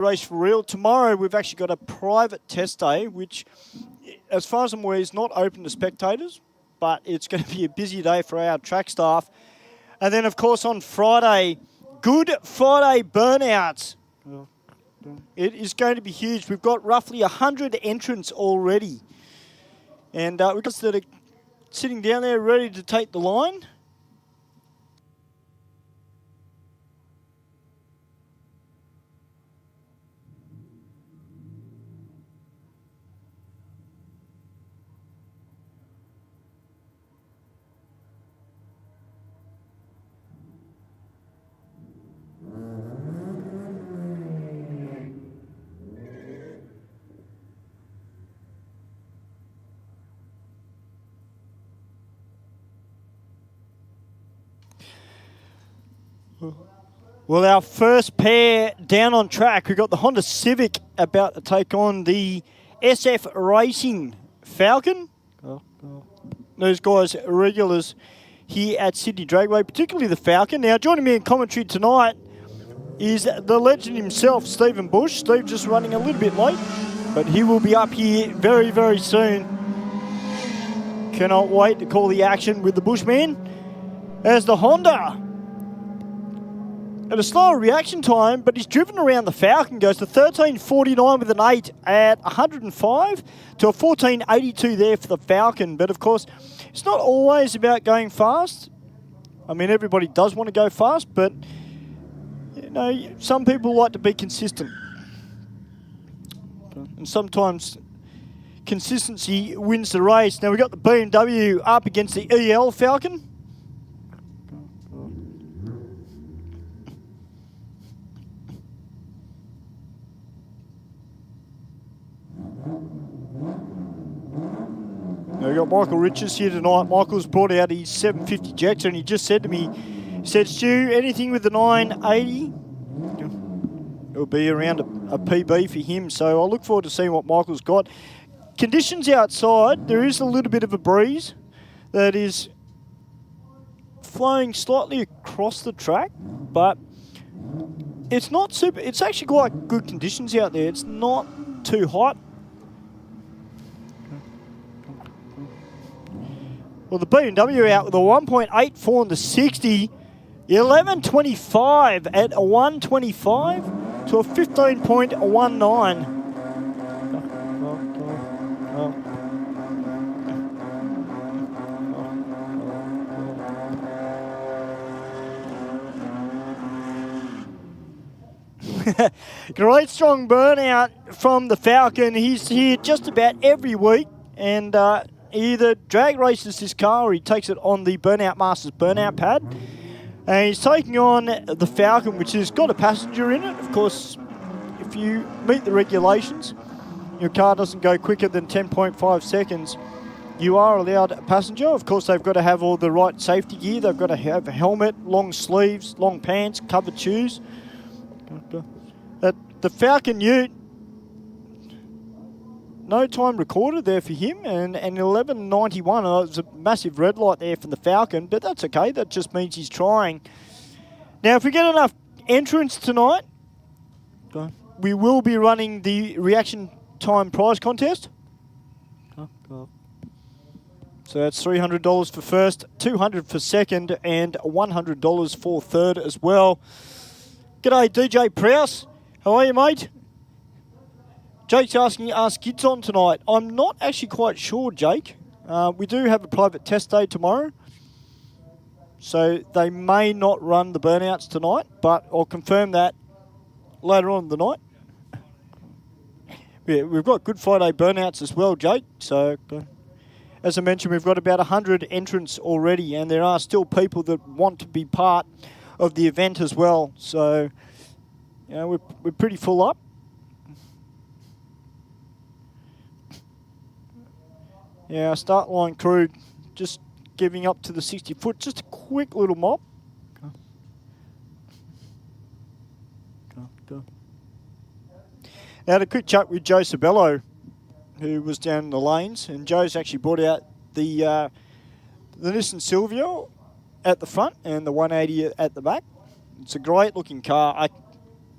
race for real. Tomorrow we've actually got a private test day, which, as far as I'm aware, is not open to spectators, but it's going to be a busy day for our track staff. And then, of course, on Friday, Good Friday burnouts. It is going to be huge. We've got roughly 100 entrants already. And we've got that are sitting down there ready to take the line. Well, our first pair down on track, we've got the Honda Civic about to take on the SF Racing Falcon. Those guys are regulars here at Sydney Dragway, particularly the Falcon. Now, joining me in commentary tonight is the legend himself, Stephen Bush. Steve just running a little bit late, but he will be up here very, very soon. Cannot wait to call the action with the Bushman as the Honda. At a slower reaction time, but he's driven around the Falcon, goes to 13.49 with an 8 at 105 to a 14.82 there for the Falcon. But of course, it's not always about going fast. I mean, everybody does want to go fast, but you know, some people like to be consistent. And sometimes consistency wins the race. Now we've got the BMW up against the EL Falcon. Now we've got Michael Richards here tonight. Michael's brought out his 750 Jets, and he just said to me, he said, Stu, anything with the 980, it'll be around a PB for him. So I'll look forward to seeing what Michael's got. Conditions outside, there is a little bit of a breeze that is flowing slightly across the track, but it's not super, it's actually quite good conditions out there. It's not too hot. Well, the BMW out with a 1.84 on the 60, 11.25 at a 125 to a 15.19. Great strong burnout from the Falcon. He's here just about every week, and either drag races his car or he takes it on the Burnout Masters burnout pad. And he's taking on the Falcon, which has got a passenger in it. Of course, if you meet the regulations, your car doesn't go quicker than 10.5 seconds, you are allowed a passenger. Of course, they've got to have all the right safety gear. They've got to have a helmet, long sleeves, long pants, covered shoes. The Falcon Ute, no time recorded there for him, and 11.91. It was a massive red light there for the Falcon, but that's okay. That just means he's trying. Now, if we get enough entrants tonight, we will be running the reaction time prize contest. So that's $300 for first, $200 for second, and $100 for third as well. G'day, DJ Prowse. How are you, mate? Jake's asking, are skids on tonight? I'm not actually quite sure, Jake. We do have a private test day tomorrow, so they may not run the burnouts tonight, but I'll confirm that later on in the night. Yeah, we've got Good Friday burnouts as well, Jake. So, as I mentioned, we've got about 100 entrants already, and there are still people that want to be part of the event as well. So, you know, we're pretty full up. Yeah, our start line crew just giving up to the 60 foot. Just a quick little mop. Go. I had a quick chat with Joe Sabello, who was down in the lanes, and Joe's actually brought out the Nissan Silvio at the front and the 180 at the back. It's a great looking car.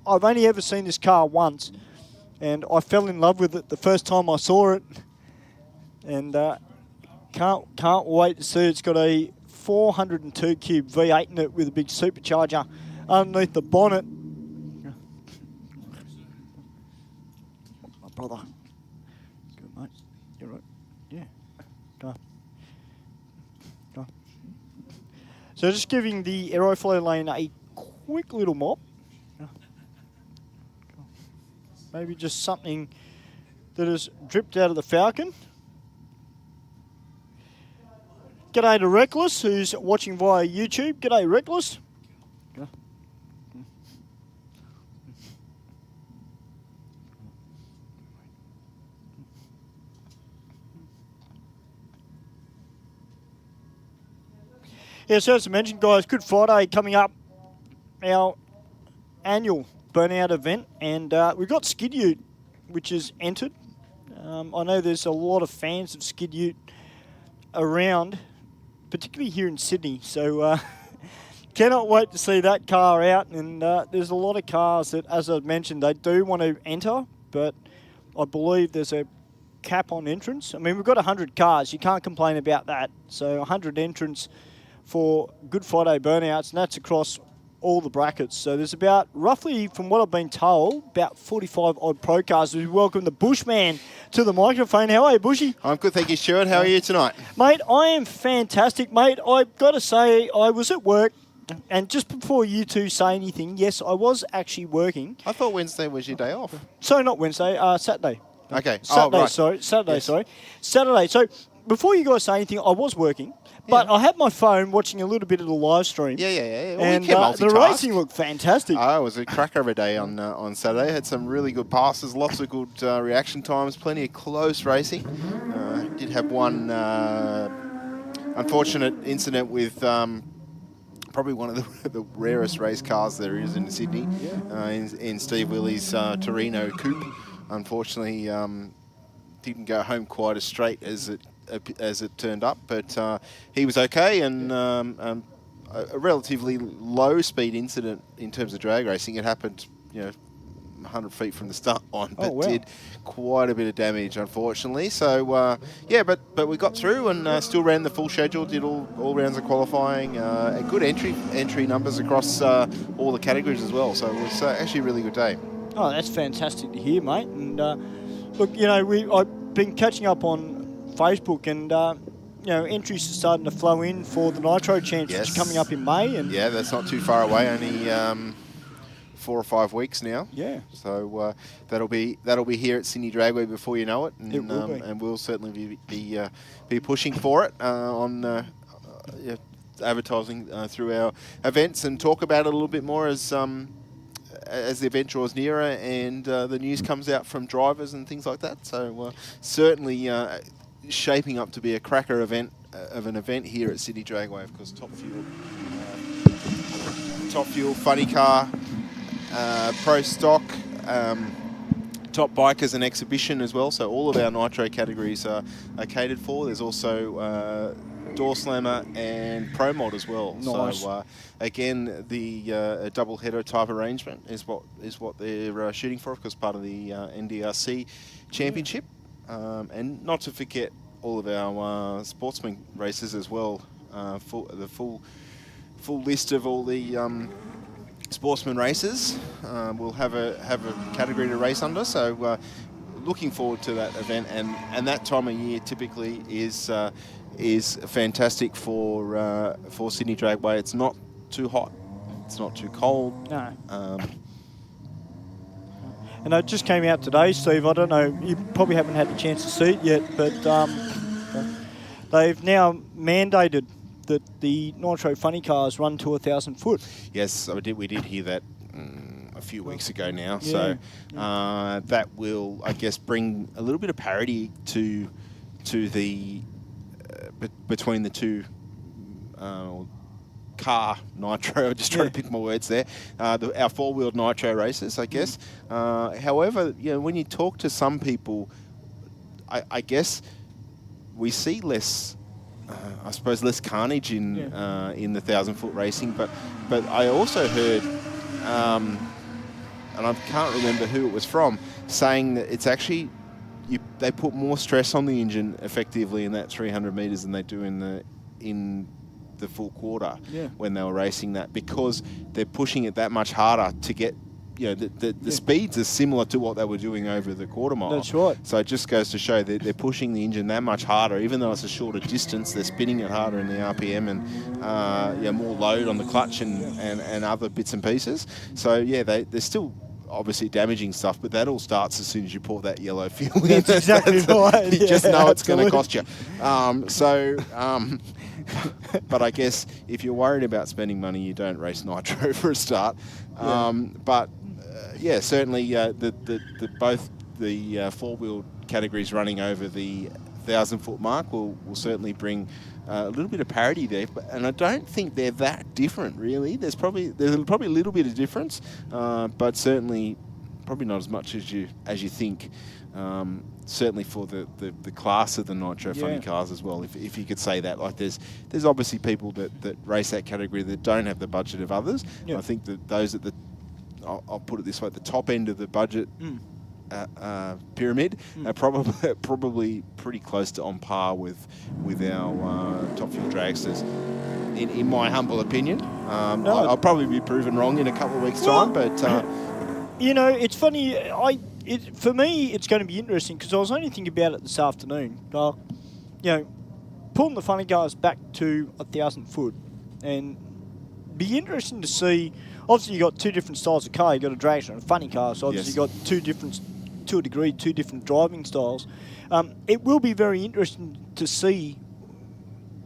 I've only ever seen this car once, and I fell in love with it the first time I saw it, and can't wait to see. It's got a 402 cube V8 in it with a big supercharger underneath the bonnet. My brother. Good, mate. You're right. Yeah. Go. So just giving the Aeroflow lane a quick little mop. Maybe just something that has dripped out of the Falcon. G'day to Reckless, who's watching via YouTube. G'day, Reckless. Yeah, so as I mentioned, guys, Good Friday coming up, our annual burnout event, and we've got Skid Ute, which is entered. I know there's a lot of fans of Skid Ute around, particularly here in Sydney, so cannot wait to see that car out. And there's a lot of cars that, as I mentioned, they do want to enter, but I believe there's a cap on entrance. I mean, we've got 100 cars, you can't complain about that. So 100 entrants for Good Friday burnouts, and that's across all the brackets. So there's about, roughly, from what I've been told, about 45 odd pro cars. We welcome the Bushman to the microphone. How are you, Bushy? I'm good, thank you, Stuart. How are you tonight? Mate, I am fantastic, mate. I've got to say, I was at work, and just before you two say anything, yes, I was actually working. I thought Wednesday was your day off. Sorry, not Wednesday, Saturday. Okay. Saturday, right. sorry. Saturday, Yes. sorry. Saturday. So before you guys say anything, I was working, but I had my phone watching a little bit of the live stream. Yeah. Well, And we can the multitask. racing looked fantastic. It was a cracker of a day on Saturday. Had some really good passes, lots of good reaction times, plenty of close racing. Did have one unfortunate incident with probably one of the rarest race cars there is in Sydney, in Steve Willey's Torino Coupe. Unfortunately, didn't go home quite as straight as it turned up, but he was okay, and a relatively low speed incident in terms of drag racing. It happened, 100 feet from the start line, but did quite a bit of damage, unfortunately. So but we got through and still ran the full schedule, did all rounds of qualifying, and good entry numbers across all the categories as well. So it was actually a really good day. Oh, that's fantastic to hear, mate. And look, I've been catching up on Facebook, and entries are starting to flow in for the Nitro Champs, which is coming up in May. And yeah, that's not too far away. Only 4 or 5 weeks now. Yeah. So that'll be here at Sydney Dragway before you know it, and It will be. And we'll certainly be pushing for it on advertising through our events, and talk about it a little bit more as the event draws nearer and the news comes out from drivers and things like that. So certainly shaping up to be a cracker event of an event here at Sydney Dragway. Of course, top fuel, funny car, pro stock, top bikers and exhibition as well. So all of our Nitro categories are catered for. There's also door slammer and pro mod as well. Nice. So again, the double header type arrangement is what they're shooting for, because part of the NDRC championship, and not to forget all of our sportsman races as well. The full list of all the sportsman races. We'll have a category to race under. So looking forward to that event, and that time of year typically is fantastic for Sydney Dragway. It's not too hot, it's not too cold. No. And it just came out today, Steve. I don't know, you probably haven't had a chance to see it yet, but they've now mandated that the Nitro funny cars run to 1,000 foot. Yes, we did hear that a few weeks ago now. Yeah. So that will, I guess, bring a little bit of parity to the between the two car Nitro. Just trying to pick my words there. Our four-wheeled Nitro races, I guess. However, when you talk to some people, I guess we see less. I suppose less carnage in the 1,000 foot racing, but I also heard and I can't remember who it was from, saying that it's actually they put more stress on the engine effectively in that 300 metres than they do in the full quarter when they were racing that, because they're pushing it that much harder to get. The speeds are similar to what they were doing over the quarter mile. That's right. So it just goes to show that they're pushing the engine that much harder, even though it's a shorter distance. They're spinning it harder in the RPM and more load on the clutch and other bits and pieces. So they're still obviously damaging stuff, but that all starts as soon as you pour that yellow fuel in. That's exactly right. You just know it's going to cost you. But I guess if you're worried about spending money, you don't race nitro for a start. Certainly both the four-wheel categories running over the 1,000-foot mark will certainly bring a little bit of parity there, and I don't think they're that different really. There's probably a little bit of difference, but certainly probably not as much as you think. Certainly for the class of the nitro funny cars as well, if you could say that. Like there's obviously people that race that category that don't have the budget of others. I think that those at the I'll put it this way, at the top end of the budget pyramid are probably pretty close to on par with our top fuel dragsters, in my humble opinion. I'll probably be proven wrong in a couple of weeks' time, but it's funny. For me, it's going to be interesting because I was only thinking about it this afternoon. Pulling the funny cars back to 1,000 foot, and be interesting to see. Obviously, you've got two different styles of car. You've got a dragster and a funny car, so obviously you've got to a degree, two different driving styles. It will be very interesting to see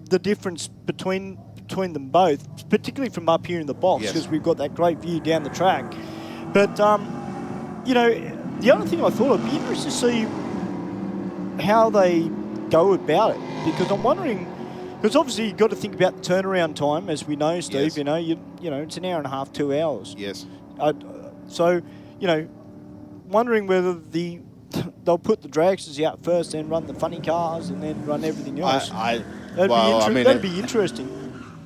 the difference between them both, particularly from up here in the box, because we've got that great view down the track. But, the other thing I thought, it'd be interesting to see how they go about it, because I'm wondering... Because obviously you've got to think about the turnaround time, as we know, Steve. Yes. It's an hour and a half, 2 hours. Yes. Wondering whether they'll put the dragsters out first, then run the funny cars, and then run everything else. That'd be interesting.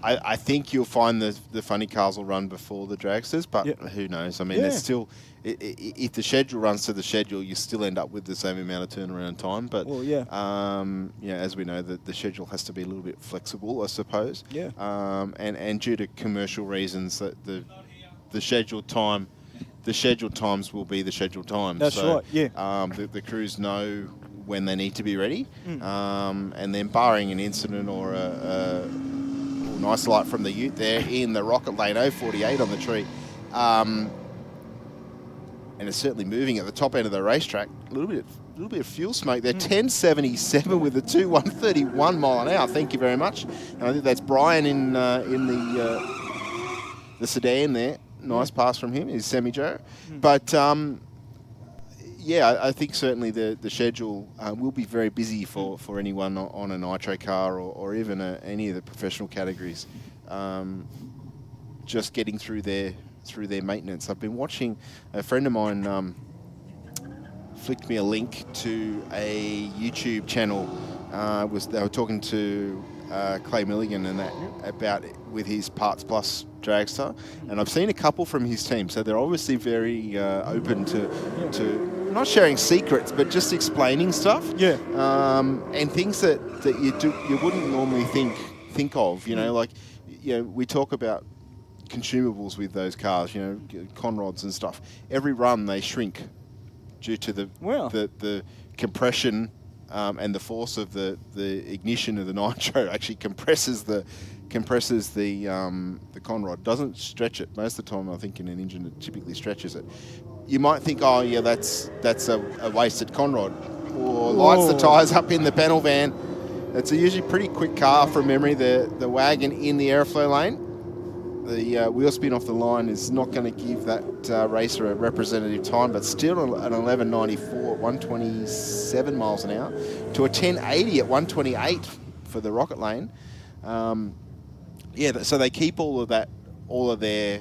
I think you'll find the funny cars will run before the dragsters, but who knows? I mean, there's still... If the schedule runs to the schedule, you still end up with the same amount of turnaround time. But as we know, the schedule has to be a little bit flexible, I suppose. Yeah. And due to commercial reasons, that the scheduled times will be the scheduled times. That's right. Yeah. The crews know when they need to be ready, and then barring an incident or a nice light from the ute there in the rocket lane 048 on the tree. And it's certainly moving at the top end of the racetrack. A little bit of fuel smoke there. 1077 with a 131 mile an hour. Thank you very much. And I think that's Brian in the sedan there. Nice pass from him. He's Semi-Joe. But I think certainly the schedule will be very busy for anyone on a nitro car or even any of the professional categories. Just getting through their maintenance. I've been watching, a friend of mine flicked me a link to a YouTube channel. They were talking to Clay Milligan and that about it with his Parts Plus dragster, and I've seen a couple from his team, so they're obviously very open to not sharing secrets, but just explaining stuff. Yeah. And things that you wouldn't normally think of. We talk about consumables with those cars, conrods and stuff. Every run they shrink due to the compression and the force of the ignition of the nitro actually compresses the conrod. Doesn't stretch it. Most of the time I think in an engine it typically stretches it. You might think, oh yeah, that's a wasted conrod, or lights the tyres up in the panel van. It's a usually pretty quick car from memory. The wagon in the Aeroflow lane. The wheel spin off the line is not going to give that racer a representative time, but still an 1194 at 127 miles an hour to a 1080 at 128 for the rocket lane. So they keep all of their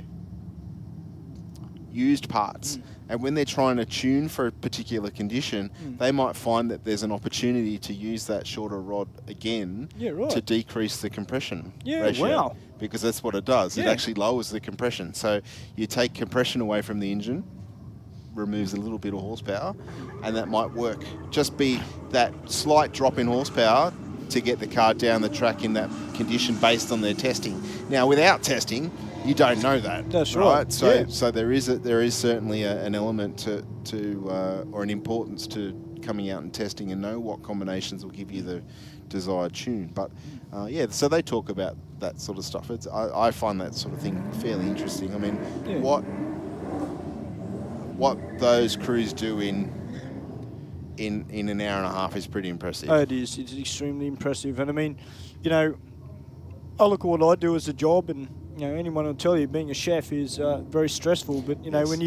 used parts. And when they're trying to tune for a particular condition, they might find that there's an opportunity to use that shorter rod again to decrease the compression ratio. Wow. Because that's what it does. It actually lowers the compression. So you take compression away from the engine, removes a little bit of horsepower, and that might work. Just be that slight drop in horsepower to get the car down the track in that condition based on their testing. Now, without testing, you don't know that. That's right. So there is certainly an element or an importance to coming out and testing and know what combinations will give you the desired tune. But so they talk about that sort of stuff. I find that sort of thing fairly interesting. I mean, what those crews do in an hour and a half is pretty impressive. Oh, it is. It's extremely impressive. And I mean, you know, I look at what I do as a job, and you know, anyone will tell you being a chef is very stressful. But you know, when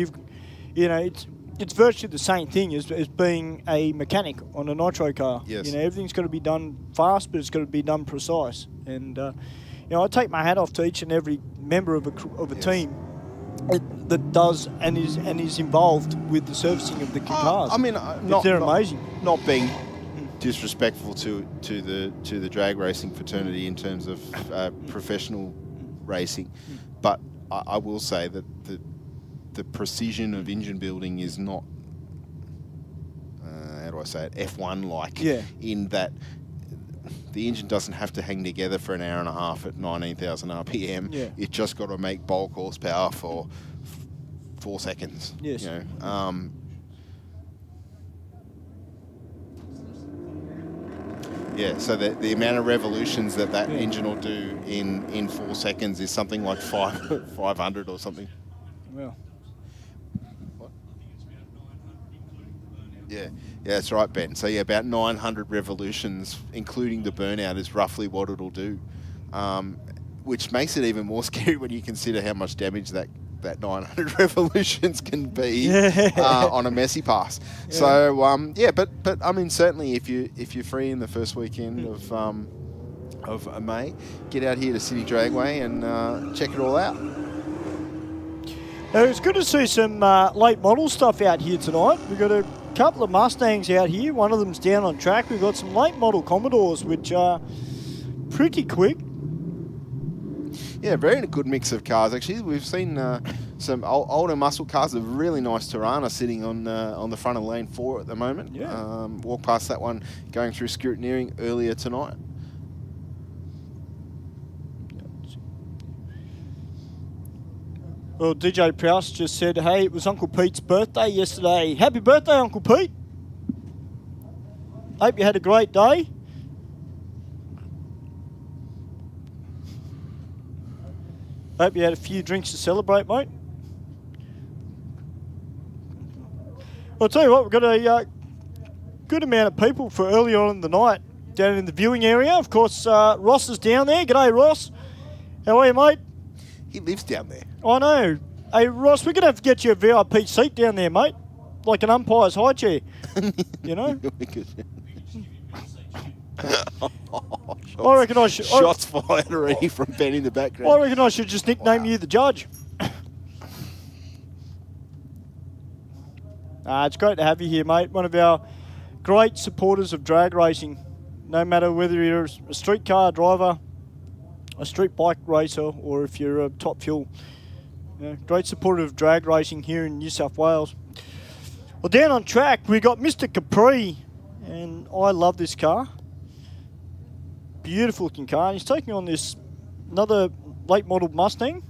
it's virtually the same thing as being a mechanic on a nitro car. Yes. You know, everything's got to be done fast, but it's got to be done precise. And you know, I take my hat off to each and every member of a team that does and is involved with the servicing of the cars. I mean, they're amazing. Not being disrespectful to the drag racing fraternity in terms of professional racing, but I will say that the precision of engine building is not, how do I say it, F1 like, in that the engine doesn't have to hang together for an hour and a half at 19,000 RPM. Yeah. It's just got to make bulk horsepower for 4 seconds. Yes. You know, so the amount of revolutions that engine will do in 4 seconds is something like 500 or something. Well. Yeah, that's right, Ben. So about 900 revolutions, including the burnout, is roughly what it'll do, which makes it even more scary when you consider how much damage that 900 revolutions can be on a messy pass. Yeah. So but I mean, certainly if you're free in the first weekend of May, get out here to Sydney Dragway and check it all out. Now, it's good to see some late model stuff out here tonight. We've got a couple of Mustangs out here. One of them's down on track. We've got some late model Commodores, which are pretty quick. Yeah, very good mix of cars, actually. We've seen some older muscle cars, a really nice Tirana sitting on the front of lane 4 at the moment. Yeah. Walked past that one going through scrutineering earlier tonight. Well, DJ Prowse just said, hey, it was Uncle Pete's birthday yesterday. Happy birthday, Uncle Pete. Hope you had a great day. Hope you had a few drinks to celebrate, mate. I'll tell you what, we've got a good amount of people for early on in the night down in the viewing area. Of course, Ross is down there. G'day, Ross. How are you, mate? He lives down there. I know. Hey, Ross, we're going to have to get you a VIP seat down there, mate. Like an umpire's high chair. You know? I reckon I should... Shots fired already from Ben in the background. I reckon I should just nickname you the judge. It's great to have you here, mate. One of our great supporters of drag racing. No matter whether you're a street car driver, a street bike racer, or if you're a top fuel. You know, great supporter of drag racing here in New South Wales. Well, down on track, we got Mr. Capri, and I love this car. Beautiful looking car. And he's taking on this another late model Mustang.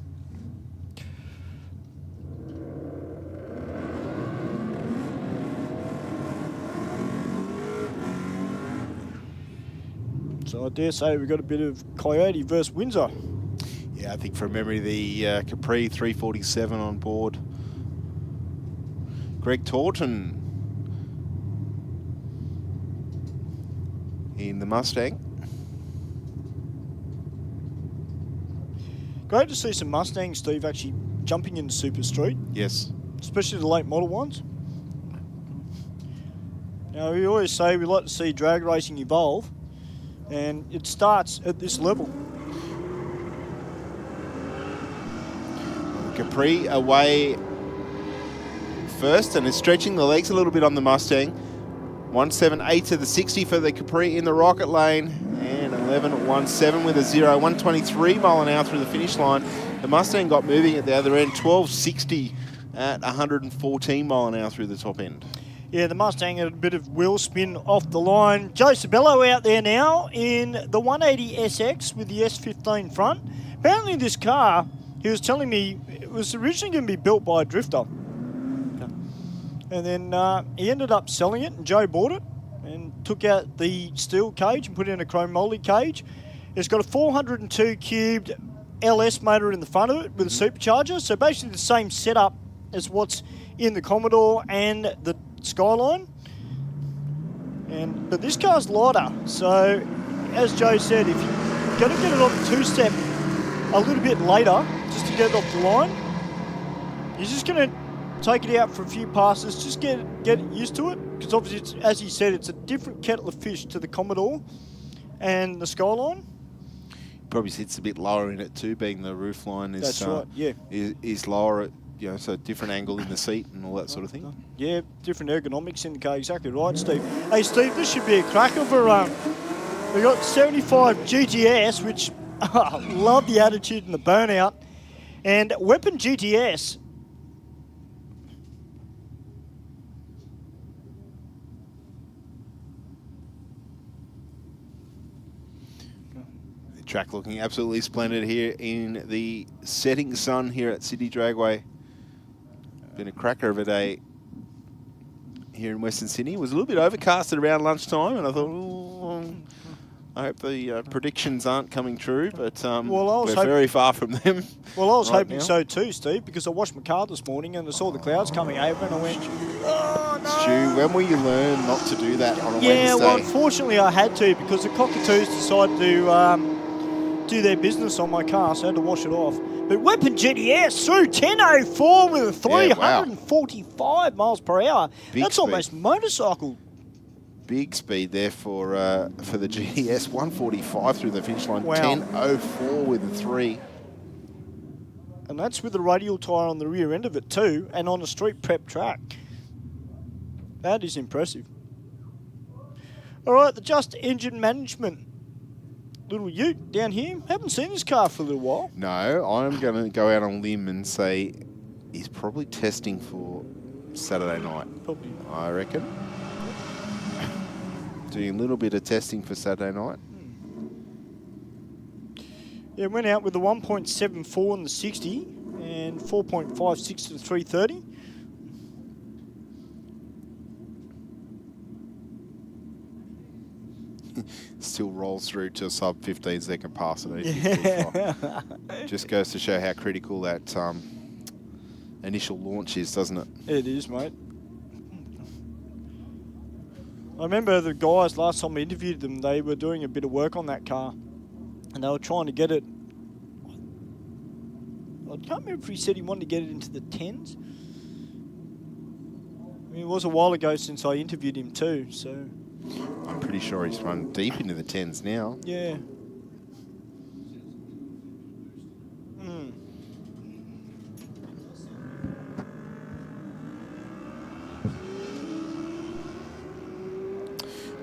So I dare say we've got a bit of Coyote versus Windsor. Yeah, I think from memory the Capri 347 on board. Greg Taunton in the Mustang. Great to see some Mustangs, Steve, actually jumping into Super Street. Yes. Especially the late model ones. Now, we always say we like to see drag racing evolve, and it starts at this level. Capri away first and is stretching the legs a little bit on the Mustang. 178 to the 60 for the Capri in the rocket lane, and 11.17 with a 0. 123 mile an hour through the finish line. The Mustang got moving at the other end. 12.60 at 114 mile an hour through the top end. Yeah, the Mustang had a bit of wheel spin off the line. Joe Sabello out there now in the 180 SX with the S15 front. Apparently this car, he was telling me, it was originally going to be built by a drifter. And then he ended up selling it, and Joe bought it and took out the steel cage and put in a chrome moly cage. It's got a 402 cubed LS motor in the front of it with a supercharger. So basically the same setup as what's in the Commodore and the Skyline. But this car's lighter. So as Joe said, if you're going to get it on the two-step a little bit later, just to get it off the line, you're just going to take it out for a few passes, just get used to it, because obviously, it's, as he said, it's a different kettle of fish to the Commodore and the Skyline. Probably sits a bit lower in it too, being the roof line is That's right, yeah. is lower, so different angle in the seat and all that sort of thing. Yeah, different ergonomics in the car, exactly right, Steve. Hey, Steve, this should be a cracker of a run. We've got 75 GTS, which I love the attitude and the burnout, and Weapon GTS. Track looking absolutely splendid here in the setting sun here at Sydney Dragway. Been a cracker of a day here in Western Sydney. It was a little bit overcast at around lunchtime, and I thought, ooh, I hope the predictions aren't coming true, but we're very far from them. Well, I was hoping so too, Steve, because I washed my car this morning and I saw the clouds coming over and I went, oh no! Stu, when will you learn not to do that on a Wednesday? Yeah, well, unfortunately I had to, because the cockatoos decided to do their business on my car, so I had to wash it off. But Weapon GTS through 10.04 with a 345 miles per hour. That's almost motorcycle. Big speed there for the GTS. 145 through the finish line. Wow. 10.04 with a 3. And that's with the radial tyre on the rear end of it too, and on a street prep track. That is impressive. All right, the Just Engine Management. Little ute down here. Haven't seen this car for a little while. No, I'm going to go out on a limb and say he's probably testing for Saturday night. Probably. I reckon. Doing a little bit of testing for Saturday night. Yeah, went out with the 1.74 in the 60 and 4.56 to the 330. Still rolls through to a sub 15-second pass at 80. Just goes to show how critical that initial launch is, doesn't it? It is, mate. I remember the guys, last time we interviewed them, they were doing a bit of work on that car. And they were trying to get it... I can't remember if he said he wanted to get it into the 10s. I mean, it was a while ago since I interviewed him too, so... I'm pretty sure he's run deep into the 10s now. Yeah.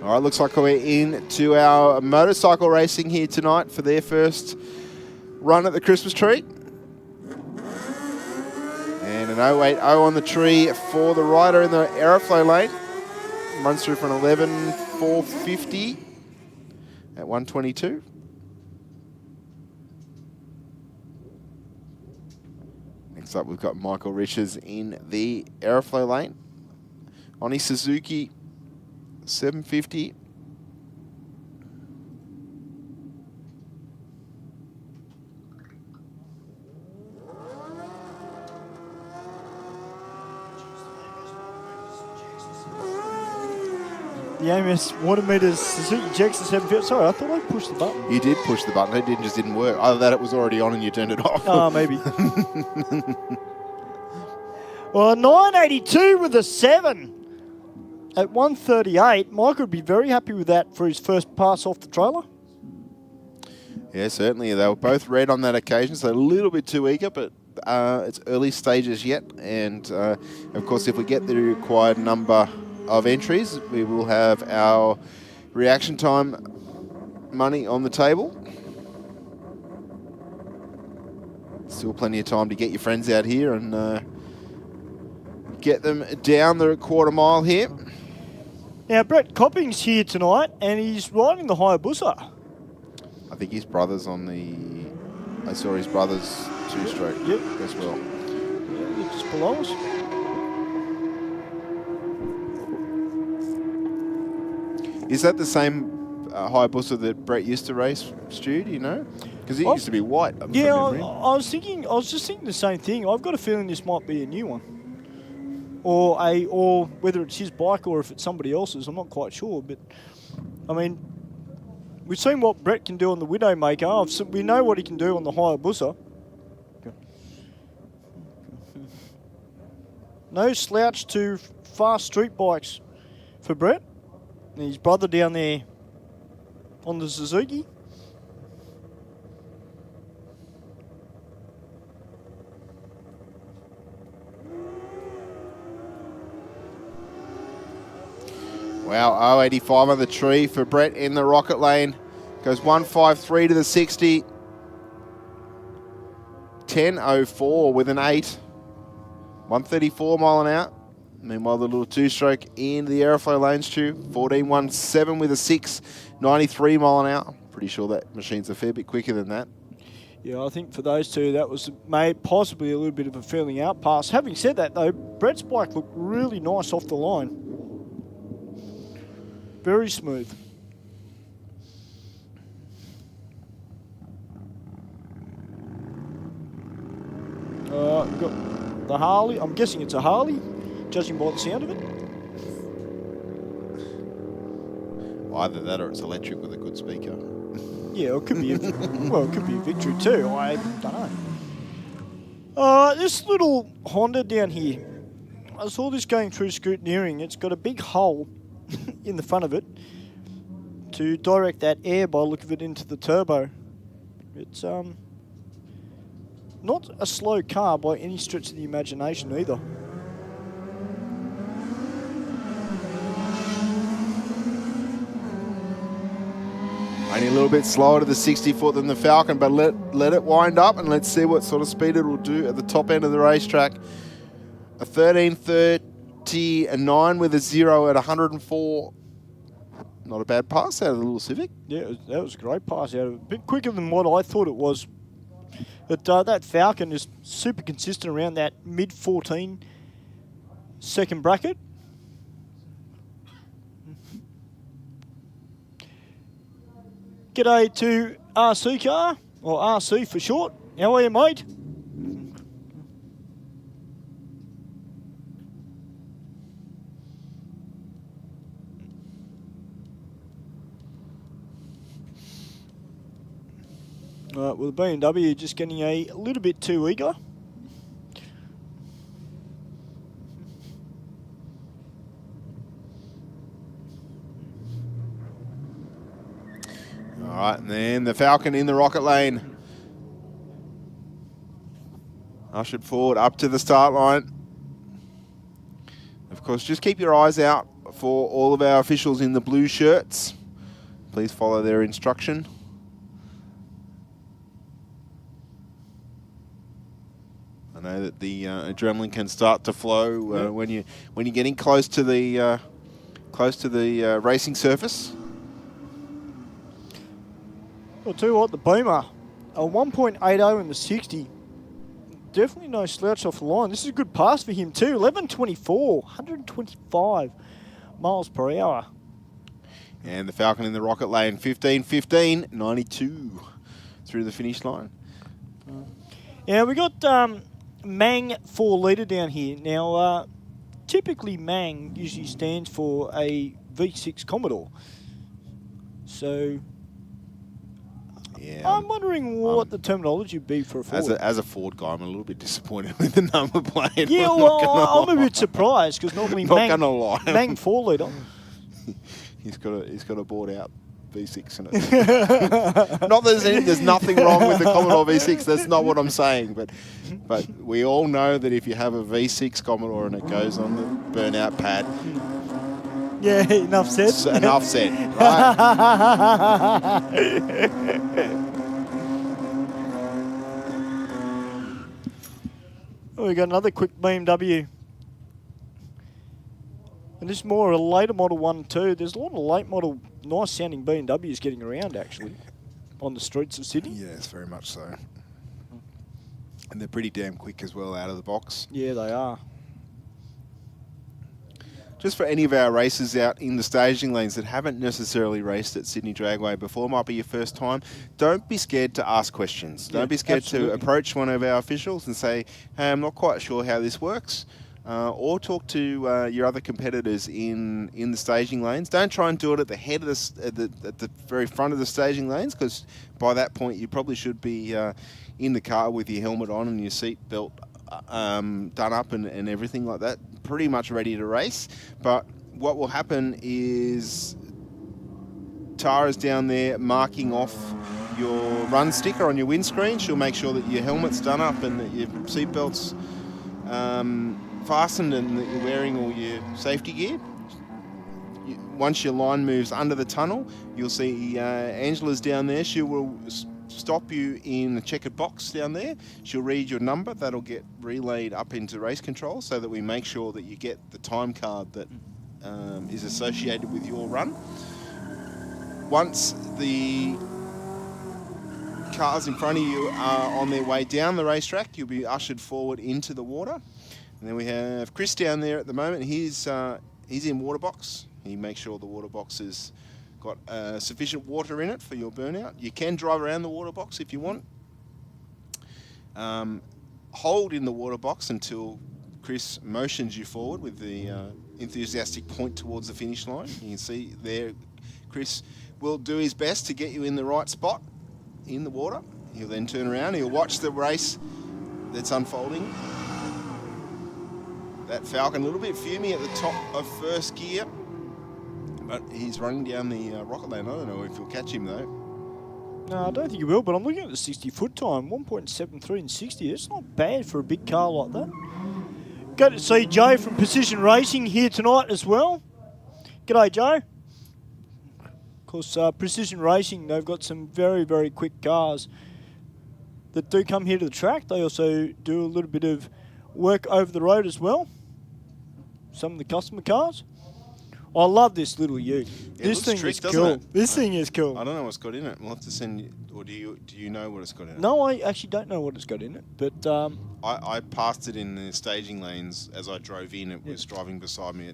All right, looks like we're into our motorcycle racing here tonight for their first run at the Christmas tree. And an 080 on the tree for the rider in the Aeroflow lane. Runs through for an 11.450 at 122. Next up, we've got Michael Richards in the Aeroflow lane. On his Suzuki 750. The AMS water meters Suzuki Jackson 750. Sorry, I thought I pushed the button. You did push the button. It just didn't work. Either that it was already on and you turned it off. Oh, maybe. Well, 982 with a 7 at 138. Mike would be very happy with that for his first pass off the trailer. Yeah, certainly. They were both red on that occasion, so a little bit too eager, but it's early stages yet. And, of course, if we get the required number of entries, we will have our reaction time money on the table. Still plenty of time to get your friends out here and get them down the quarter mile here. Now, Brett Copping's here tonight, and he's riding the Hayabusa. I think his brother's on the... I saw his brother's two-stroke as well. Yeah, just below us. Is that the same Hayabusa that Brett used to race, Stu, do you know? Because it used to be white. Yeah, I was just thinking the same thing. I've got a feeling this might be a new one. Or whether it's his bike or if it's somebody else's, I'm not quite sure. But, I mean, we've seen what Brett can do on the Widowmaker. We know what he can do on the Hayabusa. No slouch to fast street bikes for Brett. And his brother down there on the Suzuki. Wow, 085 on the tree for Brett in the rocket lane. Goes 153 to the 60. 10.04 with an 8. 134 mile an hour. Meanwhile, the little two-stroke in the Aeroflow lanes too. 14.17 with a 6. 93 mile an hour. Pretty sure that machine's a fair bit quicker than that. Yeah, I think for those two, that was possibly a little bit of a feeling out pass. Having said that, though, Brett's bike looked really nice off the line. Very smooth. We've got the Harley. I'm guessing it's a Harley, judging by the sound of it. Either that or it's electric with a good speaker. Yeah, it could be. Well, it could be a Victory too. I don't know. This little Honda down here. I saw this going through scrutineering. It's got a big hole in the front of it to direct that air, by the look of it, into the turbo. It's not a slow car by any stretch of the imagination either. Only a little bit slower to the 60 foot than the Falcon, but let it wind up and let's see what sort of speed it will do at the top end of the racetrack. A 13.39 with a 0 at 104. Not a bad pass out of the little Civic. Yeah, that was a great pass out of it. A bit quicker than what I thought it was. But that Falcon is super consistent around that mid-14 second bracket. G'day to RC Car, or RC for short. How are you, mate? Well, the BMW just getting a little bit too eager. All right, and then the Falcon in the rocket lane. Ushered forward up to the start line. Of course, just keep your eyes out for all of our officials in the blue shirts. Please follow their instruction. I know that the adrenaline can start to flow when you're getting close to the racing surface. I'll tell you what, the Beamer, a 1.80 in the 60. Definitely no slouch off the line. This is a good pass for him too. 11.24, 125 miles per hour. And the Falcon in the rocket lane, 15.15, 92 through the finish line. Yeah, we got Mang 4 litre down here. Now, typically Mang usually stands for a V6 Commodore. So, yeah, I'm wondering what the terminology would be for a Ford. As a Ford guy, I'm a little bit disappointed with the number plate. Yeah, well, I'm a bit surprised because normally Mang 4 litre. He's got a bought out V6 in it. Not that there's nothing wrong with the Commodore V6. That's not what I'm saying. But we all know that if you have a V6 Commodore and it goes on the burnout pad. Yeah, enough said. Enough said. Right. Oh, we got another quick BMW. And this is more a later model one too. There's a lot of late model, nice sounding BMWs getting around actually on the streets of Sydney. Yes, very much so. And they're pretty damn quick as well out of the box. Yeah, they are. Just for any of our racers out in the staging lanes that haven't necessarily raced at Sydney Dragway before, might be your first time, don't be scared to ask questions. Don't be scared to approach one of our officials and say, hey, I'm not quite sure how this works. Or talk to your other competitors in the staging lanes. Don't try and do it at the head of at the very front of the staging lanes, because by that point you probably should be in the car with your helmet on and your seat belt done up and everything like that, pretty much ready to race. But what will happen is Tara's down there marking off your run sticker on your windscreen. She'll make sure that your helmet's done up and that your seat belt's fastened and that you're wearing all your safety gear. Once your line moves under the tunnel, you'll see Angela's down there. She will stop you in a checkered box down there. She'll read your number. That'll get relayed up into race control so that we make sure that you get the time card that is associated with your run. Once the cars in front of you are on their way down the racetrack, you'll be ushered forward into the water. And then we have Chris down there at the moment. He's in water box. He makes sure the water box has got sufficient water in it for your burnout. You can drive around the water box if you want. Hold in the water box until Chris motions you forward with the enthusiastic point towards the finish line. You can see there Chris will do his best to get you in the right spot in the water. He'll then turn around. He'll watch the race that's unfolding. That Falcon a little bit fuming at the top of first gear, but he's running down the rocket lane. I don't know if you'll catch him though. No, I don't think you will, but I'm looking at the 60-foot time, 1.73 and 60. It's not bad for a big car like that. Good to see Joe from Precision Racing here tonight as well. G'day, Joe. Of course, Precision Racing, they've got some very, very quick cars that do come here to the track. They also do a little bit of work over the road as well. Some of the customer cars. I love this little ute. This thing is cool. This thing is cool. I don't know what's got in it. We'll have to send you, or do you know what it's got in it? No, I actually don't know what it's got in it. But I passed it in the staging lanes as I drove in. It was driving beside me.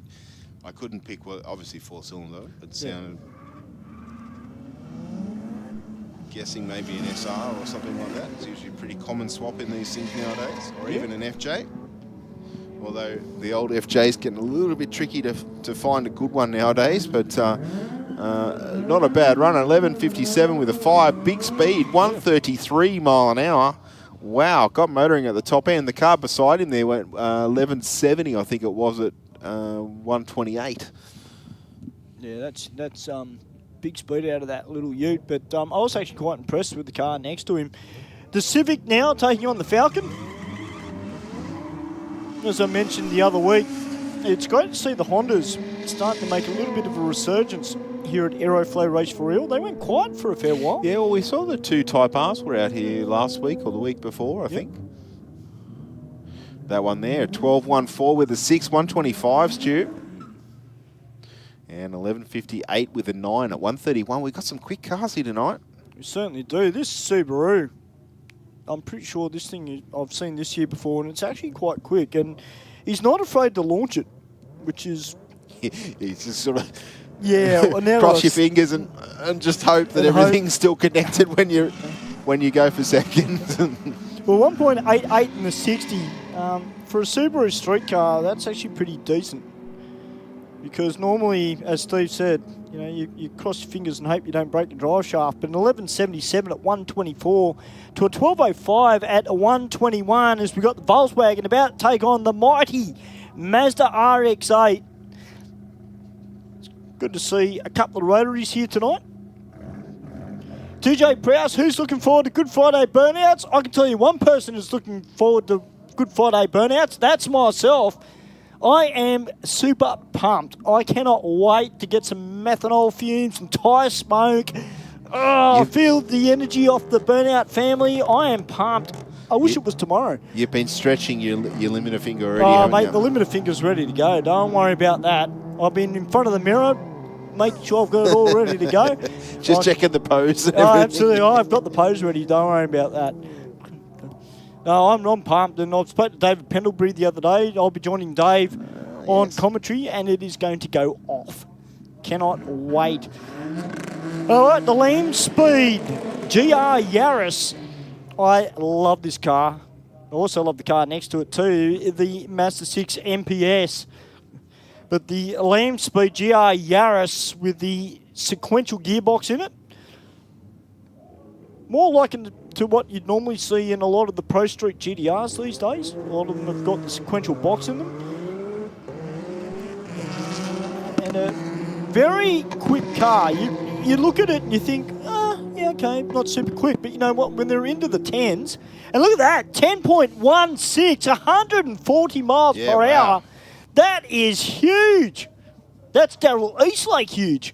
I couldn't pick what. Obviously 4-cylinder. It sounded. Guessing maybe an SR or something like that. It's usually a pretty common swap in these things nowadays, or even an FJ. Although the old FJ is getting a little bit tricky to find a good one nowadays, but not a bad run. 11.57 with a 5, big speed, 133 mile an hour. Wow, got motoring at the top end. The car beside him there went 11.70, I think it was, at 128. Yeah, that's big speed out of that little ute, but I was actually quite impressed with the car next to him. The Civic now taking on the Falcon. As I mentioned the other week, it's great to see the Hondas starting to make a little bit of a resurgence here at Aeroflow Race for Real. They went quiet for a fair while. Yeah, well, we saw the 2 Type Rs were out here last week or the week before, I think. That one there, 12.14 with a 6, 125, Stu. And 11.58 with a 9 at 131. We've got some quick cars here tonight. We certainly do. This Subaru, I'm pretty sure this thing I've seen this year before, and it's actually quite quick. And he's not afraid to launch it, which is... He's just sort of... Yeah. Well, cross your fingers and just hope that everything's still connected when you go for seconds. Well, 1.88 in the 60. For a Subaru street car, that's actually pretty decent. Because normally, as Steve said, you know, you cross your fingers and hope you don't break the drive shaft. But an 11.77 at 124 to a 12.05 at a 121 as we got the Volkswagen about to take on the mighty Mazda RX-8. It's good to see a couple of rotaries here tonight. TJ Prowse, who's looking forward to Good Friday burnouts? I can tell you one person is looking forward to Good Friday burnouts. That's myself. I am super pumped. I cannot wait to get some methanol fumes and tyre smoke. Oh, I feel the energy off the burnout family. I am pumped. I wish it was tomorrow. You've been stretching your limiter finger already, haven't mate, you? the limiter finger's ready to go. Don't worry about that. I've been in front of the mirror, making sure I've got it all ready to go. Just checking the pose. And Oh, everything. absolutely. I've got the pose ready. Don't worry about that. No, I'm pumped, and I've spoken to David Pendlebury the other day. I'll be joining Dave on commentary, and it is going to go off. Cannot wait. All right, the Lamb Speed GR Yaris. I love this car. I also love the car next to it too, the Mazda 6 MPS. But the Lamb Speed GR Yaris with the sequential gearbox in it, more likened to what you'd normally see in a lot of the Pro Street GTRs these days. A lot of them have got the sequential box in them. And a very quick car. You look at it and you think, yeah, okay, not super quick. But you know what? When they're into the 10s, and look at that, 10.16, 140 miles per hour. That is huge. That's Darrell Eastlake huge.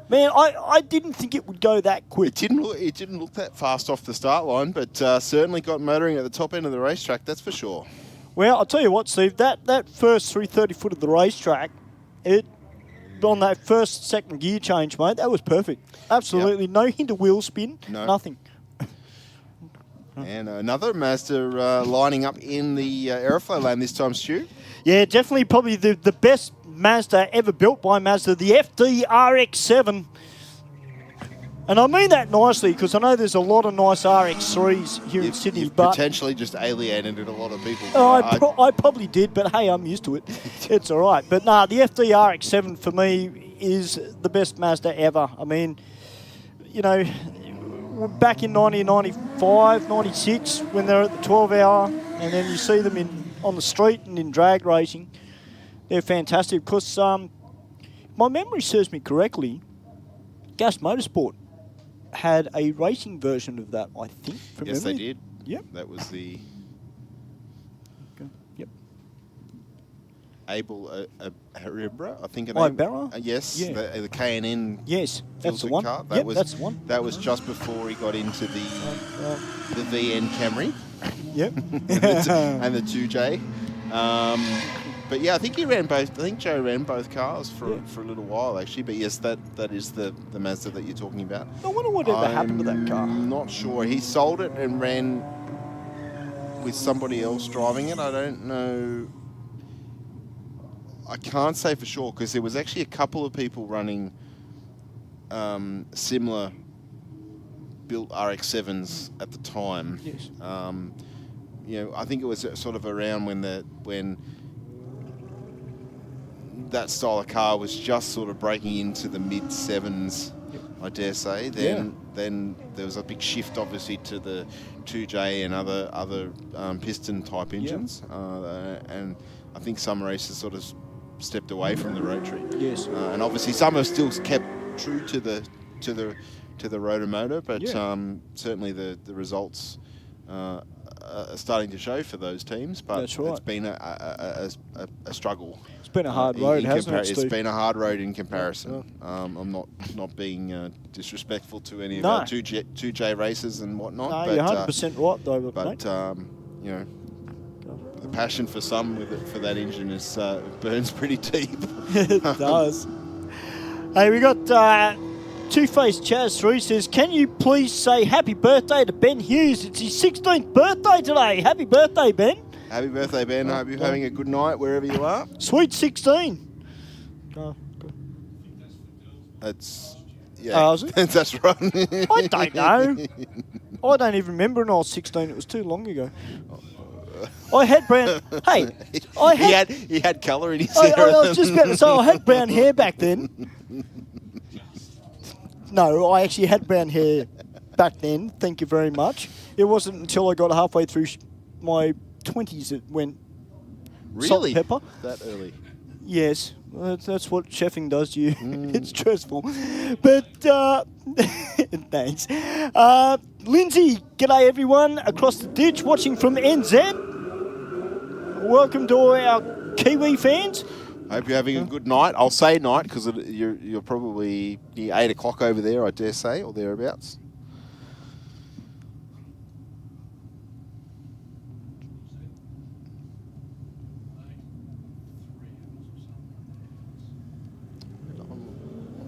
Man, I didn't think it would go that quick. It didn't look that fast off the start line, but certainly got motoring at the top end of the racetrack, that's for sure. Well, I'll tell you what, Steve, that first 330 foot of the racetrack, on that first, second gear change, mate, that was perfect. Absolutely. No hint of wheel spin, nothing. And another Mazda lining up in the Aeroflow lane this time, Stu. Yeah, definitely probably the best Mazda ever built by Mazda, the FD RX-7. And I mean that nicely because I know there's a lot of nice RX-3s here in Sydney. You've but potentially just alienated a lot of people. I probably did, but hey, I'm used to it. It's all right. But nah, the FD RX-7 for me is the best Mazda ever. I mean, you know, back in 1995, 96, when they're at the 12-hour, and then you see them on the street and in drag racing, they're fantastic. Because my memory serves me correctly, Gas Motorsport had a racing version of that, I think. From yes, memory. they did. Yep. That was the Abel Haribra, I think. Ibarra? Yes, Yeah. the K&N. Yes, that's the one. Car. That's the one. That was just before he got into the VN Camry. Yep. and the 2J. But yeah, I think he ran both. I think Joe ran both cars for a little while actually. But yes, that is the Mazda that you're talking about. I wonder whatever happened to that car. I'm not sure. He sold it and ran with somebody else driving it. I don't know. I can't say for sure because there was actually a couple of people running similar built RX-7s at the time. Yes. You know, I think it was sort of around when that style of car was just sort of breaking into the mid-7s, I dare say. Then there was a big shift, obviously, to the 2J and other piston-type engines. And I think some races sort of stepped away from the rotary. Yes. And obviously some have still kept true to the rotor motor, but certainly the results are starting to show for those teams. But that's right. It's been a struggle. It's been a hard road, hasn't it, Steve? It's been a hard road in comparison. I'm not being disrespectful to any of our 2J races and whatnot. No, but, you're 100% right, though. But you know, the passion for some for that engine burns pretty deep. It does. Hey, we got Two-Faced Chaz 3 says, can you please say happy birthday to Ben Hughes? It's his 16th birthday today. Happy birthday, Ben. Happy birthday, Ben. I hope you're having a good night wherever you are. Sweet 16. That's, yeah, that's right. I don't know. I don't even remember when I was 16. It was too long ago. I had brown... Hey, he had colour in his hair. I was just about to say, I had brown hair back then. No, I actually had brown hair back then. Thank you very much. It wasn't until I got halfway through my 20s it went salt and pepper. That early? Yes. That's what chefing does to you. It's stressful. But, thanks. Lindsay, g'day everyone across the ditch watching from NZ. Welcome to all our Kiwi fans. Hope you're having a good night. I'll say night because you're probably 8 o'clock over there, I dare say, or thereabouts.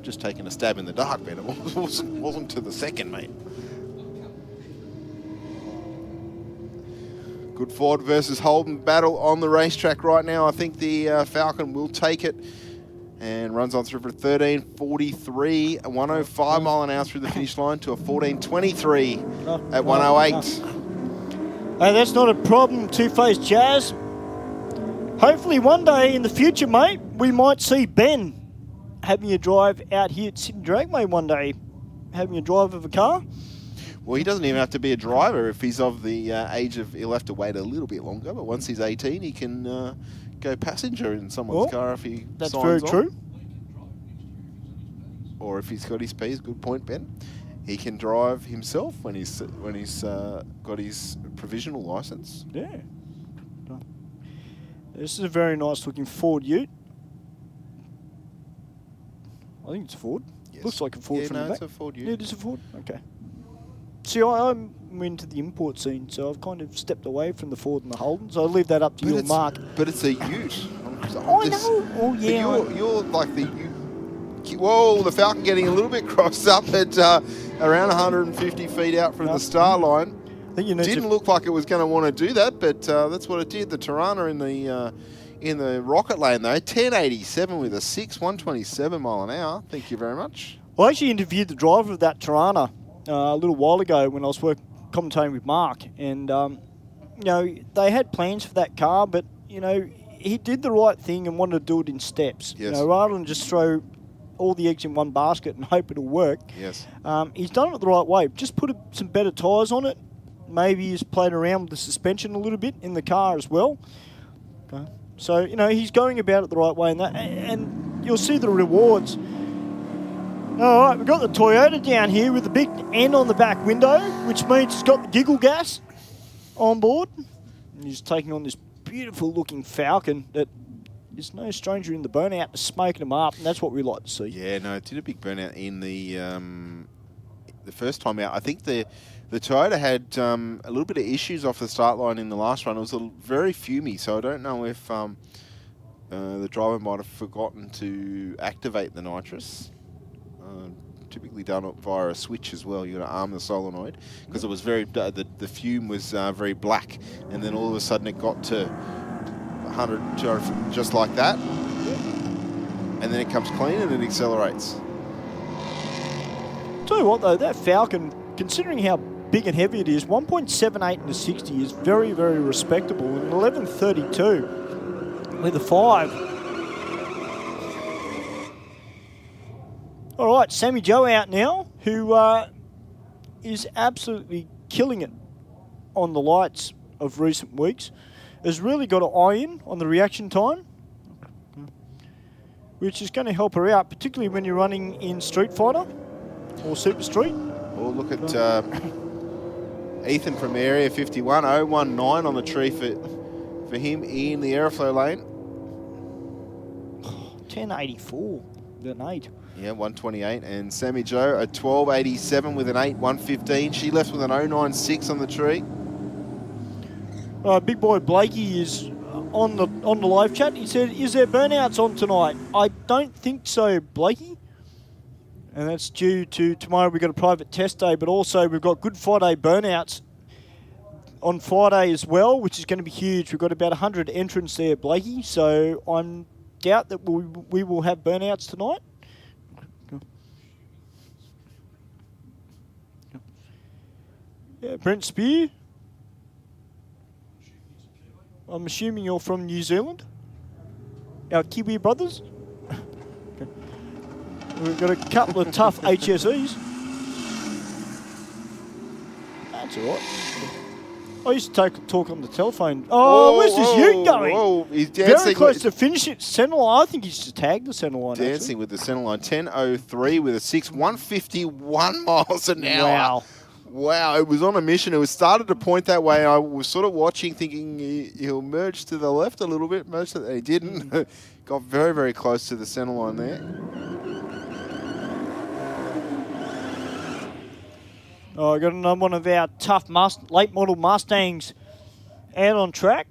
just taking a stab in the dark, Ben. It wasn't to the second, mate. Good Ford versus Holden battle on the racetrack right now. I think the Falcon will take it and runs on through for 13.43, a 105 mile an hour through the finish line to a 14.23 at 108. Hey, that's not a problem, Two-Faced Jazz. Hopefully one day in the future, mate, we might see Ben having a drive out here at Sydney Dragway one day, having a drive of a car. Well, he doesn't even have to be a driver if he's of the age of, he'll have to wait a little bit longer, but once he's 18, he can go passenger in someone's car if he that's signs very on. true. Or if he's got his P's, good point, Ben. He can drive himself when he's got his provisional license. Yeah. This is a very nice looking Ford Ute. I think it's a Ford. Yes. Looks like a Ford from the back. It's a Ford Ute. Yeah, it is a Ford. Okay. See, I'm into the import scene, so I've kind of stepped away from the Ford and the Holden. So I'll leave that up to you, Mark. But it's a Ute. I know. Oh yeah. You're like the Ute. Whoa, the Falcon getting a little bit crossed up at around 150 feet out from the star line. I think you need Didn't look like it was going to want to do that, but that's what it did. The Tirana in the rocket lane though, 10.87 with a 127 mile an hour. Thank you very much. I actually interviewed the driver of that Tirana a little while ago when I was commentating with Mark, and you know, they had plans for that car, but you know, he did the right thing and wanted to do it in steps. Yes. You know, rather than just throw all the eggs in one basket and hope it'll work. Yes. He's done it the right way. Just put some better tyres on it. Maybe he's played around with the suspension a little bit in the car as well. Okay. So, you know, he's going about it the right way, and you'll see the rewards. All right, we've got the Toyota down here with the big N on the back window, which means it's got the giggle gas on board. And he's taking on this beautiful looking Falcon that is no stranger in the burnout to smoking them up, and that's what we like to see. Yeah, no, it did a big burnout in the first time out. I think the Toyota had a little bit of issues off the start line in the last run. It was very fumey, so I don't know if the driver might have forgotten to activate the nitrous. Typically done via a switch as well. You've got to arm the solenoid because it was the fume was very black, and then all of a sudden it got to 100, 200 just like that, and then it comes clean and it accelerates. Tell you what though, that Falcon, considering how big and heavy it is, 1.78 in the 60 is very, very respectable. And 11.32 with a 5. All right, Sammy Joe out now, who is absolutely killing it on the lights of recent weeks. Has really got an eye in on the reaction time, which is going to help her out, particularly when you're running in Street Fighter or Super Street. Well, look at Ethan from Area 51, 019 on the tree for him in the Aeroflow lane. 10.84 with an 8. Yeah, 128. And Sammy Joe, a 12.87 with an 8, 115. She left with an 096 on the tree. Big boy Blakey is on the live chat. He said, "Is there burnouts on tonight?" I don't think so, Blakey. And that's due to tomorrow we've got a private test day, but also we've got Good Friday burnouts on Friday as well, which is going to be huge. We've got about 100 entrants there, Blakey. So I doubt that we will have burnouts tonight. Yeah, Brent Spear. I'm assuming you're from New Zealand? Our Kiwi brothers? Okay. We've got a couple of tough HSEs. That's all right. I used to talk on the telephone. Oh, where's this Ute going? Whoa, he's dancing. Very close to finishing centre line. I think he's just tagged the centre line. Dancing actually. with the centre line. 10.03 with a 6, 151 miles an hour. Wow. Wow, it was on a mission. It was started to point that way. I was sort of watching, thinking he'll merge to the left a little bit. He didn't. Got very, very close to the centre line there. Oh, I got another one of our tough late model Mustangs out on track.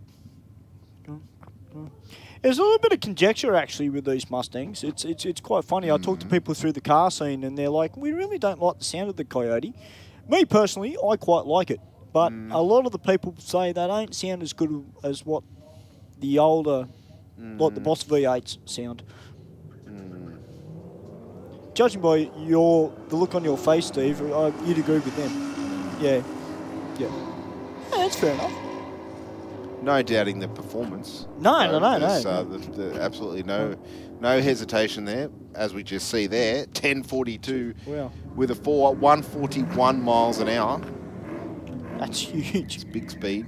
There's a little bit of conjecture actually with these Mustangs. It's quite funny. I talk to people through the car scene, and they're like, "We really don't like the sound of the Coyote." Me personally, I quite like it, but a lot of the people say they don't sound as good as what the older, like the Boss V8s sound. Judging by the look on your face, Steve, you'd agree with them. Yeah. That's fair enough. No doubting the performance. No. There's absolutely no hesitation there, as we just see there. 10.42 with a 141 miles an hour. That's huge. It's big speed.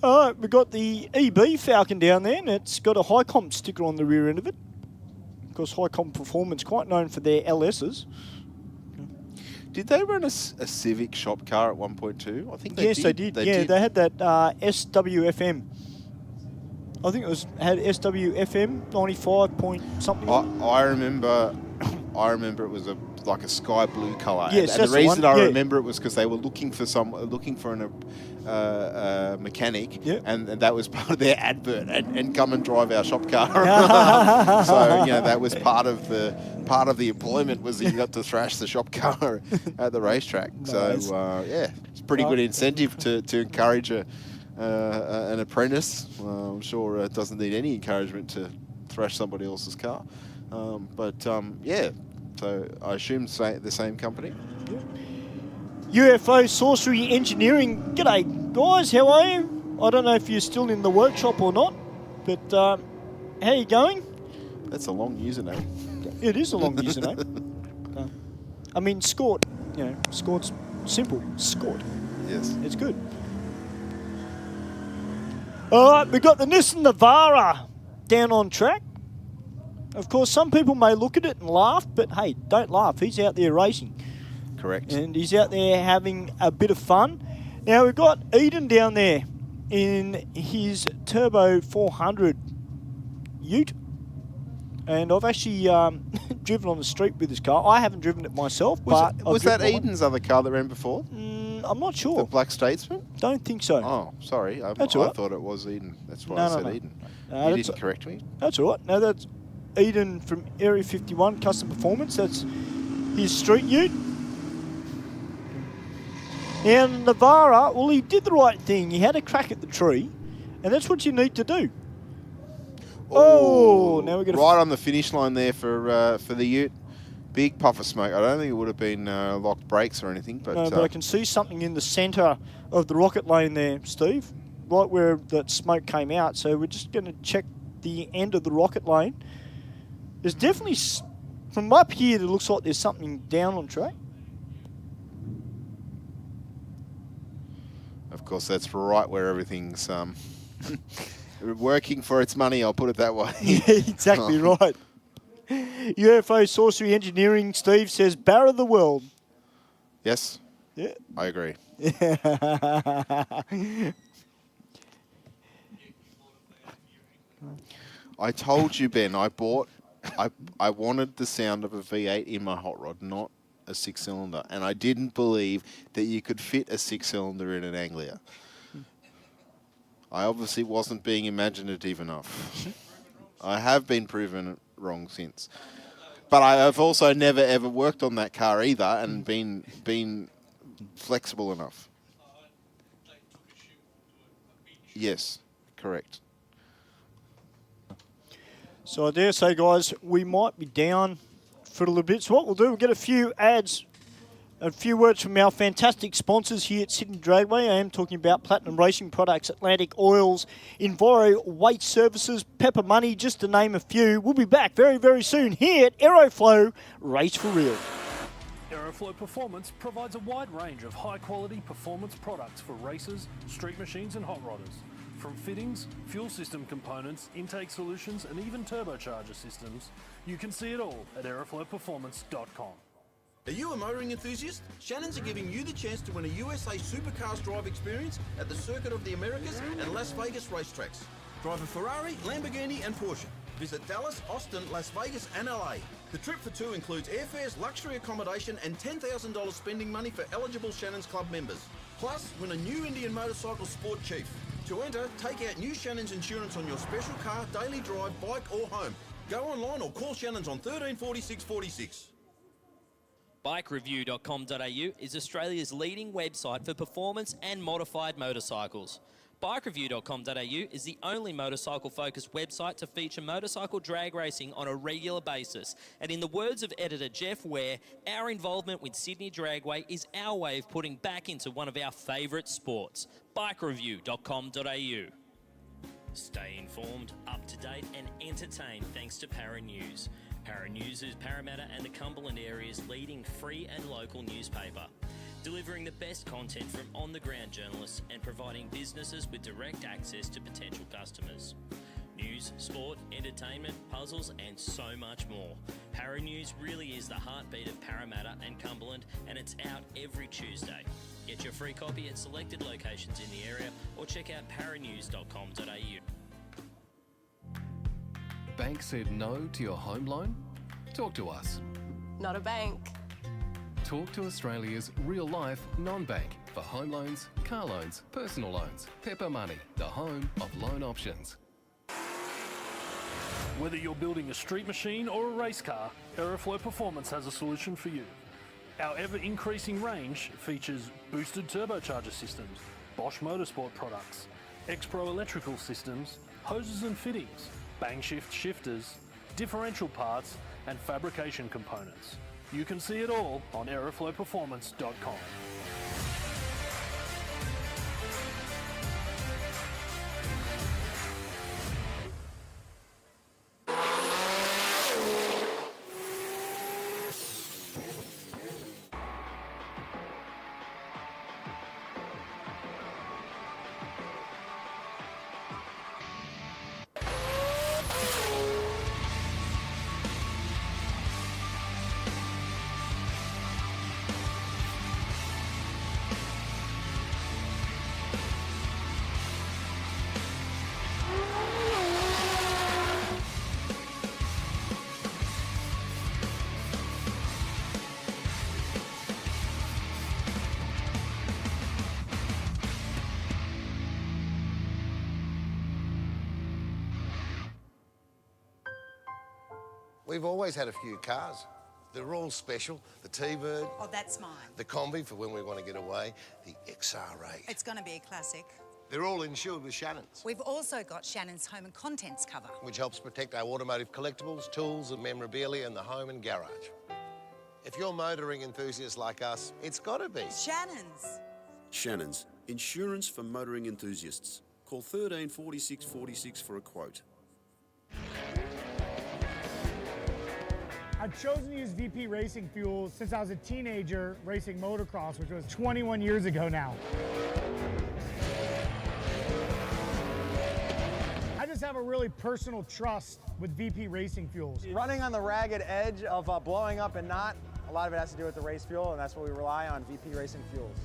All right, we've got the EB Falcon down there, and it's got a High Comp sticker on the rear end of it. Of course, High Comp Performance, quite known for their LSs. Did they run a Civic shop car at 1.2? I think they did. Yes, they did. They had that SWFM. I think it had SWFM 95 point something. I remember it was like a sky blue colour. Yes, and the reason I remember it was because they were looking for a mechanic, and that was part of their advert. And come and drive our shop car. So that was part of the employment was that you got to thrash the shop car at the racetrack. Nice. So it's a pretty good incentive to encourage an apprentice. I'm sure it doesn't need any encouragement to thrash somebody else's car. So I assume the same company. UFO Sorcery Engineering. G'day, guys. How are you? I don't know if you're still in the workshop or not, but how are you going? That's a long username. It is a long username. I mean, Scort. Scort's simple. Scort. Yes. It's good. All right, we've got the Nissan Navara down on track. Of course, some people may look at it and laugh, but hey, don't laugh. He's out there racing. Correct. And he's out there having a bit of fun. Now, we've got Eden down there in his Turbo 400 Ute. And I've actually driven on the street with this car. I haven't driven it myself, was that Eden's other car that ran before? I'm not sure. The Black Statesman? Don't think so. Oh, sorry. I thought it was Eden. That's why I said Eden. You didn't correct me? That's all right. No, that's Eden from Area 51 Custom Performance. That's his street ute. Now, Navara, well, he did the right thing. He had a crack at the tree, and that's what you need to do. Oh, now we're going to... Right on the finish line there for the ute. Big puff of smoke. I don't think it would have been locked brakes or anything. But, no, but I can see something in the centre of the rocket lane there, Steve, right where that smoke came out. So we're just going to check the end of the rocket lane. There's definitely, from up here, it looks like there's something down on track. Of course, that's right where everything's working for its money, I'll put it that way. Yeah, exactly right. UFO Sorcery Engineering, Steve says, Barra the world. Yes. Yeah. I agree. I told you, Ben, I wanted the sound of a V8 in my hot rod, not a 6-cylinder. And I didn't believe that you could fit a 6-cylinder in an Anglia. I obviously wasn't being imaginative enough. I have been proven wrong since. But I have also never ever worked on that car either and been flexible enough. Yes, correct. So I dare say, guys, we might be down for a little bit. So what we'll do, we'll get a few ads, a few words from our fantastic sponsors here at Sydney Dragway. I am talking about Platinum Racing Products, Atlantic Oils, Enviro Weight Services, Pepper Money, just to name a few. We'll be back very, very soon here at Aeroflow, Race for Real. Aeroflow Performance provides a wide range of high-quality performance products for racers, street machines and hot rodders. From fittings, fuel system components, intake solutions and even turbocharger systems, you can see it all at aeroflowperformance.com. Are you a motoring enthusiast? Shannon's are giving you the chance to win a USA Supercars drive experience at the Circuit of the Americas and Las Vegas racetracks. Drive a Ferrari, Lamborghini and Porsche. Visit Dallas, Austin, Las Vegas and LA. The trip for two includes airfares, luxury accommodation and $10,000 spending money for eligible Shannon's Club members. Plus, win a new Indian Motorcycle Sport Chief. To enter, take out new Shannon's insurance on your special car, daily drive, bike or home. Go online or call Shannon's on 13 46 46. Bikereview.com.au is Australia's leading website for performance and modified motorcycles. Bikereview.com.au is the only motorcycle-focused website to feature motorcycle drag racing on a regular basis. And in the words of editor Jeff Ware, our involvement with Sydney Dragway is our way of putting back into one of our favourite sports. Bikereview.com.au. Stay informed, up to date and entertained thanks to Para News. Para News is Parramatta and the Cumberland area's leading free and local newspaper, delivering the best content from on-the-ground journalists and providing businesses with direct access to potential customers. News, sport, entertainment, puzzles and so much more. Para News really is the heartbeat of Parramatta and Cumberland, and it's out every Tuesday. Get your free copy at selected locations in the area or check out paranews.com.au. Bank said no to your home loan? Talk to us. Not a bank. Talk to Australia's real-life non-bank for home loans, car loans, personal loans. Pepper Money, the home of loan options. Whether you're building a street machine or a race car, Aeroflow Performance has a solution for you. Our ever-increasing range features boosted turbocharger systems, Bosch Motorsport products, X-Pro electrical systems, hoses and fittings, bang shift shifters, differential parts and fabrication components. You can see it all on aeroflowperformance.com. We've always had a few cars. They're all special. The T-Bird. Oh, that's mine. The Combi for when we want to get away. The XR8. It's going to be a classic. They're all insured with Shannon's, We've also got Shannon's home and contents cover. which helps protect our automotive collectibles, tools and memorabilia in the home and garage. If you're motoring enthusiasts like us, it's got to be. Shannon's. Shannon's, insurance for motoring enthusiasts. Call 13 46 46 for a quote. I've chosen to use VP Racing fuels since I was a teenager racing motocross, which was 21 years ago now. I just have a really personal trust with VP Racing fuels. Running on the ragged edge of blowing up and not, a lot of it has to do with the race fuel, and that's what we rely on, VP Racing fuels.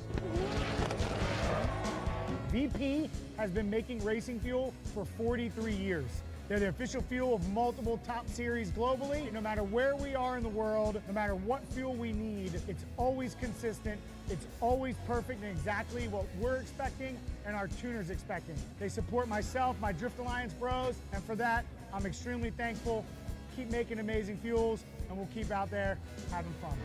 VP has been making racing fuel for 43 years. They're the official fuel of multiple top series globally. No matter where we are in the world, no matter what fuel we need, it's always consistent, it's always perfect and exactly what we're expecting and our tuners expecting. They support myself, my Drift Alliance bros, and for that, I'm extremely thankful. Keep making amazing fuels, and we'll keep out there having fun.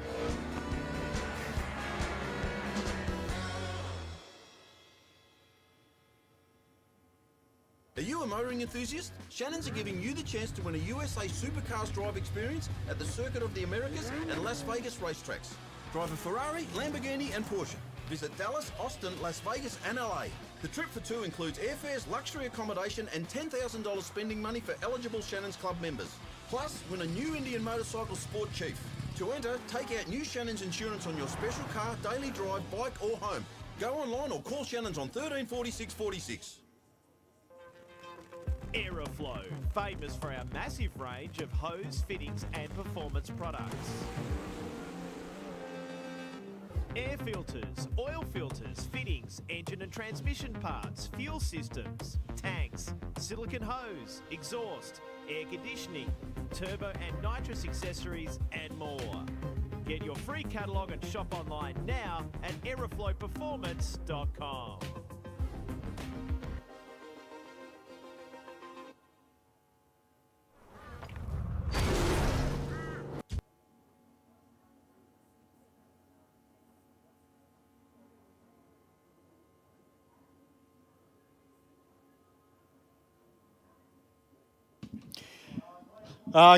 Are you a motoring enthusiast? Shannon's are giving you the chance to win a USA Supercars drive experience at the Circuit of the Americas and Las Vegas racetracks. Drive a Ferrari, Lamborghini and Porsche. Visit Dallas, Austin, Las Vegas and LA. The trip for two includes airfares, luxury accommodation and $10,000 spending money for eligible Shannon's Club members. Plus, win a new Indian Motorcycle Sport Chief. To enter, take out new Shannon's insurance on your special car, daily drive, bike or home. Go online or call Shannon's on 13 46 46. Aeroflow, famous for our massive range of hose, fittings and performance products. Air filters, oil filters, fittings, engine and transmission parts, fuel systems, tanks, silicone hose, exhaust, air conditioning, turbo and nitrous accessories and more. Get your free catalogue and shop online now at aeroflowperformance.com.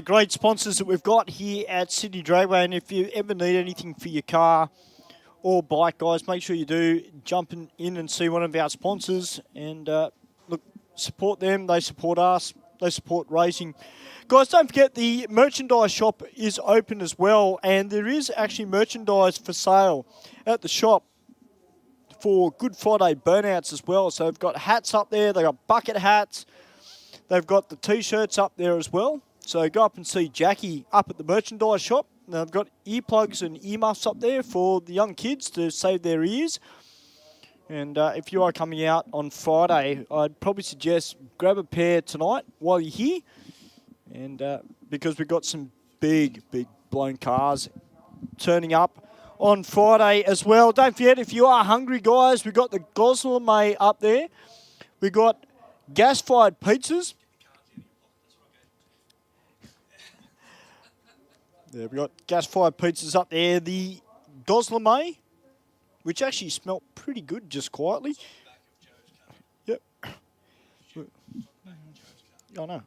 Great sponsors that we've got here at Sydney Dragway, and if you ever need anything for your car or bike, guys, make sure you do jump in and see one of our sponsors and look, support them. They support us. They support racing. Guys, don't forget the merchandise shop is open as well, and there is actually merchandise for sale at the shop for Good Friday burnouts as well. So they've got hats up there. They've got bucket hats. They've got the T-shirts up there as well. So go up and see Jackie up at the merchandise shop. Now they've got earplugs and earmuffs up there for the young kids to save their ears. And if you are coming out on Friday, I'd probably suggest grab a pair tonight while you're here. And because we've got some big blown cars turning up on Friday as well. Don't forget, if you are hungry, guys, we've got the Gosler May up there. We've got gas-fired pizzas. Yeah, we've got gas-fired pizzas up there. The Gosler May, which actually smelt pretty good just quietly. Yep. I know.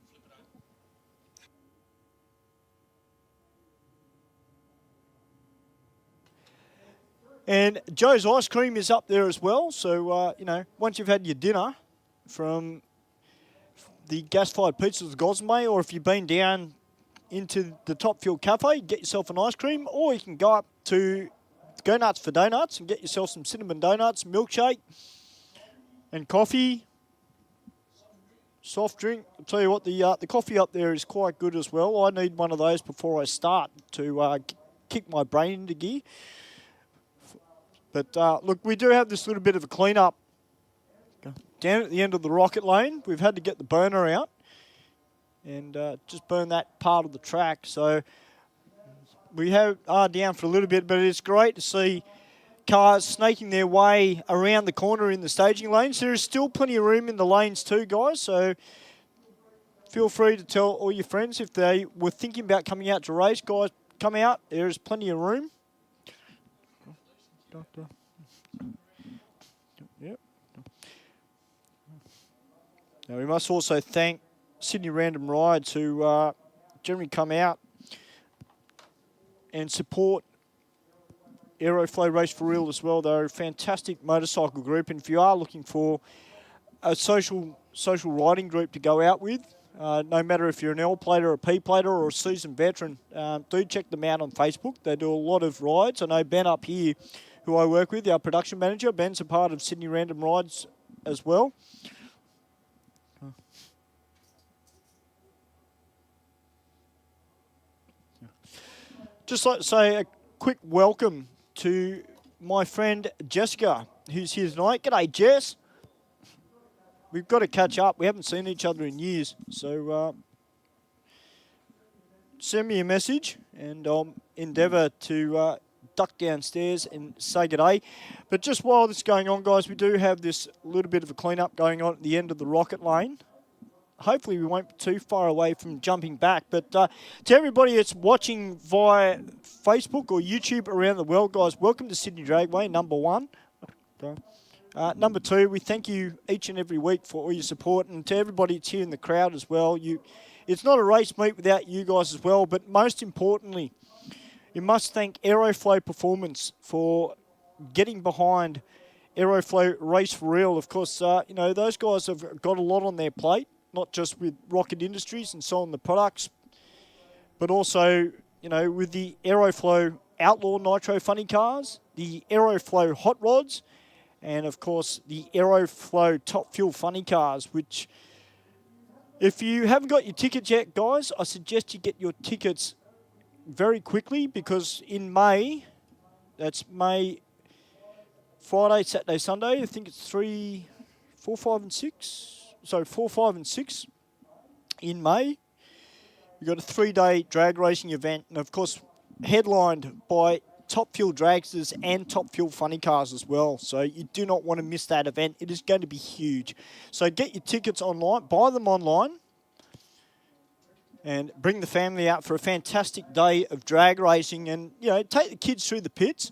And Joe's Ice Cream is up there as well. So, once you've had your dinner from the gas-fired pizzas at Gosmer, or if you've been down into the Top Fuel Cafe, get yourself an ice cream, or you can go up to Go Nuts for Donuts and get yourself some cinnamon donuts, milkshake, and coffee, soft drink. I'll tell you what, the coffee up there is quite good as well. I need one of those before I start to kick my brain into gear. But look, we do have this little bit of a clean-up down at the end of the rocket lane. We've had to get the burner out and just burn that part of the track. So we are down for a little bit, but it's great to see cars snaking their way around the corner in the staging lanes. There is still plenty of room in the lanes too, guys, so feel free to tell all your friends if they were thinking about coming out to race. Guys, come out. There is plenty of room. Yep. Now we must also thank Sydney Random Rides, who generally come out and support Aeroflow Race for Real as well. They're a fantastic motorcycle group, and if you are looking for a social riding group to go out with, no matter if you're an L plater, a P plater, or a seasoned veteran, do check them out on Facebook. They do a lot of rides. I know Ben up here, who I work with, our production manager, Ben's a part of Sydney Random Rides as well. Just like to say a quick welcome to my friend Jessica, who's here tonight. G'day, Jess. We've got to catch up. We haven't seen each other in years. So send me a message and I'll endeavour to duck downstairs and say g'day. But just while this is going on, guys, we do have this little bit of a clean-up going on at the end of the rocket lane. Hopefully we won't be too far away from jumping back. But to everybody that's watching via Facebook or YouTube around the world, guys, welcome to Sydney Dragway, number one. Number two, we thank you each and every week for all your support. And to everybody that's here in the crowd as well, it's not a race meet without you guys as well. But most importantly, you must thank Aeroflow Performance for getting behind Aeroflow Race for Real. Of course, those guys have got a lot on their plate, not just with Rocket Industries and selling the products, but also, with the Aeroflow Outlaw Nitro Funny Cars, the Aeroflow Hot Rods, and of course the Aeroflow Top Fuel Funny Cars, which if you haven't got your tickets yet, guys, I suggest you get your tickets very quickly, because in May, that's May, Friday, Saturday, Sunday, I think it's 3, 4, 5 and 6. So 4, 5 and 6 in May. We've got a 3-day drag racing event, and of course headlined by Top Fuel Dragsters and Top Fuel Funny Cars as well. So you do not want to miss that event. It is going to be huge. So get your tickets online, buy them online, and bring the family out for a fantastic day of drag racing, and take the kids through the pits.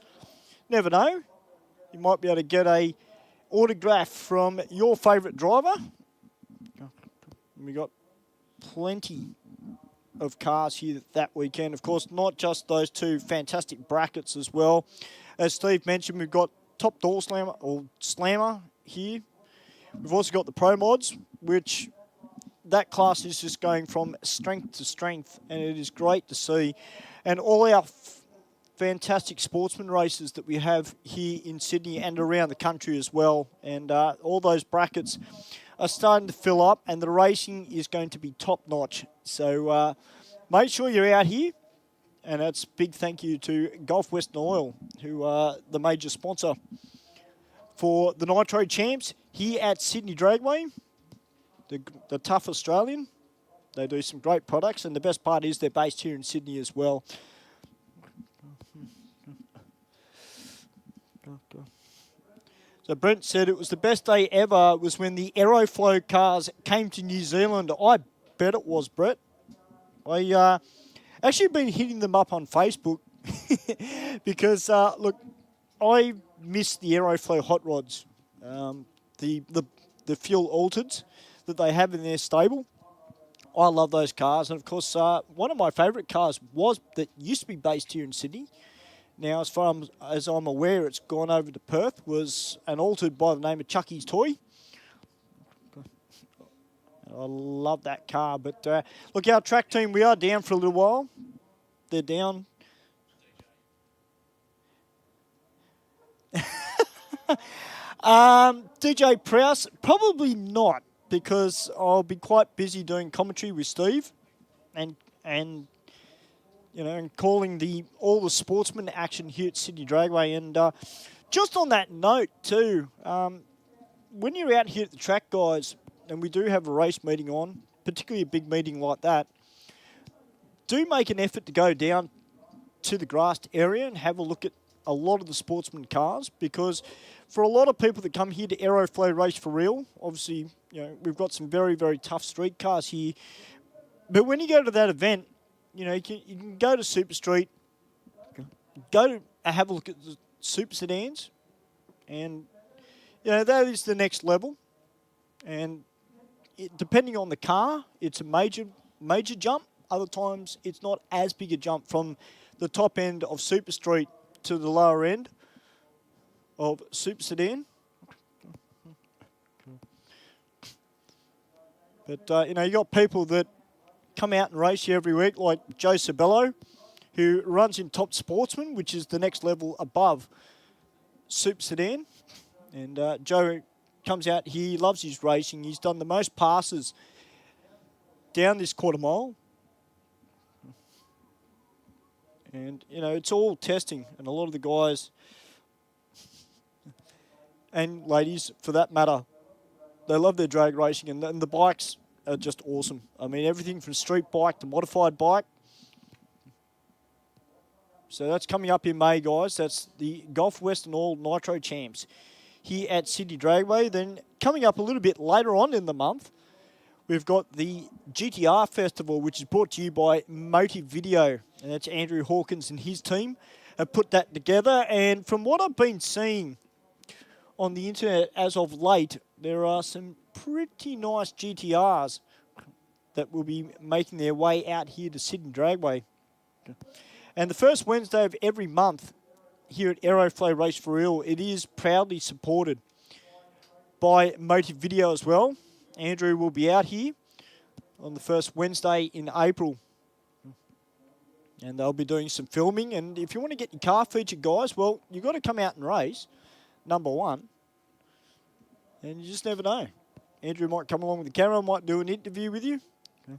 Never know, you might be able to get a autograph from your favourite driver. We got plenty of cars here that weekend. Of course, not just those two fantastic brackets as well. As Steve mentioned, we've got top door slammer or slammer here. We've also got the Pro Mods, which that class is just going from strength to strength, and it is great to see. And all our fantastic sportsman races that we have here in Sydney and around the country as well. And all those brackets are starting to fill up, and the racing is going to be top-notch. So make sure you're out here. And that's big thank you to Gulf Western Oil, who are the major sponsor for the Nitro Champs here at Sydney Dragway, the tough Australian. They do some great products, and the best part is they're based here in Sydney as well. So Brent said it was the best day ever was when the Aeroflow cars came to New Zealand. I bet it was, Brett. I actually been hitting them up on Facebook because, look, I miss the Aeroflow hot rods, the fuel altered that they have in their stable. I love those cars. And, of course, one of my favourite cars that used to be based here in Sydney. Now, as far as I'm aware, it's gone over to Perth, was an altered by the name of Chucky's Toy. I love that car. But, look, our track team, we are down for a little while. They're down. DJ Prowse, probably not, because I'll be quite busy doing commentary with Steve and you know, and calling all the sportsman action here at Sydney Dragway. And just on that note too, when you're out here at the track, guys, and we do have a race meeting on, particularly a big meeting like that, do make an effort to go down to the grassed area and have a look at a lot of the sportsman cars, because for a lot of people that come here to Aeroflow Race for Real, obviously, you know, we've got some very, very tough street cars here. But when you go to that event, you know, you can go to Super Street, have a look at the super sedans, and, you know, that is the next level. And depending on the car, it's a major jump. Other times, it's not as big a jump from the top end of Super Street to the lower end of Super Sedan. But, you know, you got people that come out and race you every week, like Joe Sabello, who runs in Top Sportsman, which is the next level above Super Sedan. And Joe comes out here, he loves his racing. He's done the most passes down this quarter mile. And, you know, it's all testing. And a lot of the guys, and ladies for that matter, they love their drag racing. And the bikes are just awesome. I mean, everything from street bike to modified bike. So that's coming up in May, guys. That's the Gulf Western Oil Nitro Champs here at Sydney Dragway. Then coming up a little bit later on in the month, we've got the GTR Festival, which is brought to you by Motive Video. And that's Andrew Hawkins and his team have put that together. And from what I've been seeing on the internet as of late, there are some pretty nice GTRs that will be making their way out here to Sydney Dragway. And the first Wednesday of every month here at Aeroflow Race for Real, it is proudly supported by Motive Video as well. Andrew will be out here on the first Wednesday in April. And they'll be doing some filming. And if you want to get your car featured, guys, well, you've got to come out and race, number one. And you just never know. Andrew might come along with the camera, might do an interview with you. Okay.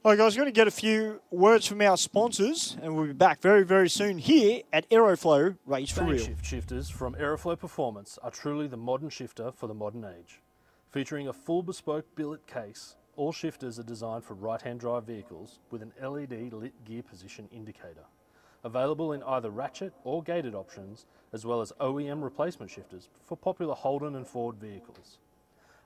All right, guys, we're going to get a few words from our sponsors, and we'll be back very, very soon here at Aeroflow Race for Real. Shift shifters from Aeroflow Performance are truly the modern shifter for the modern age. Featuring a full bespoke billet case, all shifters are designed for right-hand drive vehicles with an LED lit gear position indicator. available in either ratchet or gated options, as well as OEM replacement shifters for popular Holden and Ford vehicles.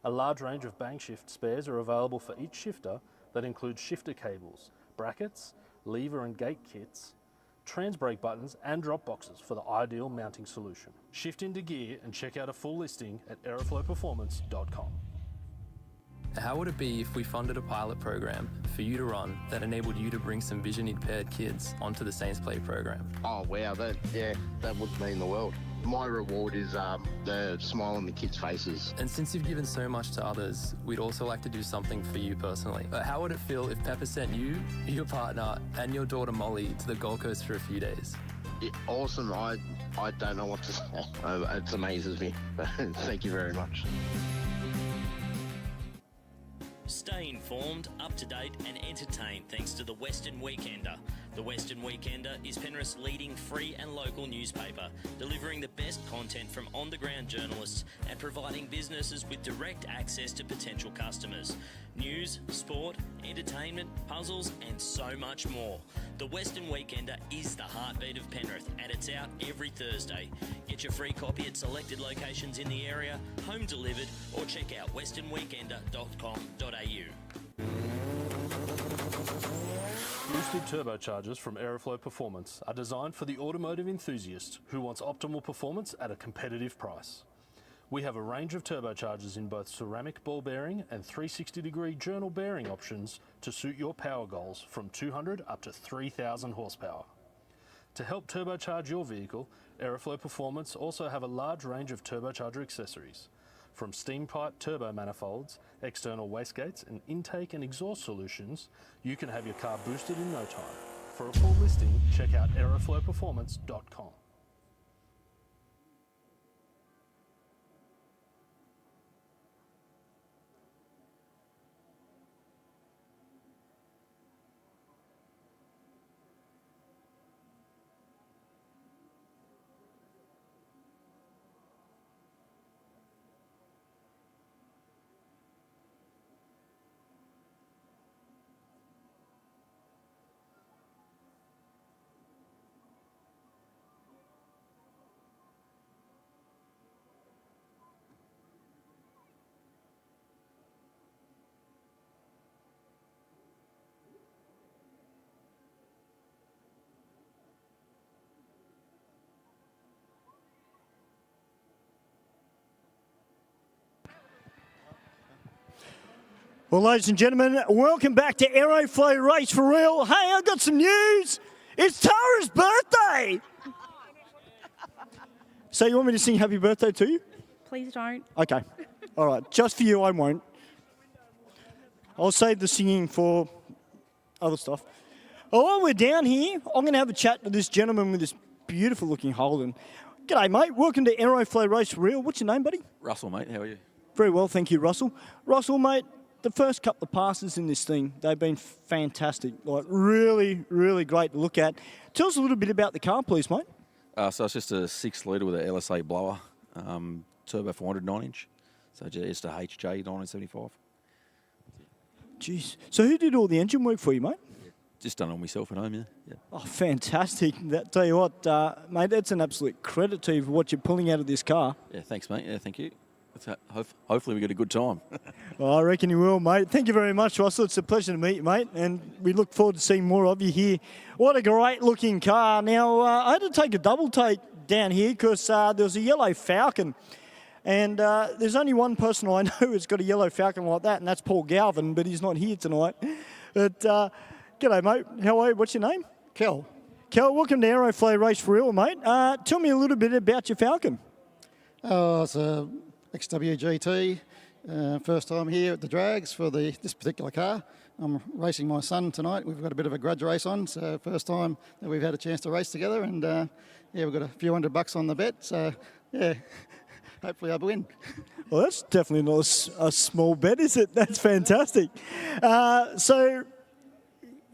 A large range of bank shift spares are available for each shifter that includes shifter cables, brackets, lever and gate kits, trans brake buttons and drop boxes for the ideal mounting solution. Shift into gear and check out a full listing at aeroflowperformance.com. How would it be if we funded a pilot program for you to run that enabled you to bring some vision impaired kids onto the Saints Play program? Oh wow, that would mean the world. My reward is the smile on the kids' faces. And since you've given so much to others, we'd also like to do something for you personally. How would it feel if Pepper sent you, your partner, and your daughter Molly to the Gold Coast for a few days? Yeah, awesome. I don't know what to say. It amazes me. Thank you very much. Stay informed, up to date and entertained thanks to the Western Weekender. The Western Weekender is Penrith's leading free and local newspaper, delivering the best content from on-the-ground journalists and providing businesses with direct access to potential customers. News, sport, entertainment, puzzles and so much more. The Western Weekender is the heartbeat of Penrith and it's out every Thursday. Get your free copy at selected locations in the area, home delivered, or check out westernweekender.com.au. Boosted turbochargers from Aeroflow Performance are designed for the automotive enthusiast who wants optimal performance at a competitive price. We have a range of turbochargers in both ceramic ball bearing and 360-degree journal bearing options to suit your power goals from 200 up to 3,000 horsepower. To help turbocharge your vehicle, Aeroflow Performance also have a large range of turbocharger accessories. From steam pipe turbo manifolds, external wastegates and intake and exhaust solutions, you can have your car boosted in no time. For a full listing, check out aeroflowperformance.com. Well, ladies and gentlemen, welcome back to Aeroflow Race for Real. Hey, I've got some news. It's Tara's birthday. So you want me to sing happy birthday to you? Please don't. Okay. All right. Just for you, I won't. I'll save the singing for other stuff. Well, while we're down here, I'm going to have a chat to this gentleman with this beautiful looking Holden. G'day, mate. Welcome to Aeroflow Race for Real. What's your name, buddy? Russell, mate. How are you? Very well, thank you, Russell. Russell, mate, the first couple of passes in this thing, they've been fantastic. Like, really, really great to look at. Tell us a little bit about the car, please, mate. So it's just a 6-litre with a LSA blower, turbo 400 9-inch. So just a HJ 1975. Jeez. So who did all the engine work for you, mate? Just done it on myself at home, yeah. Oh, fantastic. Tell you what, mate, that's an absolute credit to you for what you're pulling out of this car. Yeah, thanks, mate. Yeah, thank you. Hopefully we get a good time. Well, I reckon you will, mate. Thank you very much, Russell. It's a pleasure to meet you, mate, and we look forward to seeing more of you here. What a great-looking car. Now, I had to take a double take down here because there was a yellow Falcon, and there's only one person I know who's got a yellow Falcon like that, and that's Paul Galvin, but he's not here tonight. But g'day, mate. How are you? What's your name? Kel. Kel, welcome to Aeroflow Race for Real, mate. Tell me a little bit about your Falcon. Oh, it's a XWGT. First time here at the Drags for this particular car. I'm racing my son tonight. We've got a bit of a grudge race on, so first time that we've had a chance to race together, and yeah, we've got a few $100 on the bet, so yeah, hopefully I'll win. Well, that's definitely not a small bet, is it? That's fantastic. So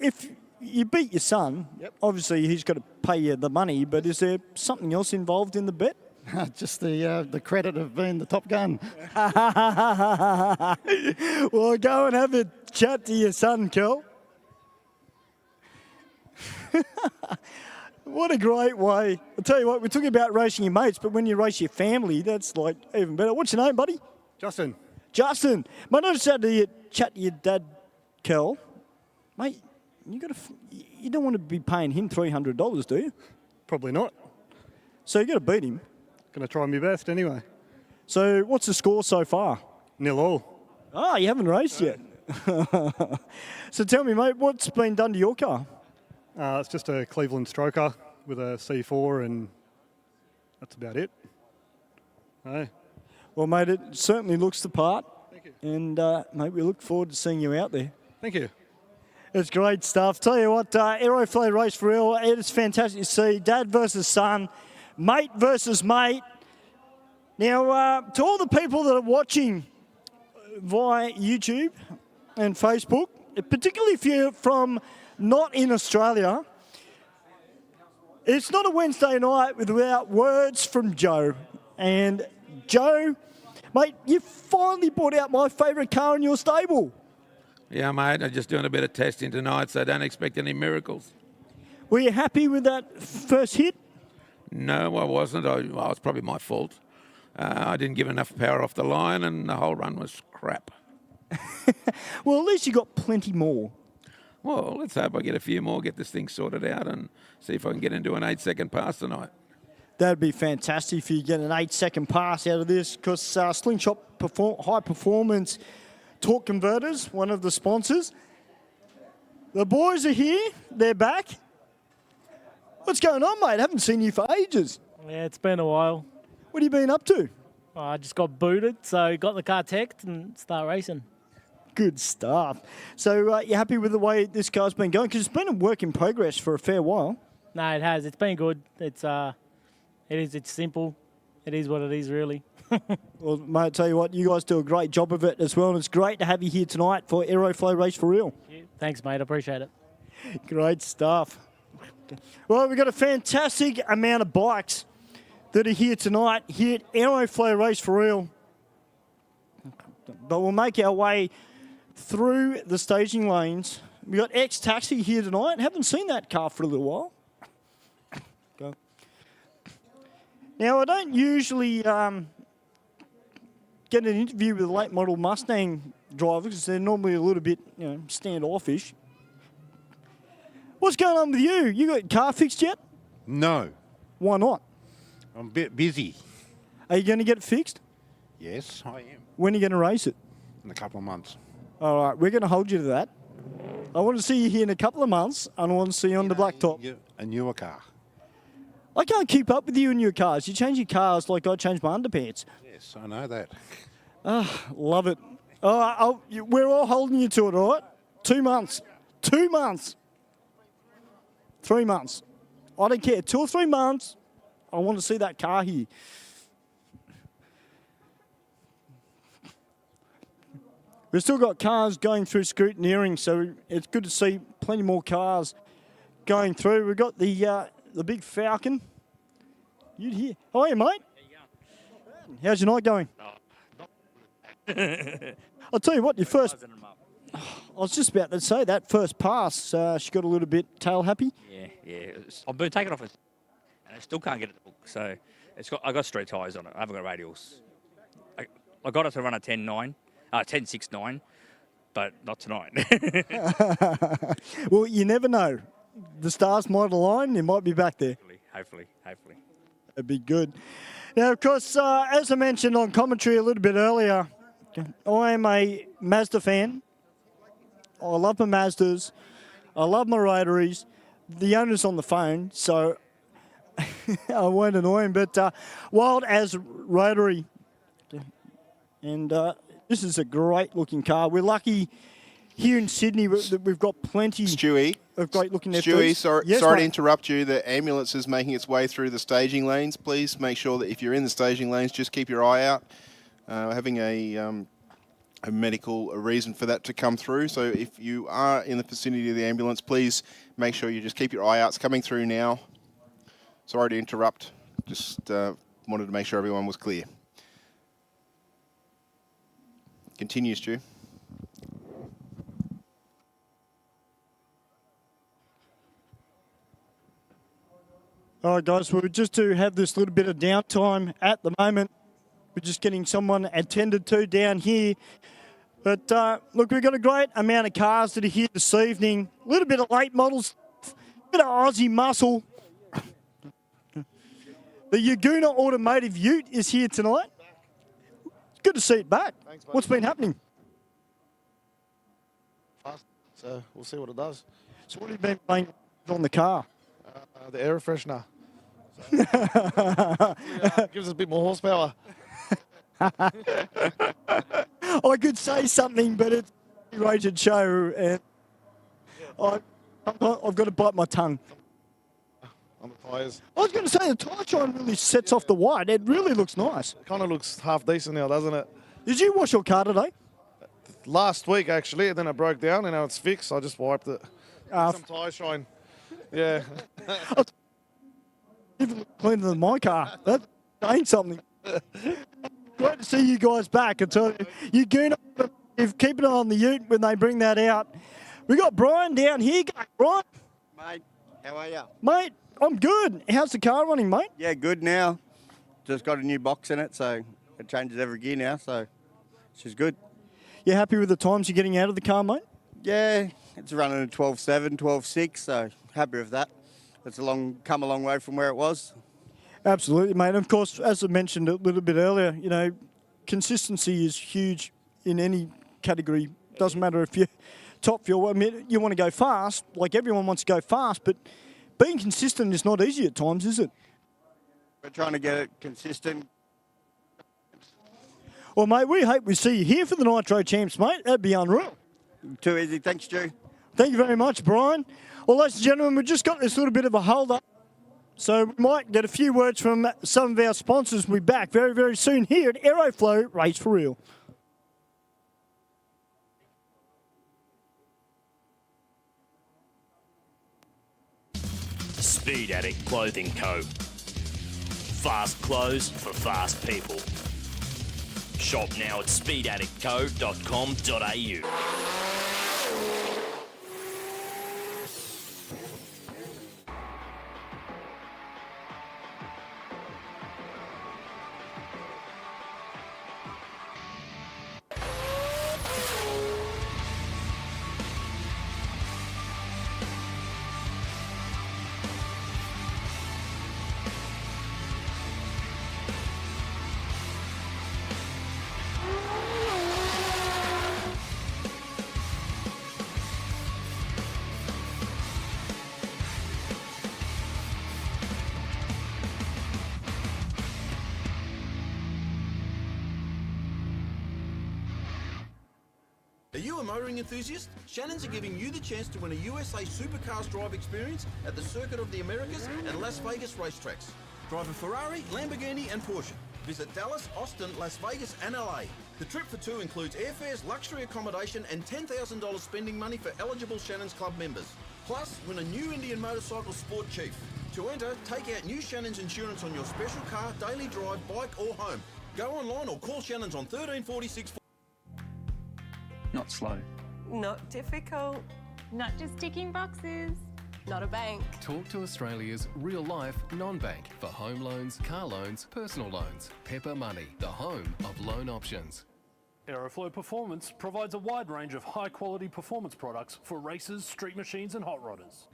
if you beat your son, obviously he's got to pay you the money, but is there something else involved in the bet? Just the credit of being the top gun. Well, go and have a chat to your son, Kel. What a great way. I'll tell you what, we're talking about racing your mates, but when you race your family, that's like even better. What's your name, buddy? Justin. Justin. Mate, I just had to chat to your dad, Kel. Mate, you don't want to be paying him $300, do you? Probably not. So you got to beat him. Going to try my best anyway. So what's the score so far? 0-0. Ah, you haven't raced yet. So tell me, mate, what's been done to your car? It's just a Cleveland Stroker with a C4 and that's about it. Hey. Well, mate, it certainly looks the part. Thank you. And, mate, we look forward to seeing you out there. Thank you. It's great stuff. Tell you what, Aeroflow Race for Real, it is fantastic to see. Dad versus son, mate versus mate. Now, to all the people that are watching via YouTube and Facebook, particularly if you're from not in Australia, it's not a Wednesday night without words from Joe. And Joe, mate, you finally brought out my favourite car in your stable. Yeah, mate, I'm just doing a bit of testing tonight, so don't expect any miracles. Were you happy with that first hit? No, I wasn't. Well, it's probably my fault. I didn't give enough power off the line, and the whole run was crap. Well, at least you got plenty more. Well, let's hope I get a few more, get this thing sorted out, and see if I can get into an 8-second pass tonight. That'd be fantastic if you get an 8-second pass out of this, because Slingshot High Performance Torque Converters, one of the sponsors. The boys are here. They're back. What's going on, mate? I haven't seen you for ages. Yeah, it's been a while. What have you been up to? I just got booted, so got the car teched and start racing. Good stuff. So you happy with the way this car's been going? Because it's been a work in progress for a fair while. No, it has. It's been good. It's simple. It is what it is, really. Well, mate, I tell you what, you guys do a great job of it as well, and it's great to have you here tonight for Aeroflow Race for Real. Thanks, mate. I appreciate it. Great stuff. Well, we've got a fantastic amount of bikes that are here tonight here at Aeroflow Race for Real. But we'll make our way through the staging lanes. We've got X-Taxi here tonight. Haven't seen that car for a little while. Go. Now, I don't usually get an interview with late model Mustang drivers because they're normally a little bit, standoffish. What's going on with you? You got your car fixed yet? No. Why not? I'm a bit busy. Are you going to get it fixed? Yes, I am. When are you going to race it? In a couple of months. All right, we're going to hold you to that. I want to see you here in a couple of months, and I want to see you on the blacktop. A newer car. I can't keep up with you and your cars. You change your cars like I change my underpants. Yes, I know that. Love it. We're all holding you to it, all right? 2 months. 2 months. 3 months. I don't care. 2 or 3 months. I want to see that car here. We've still got cars going through scrutineering, so it's good to see plenty more cars going through. We've got the big Falcon. You here? How are you, mate? How's your night going? I'll tell you what, your first... I was just about to say that first pass, she got a little bit tail happy. Yeah. I've been taken off it, and I still can't get it to hook. So I got street tyres on it. I haven't got radials. I got it to run a 10.6.9, but not tonight. Well, you never know. The stars might align. You might be back there. Hopefully. That'd be good. Now, of course, as I mentioned on commentary a little bit earlier, I am a Mazda fan. I love my Mazdas. I love my Rotaries. The owner's on the phone, so I won't annoy him. But Wild as Rotary. And this is a great-looking car. We're lucky here in Sydney that we've got plenty of great-looking FDs. Stewie, sorry Yes, to mate. interrupt you. The ambulance is making its way through the staging lanes. Please make sure that if you're in the staging lanes, just keep your eye out. We're having a medical reason for that to come through. So if you are in the vicinity of the ambulance, please make sure you just keep your eye out. It's coming through now. Sorry to interrupt. Just wanted to make sure everyone was clear. Continue, Stu. All right, guys, we're just to have this little bit of downtime at the moment. We're just getting someone attended to down here. But look, we've got a great amount of cars that are here this evening. A little bit of late models, a bit of Aussie muscle. The Yaguna Automotive Ute is here tonight. It's good to see it back. Thanks, What's been happening? Fast, so we'll see what it does. So what have you been playing on the car? The air freshener. Gives us a bit more horsepower. I could say something, but it's a rated show, and I've got to bite my tongue. On the tyres. I was going to say the tyre shine really sets off the white. It really looks nice. It kind of looks half decent now, doesn't it? Did you wash your car today? Last week, actually, and then it broke down, and now it's fixed. I just wiped it. Some tyre shine. Yeah. Even cleaner than my car. That's saying something. Great to see you guys back. I tell you, keep an eye on the ute when they bring that out. We got Brian down here. Brian. Mate, how are you? Mate, I'm good. How's the car running, mate? Yeah, good now. Just got a new box in it, so it changes every gear now, so she's good. You happy with the times you're getting out of the car, mate? Yeah, it's running at 12.7, 12.6, so happy with that. It's come a long way from where it was. Absolutely, mate. And of course, as I mentioned a little bit earlier, you know, consistency is huge in any category. Doesn't matter if you're top fuel. I mean, you want to go fast, like everyone wants to go fast, but being consistent is not easy at times, is it? We're trying to get it consistent. Well, mate, we hope we see you here for the Nitro Champs, mate. That'd be unreal. Too easy. Thanks, Stu. Thank you very much, Brian. Well, ladies and gentlemen, we've just got this little bit of a hold-up. So we might get a few words from some of our sponsors. We'll be back very, very soon here at Aeroflow Race for Real. Speed Addict Clothing Co. Fast clothes for fast people. Shop now at speedaddictco.com.au. Are you a motoring enthusiast? Shannon's are giving you the chance to win a USA Supercars drive experience at the Circuit of the Americas and Las Vegas racetracks. Drive a Ferrari, Lamborghini and Porsche. Visit Dallas, Austin, Las Vegas and LA. The trip for two includes airfares, luxury accommodation and $10,000 spending money for eligible Shannon's Club members. Plus, win a new Indian Motorcycle Sport Chief. To enter, take out new Shannon's insurance on your special car, daily drive, bike or home. Go online or call Shannon's on 1346. Not slow. Not difficult. Not just ticking boxes. Not a bank. Talk to Australia's real-life non-bank for home loans, car loans, personal loans. Pepper Money, the home of loan options. Aeroflow Performance provides a wide range of high-quality performance products for racers, street machines and hot rodders.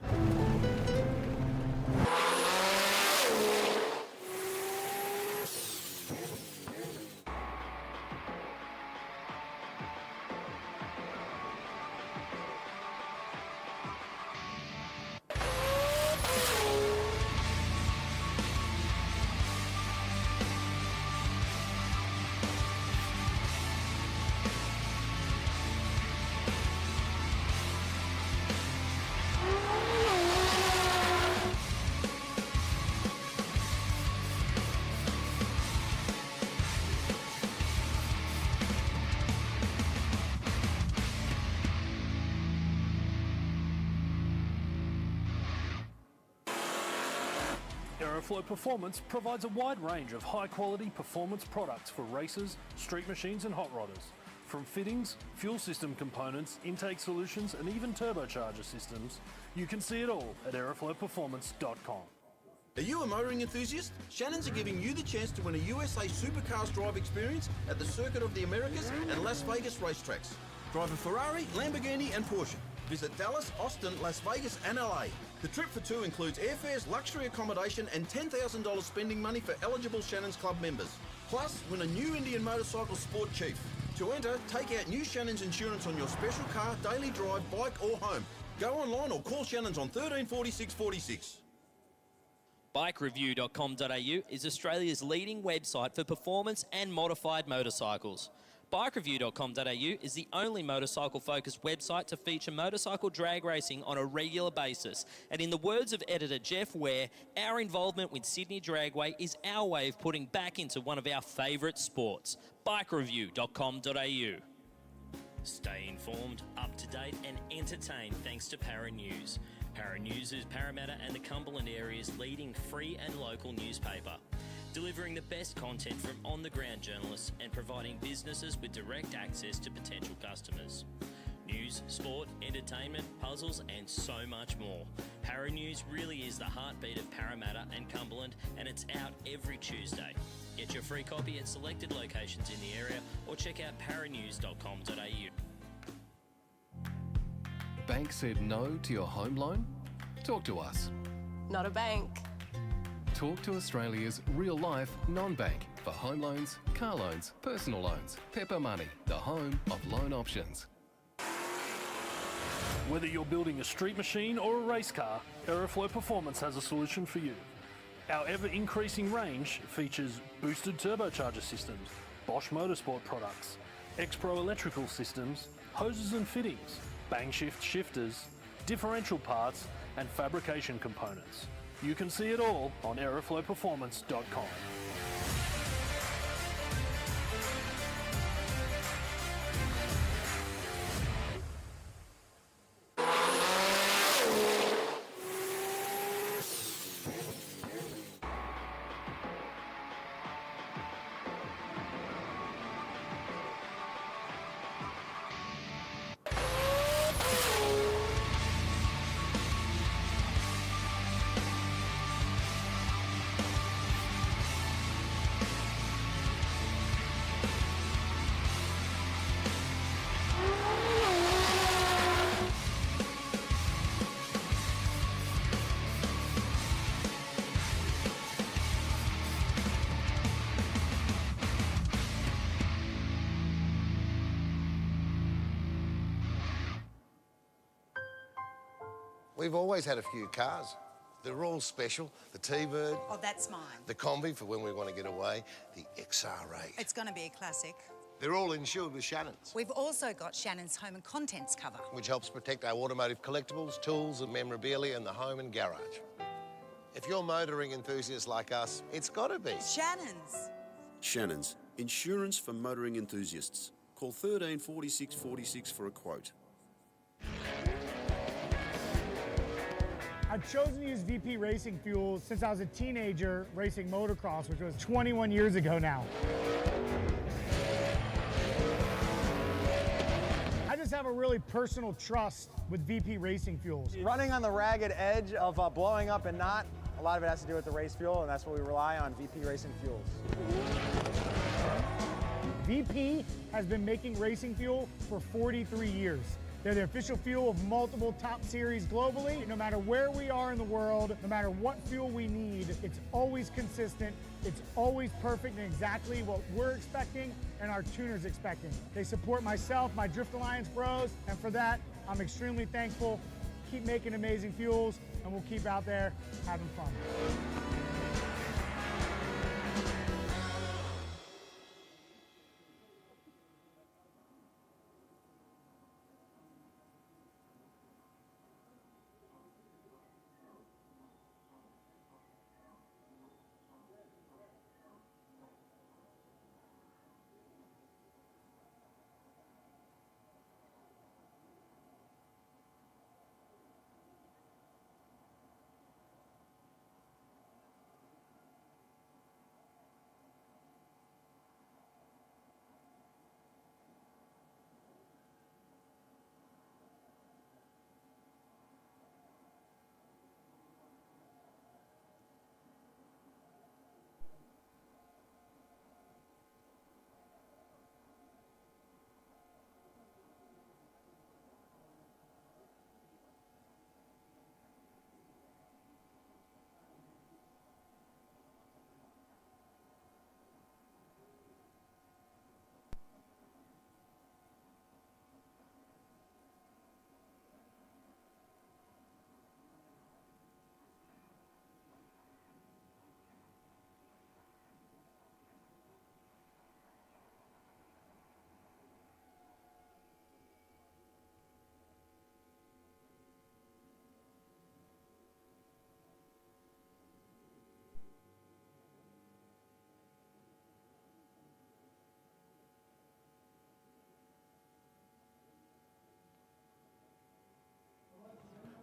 Aeroflow Performance provides a wide range of high-quality performance products for racers, street machines and hot rodders. From fittings, fuel system components, intake solutions and even turbocharger systems, you can see it all at aeroflowperformance.com. Are you a motoring enthusiast? Shannons are giving you the chance to win a USA Supercars drive experience at the Circuit of the Americas and Las Vegas racetracks. Drive a Ferrari, Lamborghini and Porsche. Visit Dallas, Austin, Las Vegas and LA. The trip for two includes airfares, luxury accommodation and $10,000 spending money for eligible Shannons Club members. Plus, win a new Indian Motorcycle Sport Chief. To enter, take out new Shannons insurance on your special car, daily drive, bike or home. Go online or call Shannons on 134646. Bikereview.com.au is Australia's leading website for performance and modified motorcycles. Bikereview.com.au is the only motorcycle-focused website to feature motorcycle drag racing on a regular basis. And in the words of editor Jeff Ware, our involvement with Sydney Dragway is our way of putting back into one of our favourite sports. Bikereview.com.au. Stay informed, up to date and entertained thanks to Para News. Para News is Parramatta and the Cumberland area's leading free and local newspaper, delivering the best content from on-the-ground journalists and providing businesses with direct access to potential customers. News, sport, entertainment, puzzles and so much more. Para News really is the heartbeat of Parramatta and Cumberland, and it's out every Tuesday. Get your free copy at selected locations in the area or check out paranews.com.au. Bank said no to your home loan? Talk to us. Not a bank. Talk to Australia's real-life non-bank for home loans, car loans, personal loans. Pepper Money, the home of loan options. Whether you're building a street machine or a race car, Aeroflow Performance has a solution for you. Our ever-increasing range features boosted turbocharger systems, Bosch Motorsport products, X-Pro electrical systems, hoses and fittings, bang shift shifters, differential parts and fabrication components. You can see it all on aeroflowperformance.com. We've always had a few cars. They're all special. The T-Bird. Oh, that's mine. The Combi for when we want to get away. The XR8. It's going to be a classic. They're all insured with Shannons, We've also got Shannon's home and contents cover. which helps protect our automotive collectibles, tools and memorabilia in the home and garage. If you're motoring enthusiasts like us, it's got to be. Shannon's. Shannon's, insurance for motoring enthusiasts. Call 134646 for a quote. I've chosen to use VP Racing fuels since I was a teenager racing motocross, which was 21 years ago now. I just have a really personal trust with VP Racing fuels. Running on the ragged edge of blowing up and not, a lot of it has to do with the race fuel, and that's what we rely on, VP Racing fuels. VP has been making racing fuel for 43 years. They're the official fuel of multiple top series globally. No matter where we are in the world, no matter what fuel we need, it's always consistent, it's always perfect and exactly what we're expecting and our tuners expecting. They support myself, my Drift Alliance bros, and for that, I'm extremely thankful. Keep making amazing fuels, and we'll keep out there having fun.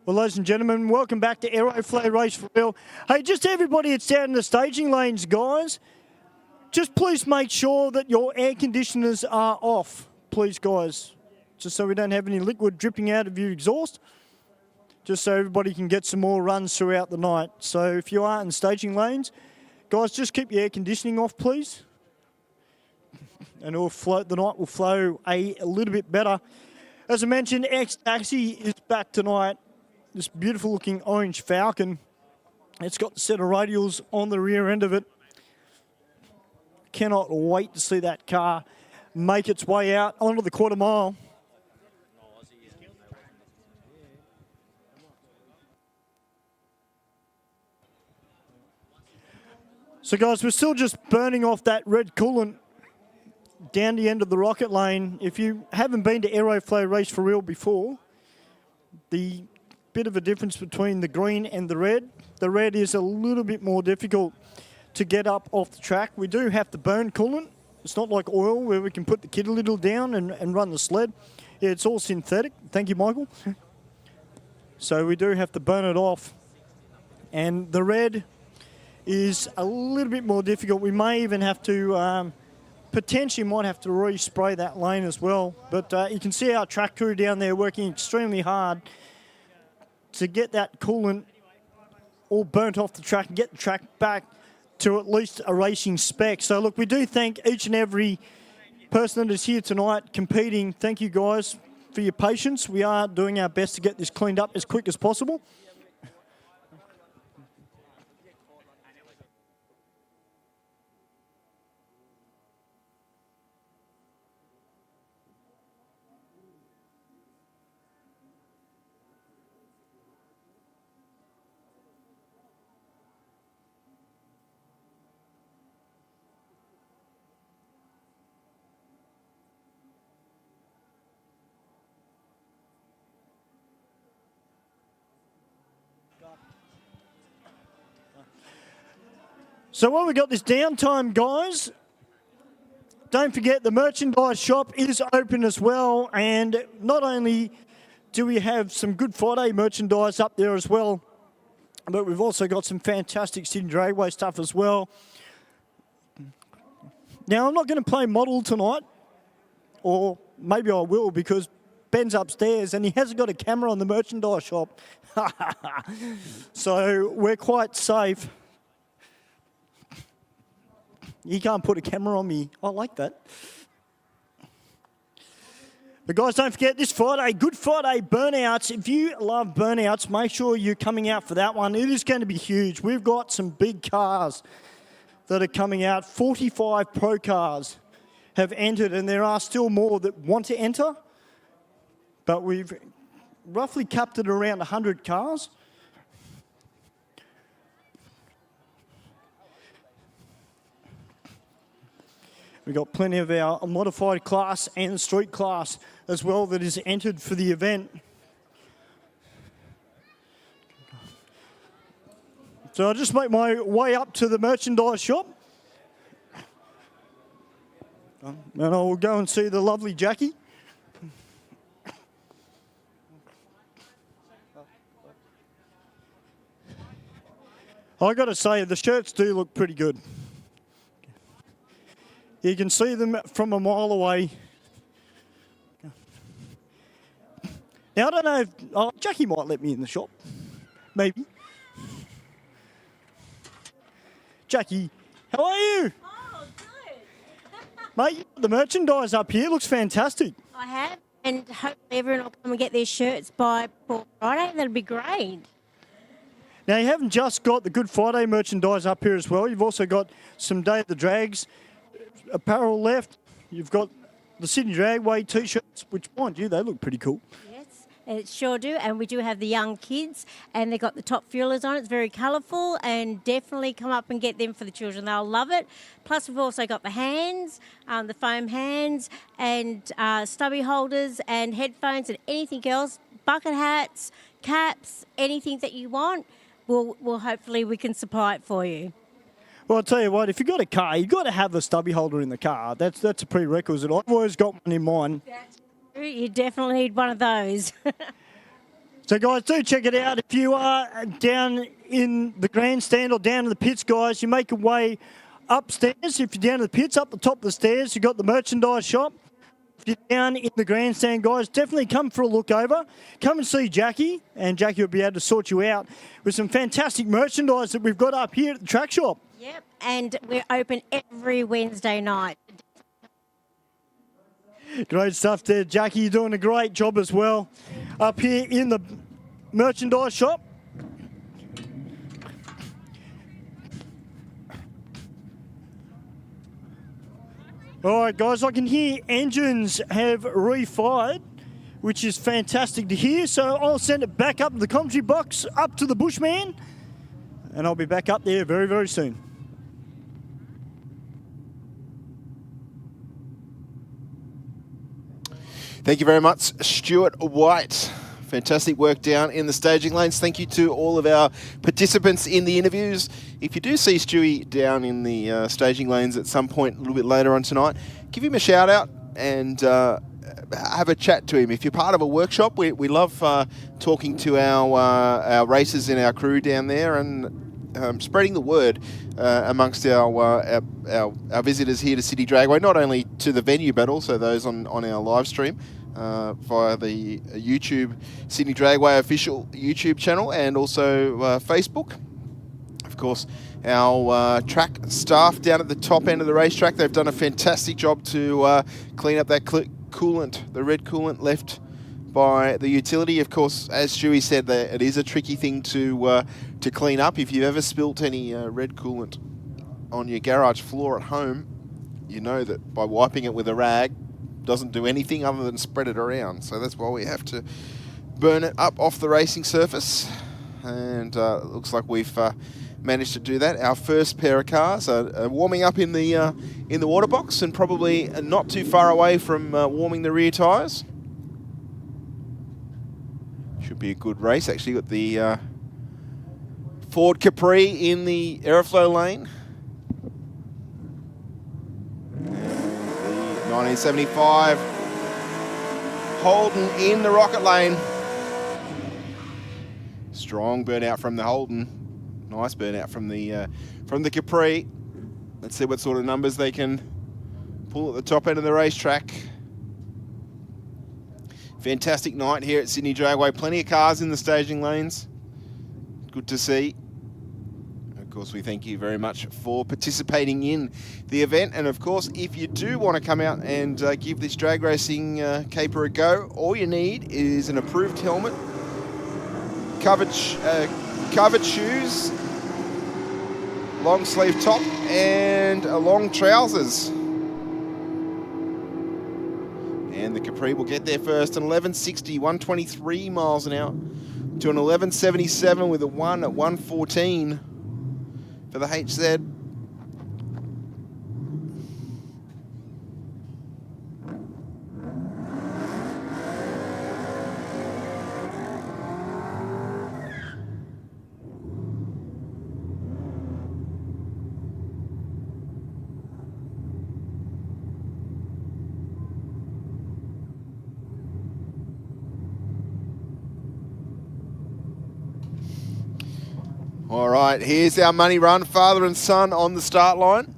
Well, ladies and gentlemen, welcome back to Aeroflow Race for Real. Hey, just everybody that's down in the staging lanes, guys, just please make sure that your air conditioners are off, please, guys, just so we don't have any liquid dripping out of your exhaust, just so everybody can get some more runs throughout the night. So if you are in staging lanes, guys, just keep your air conditioning off, please, and the night will flow a little bit better. As I mentioned, X-Taxi is back tonight. This beautiful looking orange Falcon. It's got the set of radials on the rear end of it. Cannot wait to see that car make its way out onto the quarter mile. So guys, we're still just burning off that red coolant down the end of the rocket lane. If you haven't been to Aeroflow Race for Real before, the bit of a difference between the green and the red is a little bit more difficult to get up off the track. We do have to burn coolant. It's not like oil where we can put the kit a little down and run the sled. Yeah, it's all synthetic. Thank you, Michael. So we do have to burn it off. And the red is a little bit more difficult. We may even have to, potentially might have to respray that lane as well. But you can see our track crew down there working extremely hard to get that coolant all burnt off the track and get the track back to at least a racing spec. So look, we do thank each and every person that is here tonight competing. Thank you guys for your patience. We are doing our best to get this cleaned up as quick as possible. So while we got this downtime, guys, don't forget the merchandise shop is open as well. And not only do we have some Good Friday merchandise up there as well, but we've also got some fantastic Sydney Dragway stuff as well. Now, I'm not going to play model tonight, or maybe I will because Ben's upstairs and he hasn't got a camera on the merchandise shop. So we're quite safe. You can't put a camera on me. I like that. But guys, don't forget this Friday, Good Friday burnouts. If you love burnouts, make sure you're coming out for that one. It is going to be huge. We've got some big cars that are coming out. 45 pro cars have entered, and there are still more that want to enter. But we've roughly capped it around 100 cars. We've got plenty of our modified class and street class as well that is entered for the event. So I'll just make my way up to the merchandise shop. And I'll go and see the lovely Jackie. I got to say, the shirts do look pretty good. You can see them from a mile away. Now, I don't know if Jackie might let me in the shop. Maybe. Jackie, how are you? Oh, good. Mate, you got the merchandise up here. Looks fantastic. I have, and hopefully everyone will come and get their shirts by Friday. That'll be great. Now, you haven't just got the Good Friday merchandise up here as well. You've also got some Day of the Drags apparel left. You've got the Sydney Dragway T-shirts, which, mind you, they look pretty cool. Yes, it sure do. And we do have the young kids, and they've got the top fuelers on it. It's very colourful, and definitely come up and get them for the children. They'll love it. Plus, we've also got the hands, the foam hands, and stubby holders, and headphones, and anything else. Bucket hats, caps, anything that you want. We'll hopefully we can supply it for you. Well, I'll tell you what, if you've got a car, you've got to have a stubby holder in the car. That's a prerequisite. I've always got one in mine. That's true. You definitely need one of those. So, guys, do check it out. If you are down in the grandstand or down in the pits, guys, you make your way upstairs. If you're down in the pits, up the top of the stairs, you've got the merchandise shop. If you're down in the grandstand, guys, definitely come for a look over. Come and see Jackie, and Jackie will be able to sort you out with some fantastic merchandise that we've got up here at the track shop. Yep, and we're open every Wednesday night. Great stuff there, Jackie. You're doing a great job as well up here in the merchandise shop. All right, guys, I can hear engines have refired, which is fantastic to hear. So I'll send it back up to the commentary box, up to the Bushman, and I'll be back up there very, very soon. Thank you very much, Stuart White. Fantastic work down in the staging lanes. Thank you to all of our participants in the interviews. If you do see Stewie down in the staging lanes at some point a little bit later on tonight, give him a shout out and have a chat to him. If you're part of a workshop, we love talking to our racers and our crew down there and spreading the word amongst our visitors here to Sydney Dragway, not only to the venue but also those on our live stream via the YouTube Sydney Dragway official YouTube channel and also Facebook. Of course, our track staff down at the top end of the racetrack, they've done a fantastic job to clean up that coolant, the red coolant left by the utility. Of course, as Stewie said, that it is a tricky thing to clean up. If you've ever spilt any red coolant on your garage floor at home, you know that by wiping it with a rag doesn't do anything other than spread it around. So that's why we have to burn it up off the racing surface. And it looks like we've managed to do that. Our first pair of cars are warming up in the water box and probably not too far away from warming the rear tyres. Should be a good race. Actually got the Ford Capri in the Aeroflow lane. The 1975 Holden in the Rocket lane. Strong burnout from the Holden. Nice burnout from the Capri. Let's see what sort of numbers they can pull at the top end of the racetrack. Fantastic night here at Sydney Dragway. Plenty of cars in the staging lanes. Good to see. Of course, we thank you very much for participating in the event. And of course, if you do want to come out and give this drag racing caper a go, all you need is an approved helmet, covered shoes, long sleeve top, and long trousers. And the Capri will get there first, an 1160, 123 miles an hour, to an 1177 with a 1 at 114 for the HZ. All right, here's our money run, father and son on the start line.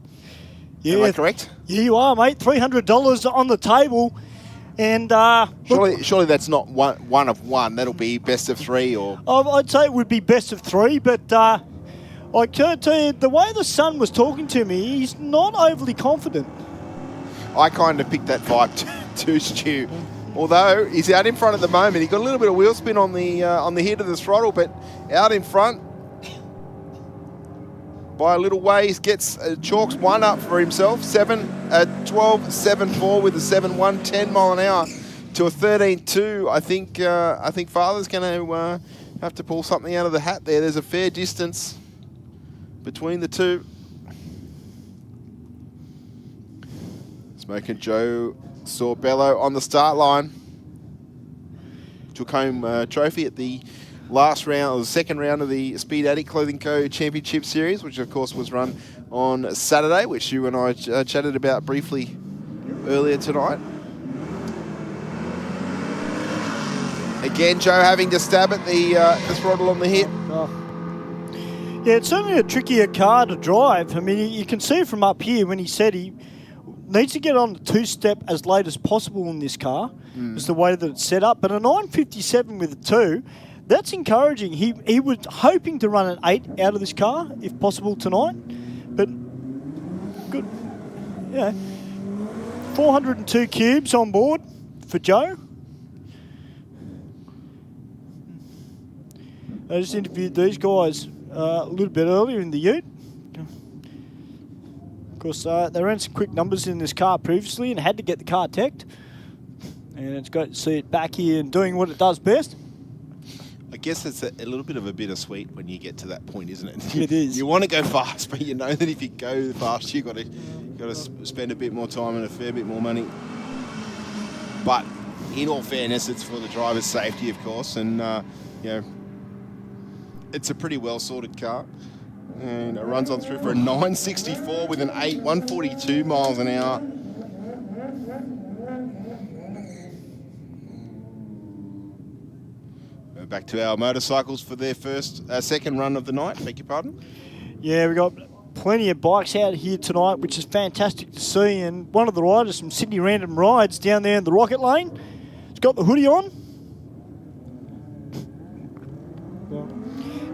Yeah, am I correct? Yeah, you are, mate. $300 on the table. And surely that's not one of one. That'll be best of three, or I'd say it would be best of three. But I can't tell you, the way the son was talking to me, he's not overly confident. I kind of picked that vibe too, Stu. Although he's out in front at the moment, he got a little bit of wheel spin on the head of the throttle, but out in front. By a little ways, gets chalks one up for himself. 12.74 with a 7.1, 10 mile an hour to a 13.2. I think father's going to have to pull something out of the hat there. There's a fair distance between the two. Smoking Joe Sorbello on the start line. Took home a trophy at the last round, or the second round of the Speed Addict Clothing Co. Championship Series, which of course was run on Saturday, which you and I chatted about briefly earlier tonight. Again, Joe having to stab at the throttle on the hip. Yeah, it's certainly a trickier car to drive. I mean, you can see from up here when he said he needs to get on the two-step as late as possible in this car. It's the way that it's set up. But a 957 with a 2, that's encouraging. He was hoping to run an 8 out of this car, if possible, tonight. But good. Yeah. 402 cubes on board for Joe. I just interviewed these guys a little bit earlier in the ute. Of course, they ran some quick numbers in this car previously and had to get the car teched. And it's great to see it back here and doing what it does best. I guess it's a little bit of a bittersweet when you get to that point, isn't it? It is. You want to go fast, but you know that if you go fast, you've got to spend a bit more time and a fair bit more money. But in all fairness, it's for the driver's safety, of course, and you know, it's a pretty well sorted car. And it runs on through for a 964 with an 8, 142 miles an hour. Back to our motorcycles for their second run of the night, beg your pardon. Yeah, we got plenty of bikes out here tonight, which is fantastic to see. And one of the riders from Sydney Random Rides down there in the Rocket Lane, he's got the hoodie on.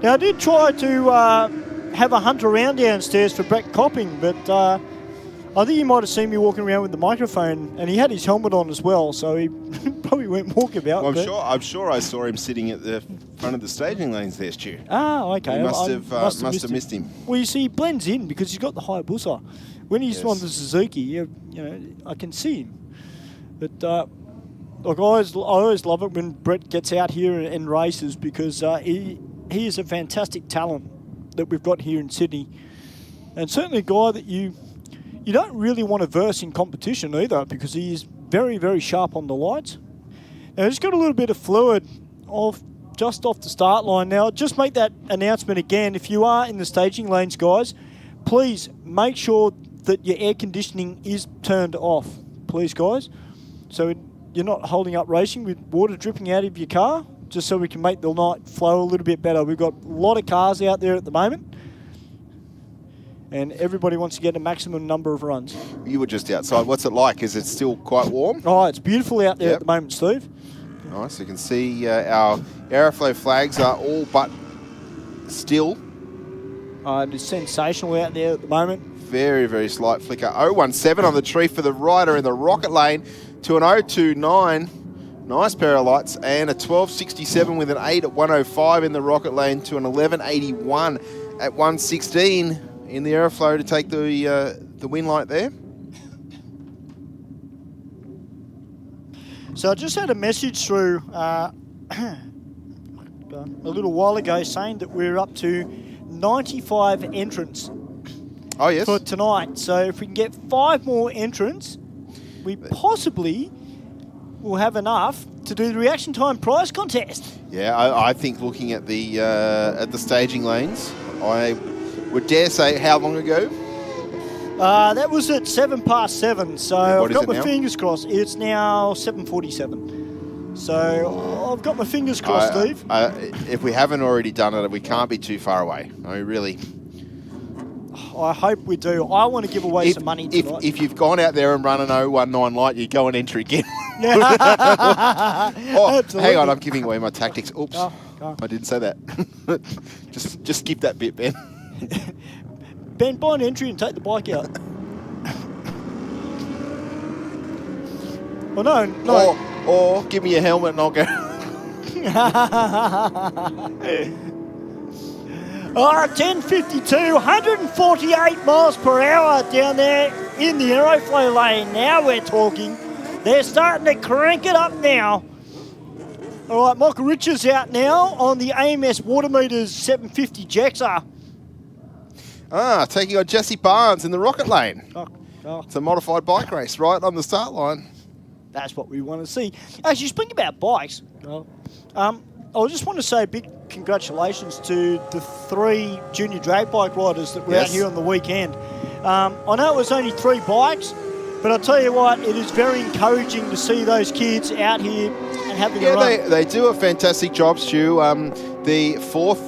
Now, I did try to have a hunt around downstairs for Brett Copping, but I think he might have seen me walking around with the microphone, and he had his helmet on as well, so he probably went walkabout. Well, I'm sure I saw him sitting at the front of the staging lanes there, Stu. Ah, okay. You must have missed him. Well, you see, he blends in because he's got the Hayabusa. When he's on the Suzuki, you know, I can see him. But look, I always love it when Brett gets out here and races because he is a fantastic talent that we've got here in Sydney, and certainly a guy that you don't really want to verse in competition either because he is very, very sharp on the lights. Now, he's got a little bit of fluid just off the start line. Now, just make that announcement again. If you are in the staging lanes, guys, please make sure that your air conditioning is turned off. Please, guys. So you're not holding up racing with water dripping out of your car, just so we can make the night flow a little bit better. We've got a lot of cars out there at the moment, and everybody wants to get a maximum number of runs. You were just outside. What's it like? Is it still quite warm? Oh, it's beautiful out there at the moment, Steve. Nice. You can see our Aeroflow flags are all but still. It's sensational out there at the moment. Very, very slight flicker. 017 on the tree for the rider in the Rocket Lane to an 029. Nice pair of lights. And a 1267 with an 8 at 105 in the Rocket Lane to an 1181 at 116 in the Aeroflow to take the win light there. So I just had a message through a little while ago saying that we're up to 95 entrants for tonight. So if we can get 5 more entrants, we possibly will have enough to do the reaction time prize contest. Yeah, I think looking at the staging lanes, I would dare say how long ago? That was at 7:07, so I've got my now? fingers crossed. It's now 7:47. So I've got my fingers crossed, Steve. If we haven't already done it, we can't be too far away. I mean, really. I hope we do. I want to give away some money tonight. If you've gone out there and run an 019 light, you go and enter again. Hang on, I'm giving away my tactics. Oops, I didn't say that. just skip that bit, Ben. Ben, buy an entry and take the bike out. Well, no. Or give me a helmet and I'll go. All right, 10:52, 148 miles per hour down there in the Aeroflow lane. Now we're talking. They're starting to crank it up now. All right, Michael Richards out now on the AMS Water Meters 750 Jexa. Taking on Jesse Barnes in the Rocket Lane. Oh. It's a modified bike race right on the start line. That's what we want to see. Actually, speaking about bikes, I just want to say a big congratulations to the 3 junior drag bike riders that were out here on the weekend. I know it was only 3 bikes, but I'll tell you what, it is very encouraging to see those kids out here and having a Yeah, run. they do a fantastic job, Stu. The fourth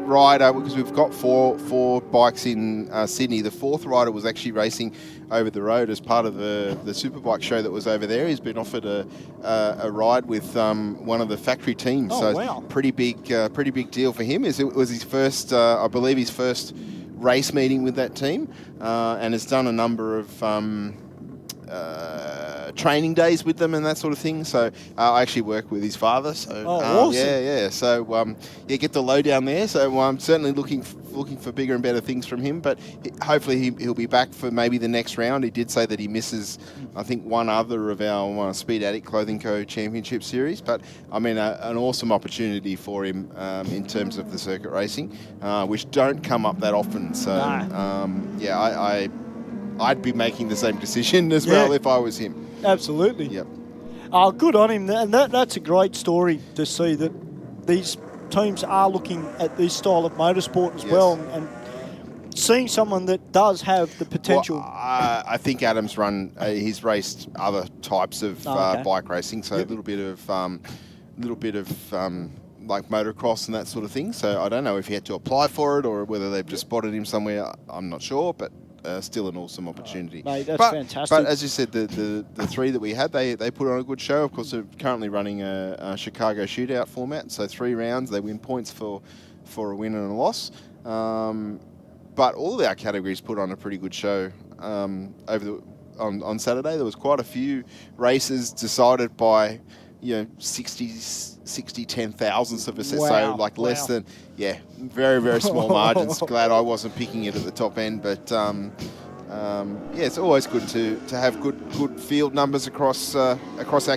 rider, because we've got four bikes in Sydney, the fourth rider was actually racing over the road as part of the Superbike show that was over there. He's been offered a ride with one of the factory teams. Oh, so wow. pretty big deal for him. It was his first, I believe, his first race meeting with that team, and has done a number of training days with them and that sort of thing. So I actually work with his father. So awesome. yeah. So get the lowdown there. So I'm certainly looking for bigger and better things from him. But hopefully he'll be back for maybe the next round. He did say that he misses, I think, one other of our Speed Addict Clothing Co. Championship Series. But I mean, an awesome opportunity for him in terms of the circuit racing, which don't come up that often. So I'd be making the same decision as well if I was him. Absolutely. Yep. Oh, good on him. And that's a great story to see that these teams are looking at this style of motorsport as well, and seeing someone that does have the potential. Well, I think Adam's run. He's raced other types of bike racing, so a little bit of like motocross and that sort of thing. So I don't know if he had to apply for it or whether they've just spotted him somewhere. I'm not sure, but. Still an awesome opportunity. Mate, that's fantastic. But as you said, the three that we had, they put on a good show. Of course, they're currently running a Chicago shootout format, so 3 rounds. They win points for a win and a loss. But all of our categories put on a pretty good show on Saturday. There was quite a few races decided by 60 10 thousandths of a set, so like less than, very, very small margins. Glad I wasn't picking it at the top end, but it's always good to have good field numbers across our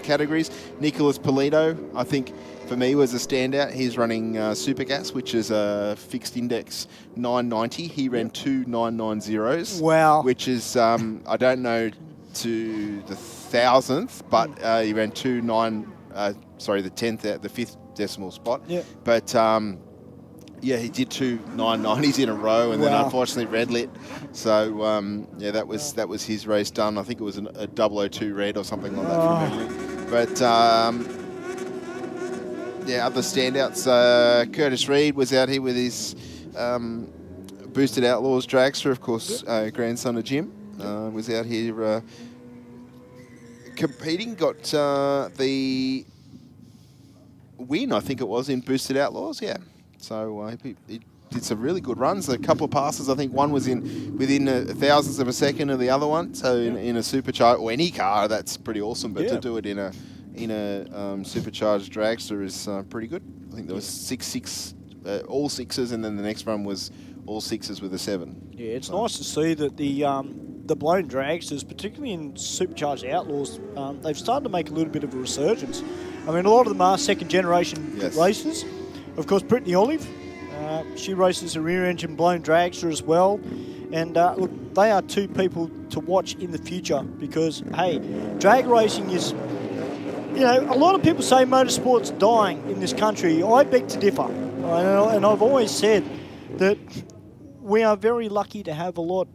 categories. Nicholas Polito, I think, for me, was a standout. He's running Supergas, which is a fixed index 990. He ran 2 990s. Wow. Which is, I don't know to the thousandth, but he ran the 5th decimal spot. Yeah. But he did 2 990s in a row, and then unfortunately red lit. So that was his race done. I think it was a 002 red or something like that from memory. But other standouts. Curtis Reed was out here with his Boosted Outlaws dragster, of course, grandson of Jim. Was out here competing, got the win, I think it was, in Boosted Outlaws, So he did some really good runs. A couple of passes, I think one was within a thousandth of a second of the other one. So in a supercharged, or any car, that's pretty awesome. But to do it in a supercharged dragster is pretty good. I think there was 6 all 6s, and then the next one was all 6s with a 7. Yeah, it's nice to see that the blown dragsters, particularly in supercharged outlaws, they've started to make a little bit of a resurgence. I mean, a lot of them are second-generation racers. Of course, Brittany Olive, she races a rear-engine blown dragster as well. And look, they are 2 people to watch in the future because, hey, drag racing is, a lot of people say motorsport's dying in this country. I beg to differ. And I've always said that we are very lucky to have a lot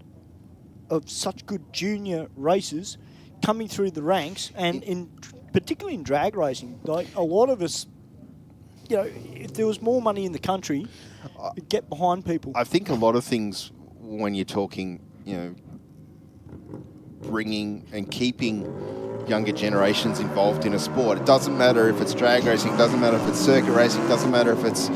of such good junior racers coming through the ranks, and particularly in drag racing. Like, a lot of us, if there was more money in the country, it'd get behind people. I think a lot of things, when you're talking, bringing and keeping younger generations involved in a sport, it doesn't matter if it's drag racing, it doesn't matter if it's circuit racing, it doesn't matter if it's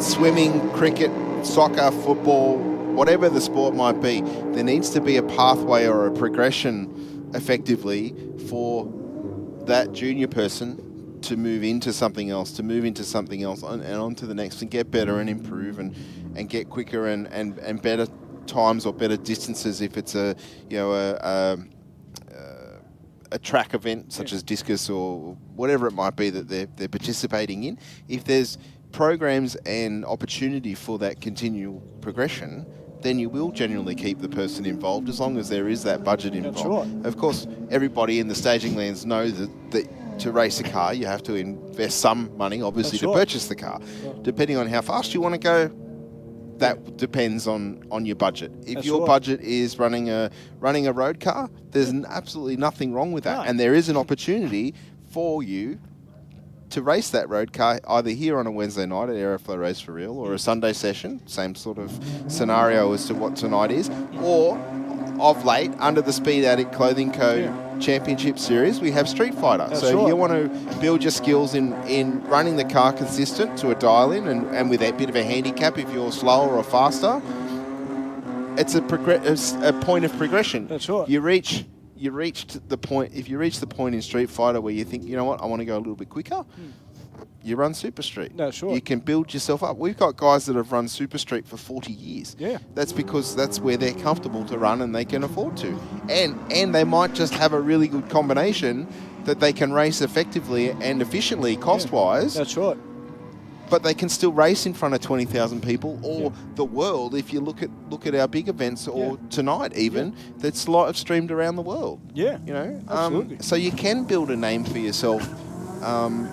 swimming, cricket, soccer, football, whatever the sport might be, there needs to be a pathway or a progression effectively for that junior person to move into something else, and on to the next, and get better and improve and get quicker and better times or better distances if it's a track event such as discus or whatever it might be that they're participating in. If there's programs and opportunity for that continual progression, then you will genuinely keep the person involved as long as there is that budget involved. That's right. Of course, everybody in the staging lands know that to race a car, you have to invest some money, obviously, to purchase the car. Yeah. Depending on how fast you want to go, that depends on your budget. If your budget is running a road car, there's absolutely nothing wrong with that. No. And there is an opportunity for you to race that road car either here on a Wednesday night at Aeroflow Race for Real or a Sunday session, same sort of scenario as to what tonight is, or of late, under the Speed Addict Clothing Co. Championship Series, we have Street Fighter. That's so right. you want to build your skills in running the car consistent to a dial-in and with a bit of a handicap if you're slower or faster. It's a point of progression. That's right. You reach the point. If you reach the point in Street Fighter where you think, you know what, I want to go a little bit quicker, you run Super Street. That's right. You can build yourself up. We've got guys that have run Super Street for 40 years. Yeah. That's because that's where they're comfortable to run and they can afford to. And they might just have a really good combination that they can race effectively and efficiently cost-wise. That's right. But they can still race in front of 20,000 people or the world. If you look at our big events or tonight even, that's live streamed around the world. Yeah, you know, absolutely. So you can build a name for yourself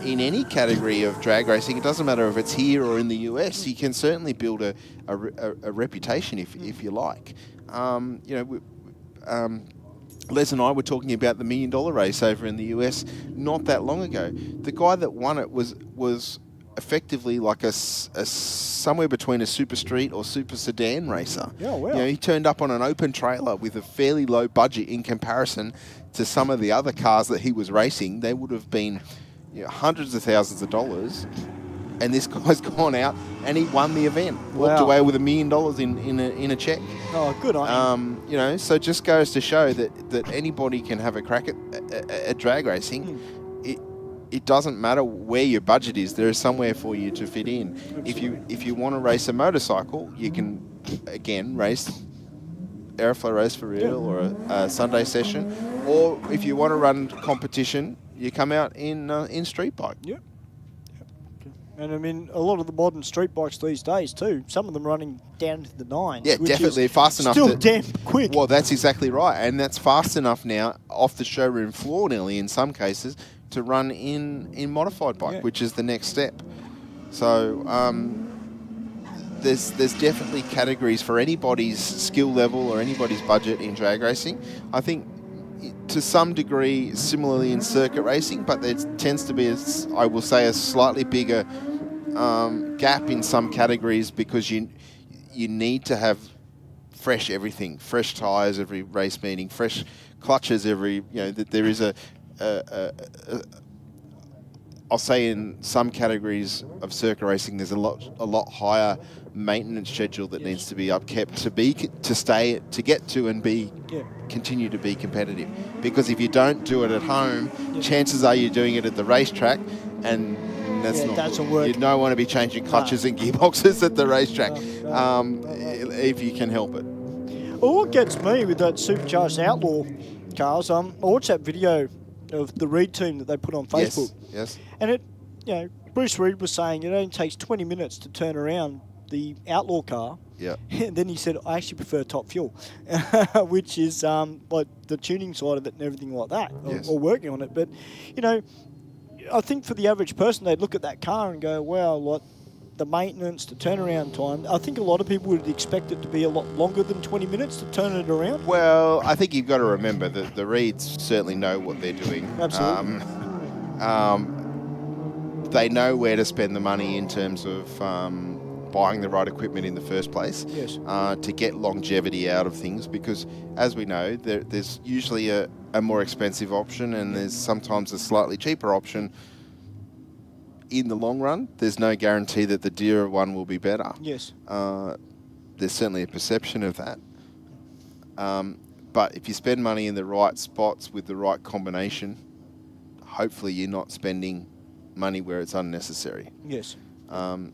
in any category of drag racing. It doesn't matter if it's here or in the US. You can certainly build a reputation if you like. You know, Les and I were talking about the $1 Million race over in the US not that long ago. The guy that won it was effectively like a somewhere between a super street or super sedan racer. Yeah, wow. You know, he turned up on an open trailer with a fairly low budget in comparison to some of the other cars that he was racing. They would have been, you know, hundreds of thousands of dollars. And this guy's gone out and he won the event. Walked away with $1 million in a check. Oh, good on him. You know, so it just goes to show that anybody can have a crack at drag racing. It doesn't matter where your budget is. There is somewhere for you to fit in. Absolutely. If you want to race a motorcycle, you can again race Aeroflow Race for Real or a Sunday session. Or if you want to run competition, you come out in street bike. Yep. And I mean, a lot of the modern street bikes these days too, some of them running down to the 9s. Yeah, definitely fast enough. Still damn quick. Well, that's exactly right. And that's fast enough now, off the showroom floor nearly in some cases, to run in modified bike, which is the next step. So there's definitely categories for anybody's skill level or anybody's budget in drag racing. I think to some degree similarly in circuit racing, but there tends to be, I will say, a slightly bigger gap in some categories because you need to have fresh everything, fresh tyres every race meeting, fresh clutches every, you know, that there is I'll say in some categories of circuit racing, there's a lot higher maintenance schedule that needs to be upkept to get to and continue to be competitive. Because if you don't do it at home, chances are you're doing it at the racetrack, and that's not doesn't good. work. You don't want to be changing clutches and gearboxes at the racetrack if you can help it. Well, what gets me with that supercharged Outlaw cars, I watched that video of the Reed team that they put on Facebook. Yes. And it, you know, Bruce Reed was saying it only takes 20 minutes to turn around the Outlaw car. Yeah. And then he said, I actually prefer Top Fuel, which is like the tuning side of it and everything like that, or working on it. But, you know, I think for the average person, they'd look at that car and go, wow, like the maintenance, the turnaround time. I think a lot of people would expect it to be a lot longer than 20 minutes to turn it around. Well, I think you've got to remember that the Reeds certainly know what they're doing. Absolutely. They know where to spend the money in terms of buying the right equipment in the first place to get longevity out of things, because as we know, there's usually a more expensive option and there's sometimes a slightly cheaper option. In the long run, there's no guarantee that the dearer one will be better. Yes. There's certainly a perception of that. But if you spend money in the right spots with the right combination, hopefully you're not spending money where it's unnecessary. Yes. And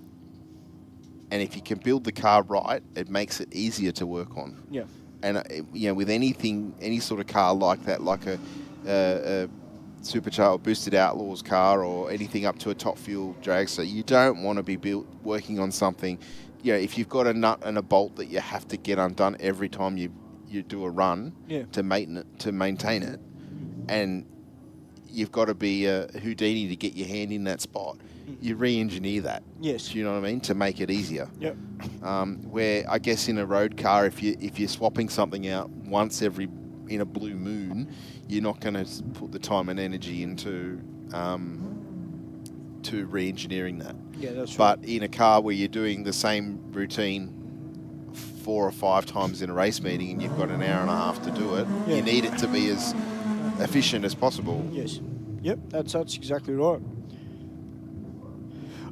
if you can build the car right, it makes it easier to work on. Yeah. And you know, with anything, any sort of car like that, like a supercharged boosted Outlaws car or anything up to a Top Fuel dragster, you don't want to be working on something. You know, if you've got a nut and a bolt that you have to get undone every time you do a run to maintain it, and you've got to be a Houdini to get your hand in that spot. You re-engineer that. Yes. Do you know what I mean? To make it easier. Yep. Where I guess in a road car, if you're swapping something out once in a blue moon, you're not going to put the time and energy into to re-engineering that. Yeah, that's right. But in a car where you're doing the same routine 4 or 5 times in a race meeting and you've got an hour and a half to do it, you need it to be as efficient as possible. Yes. Yep, that's exactly right.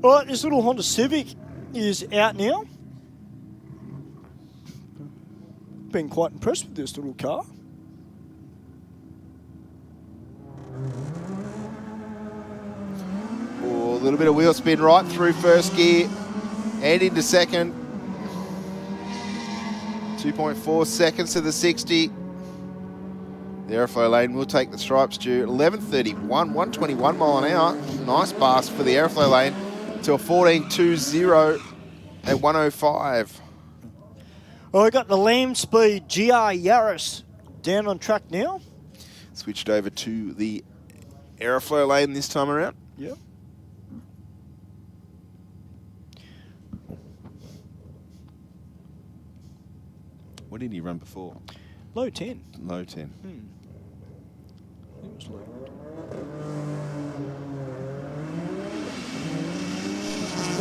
All right, this little Honda Civic is out now. Been quite impressed with this little car. Oh, a little bit of wheel spin right through first gear and into second. 2.4 seconds to the 60. The Aeroflow lane will take the stripes due 11:31, 121 mile an hour. Nice pass for the Aeroflow lane to a 14.20 at 105. Well, we got the Lamb Speed GR Yaris down on track now. Switched over to the Aeroflow lane this time around. Yep. What did he run before? Low 10. Low 10. It was low.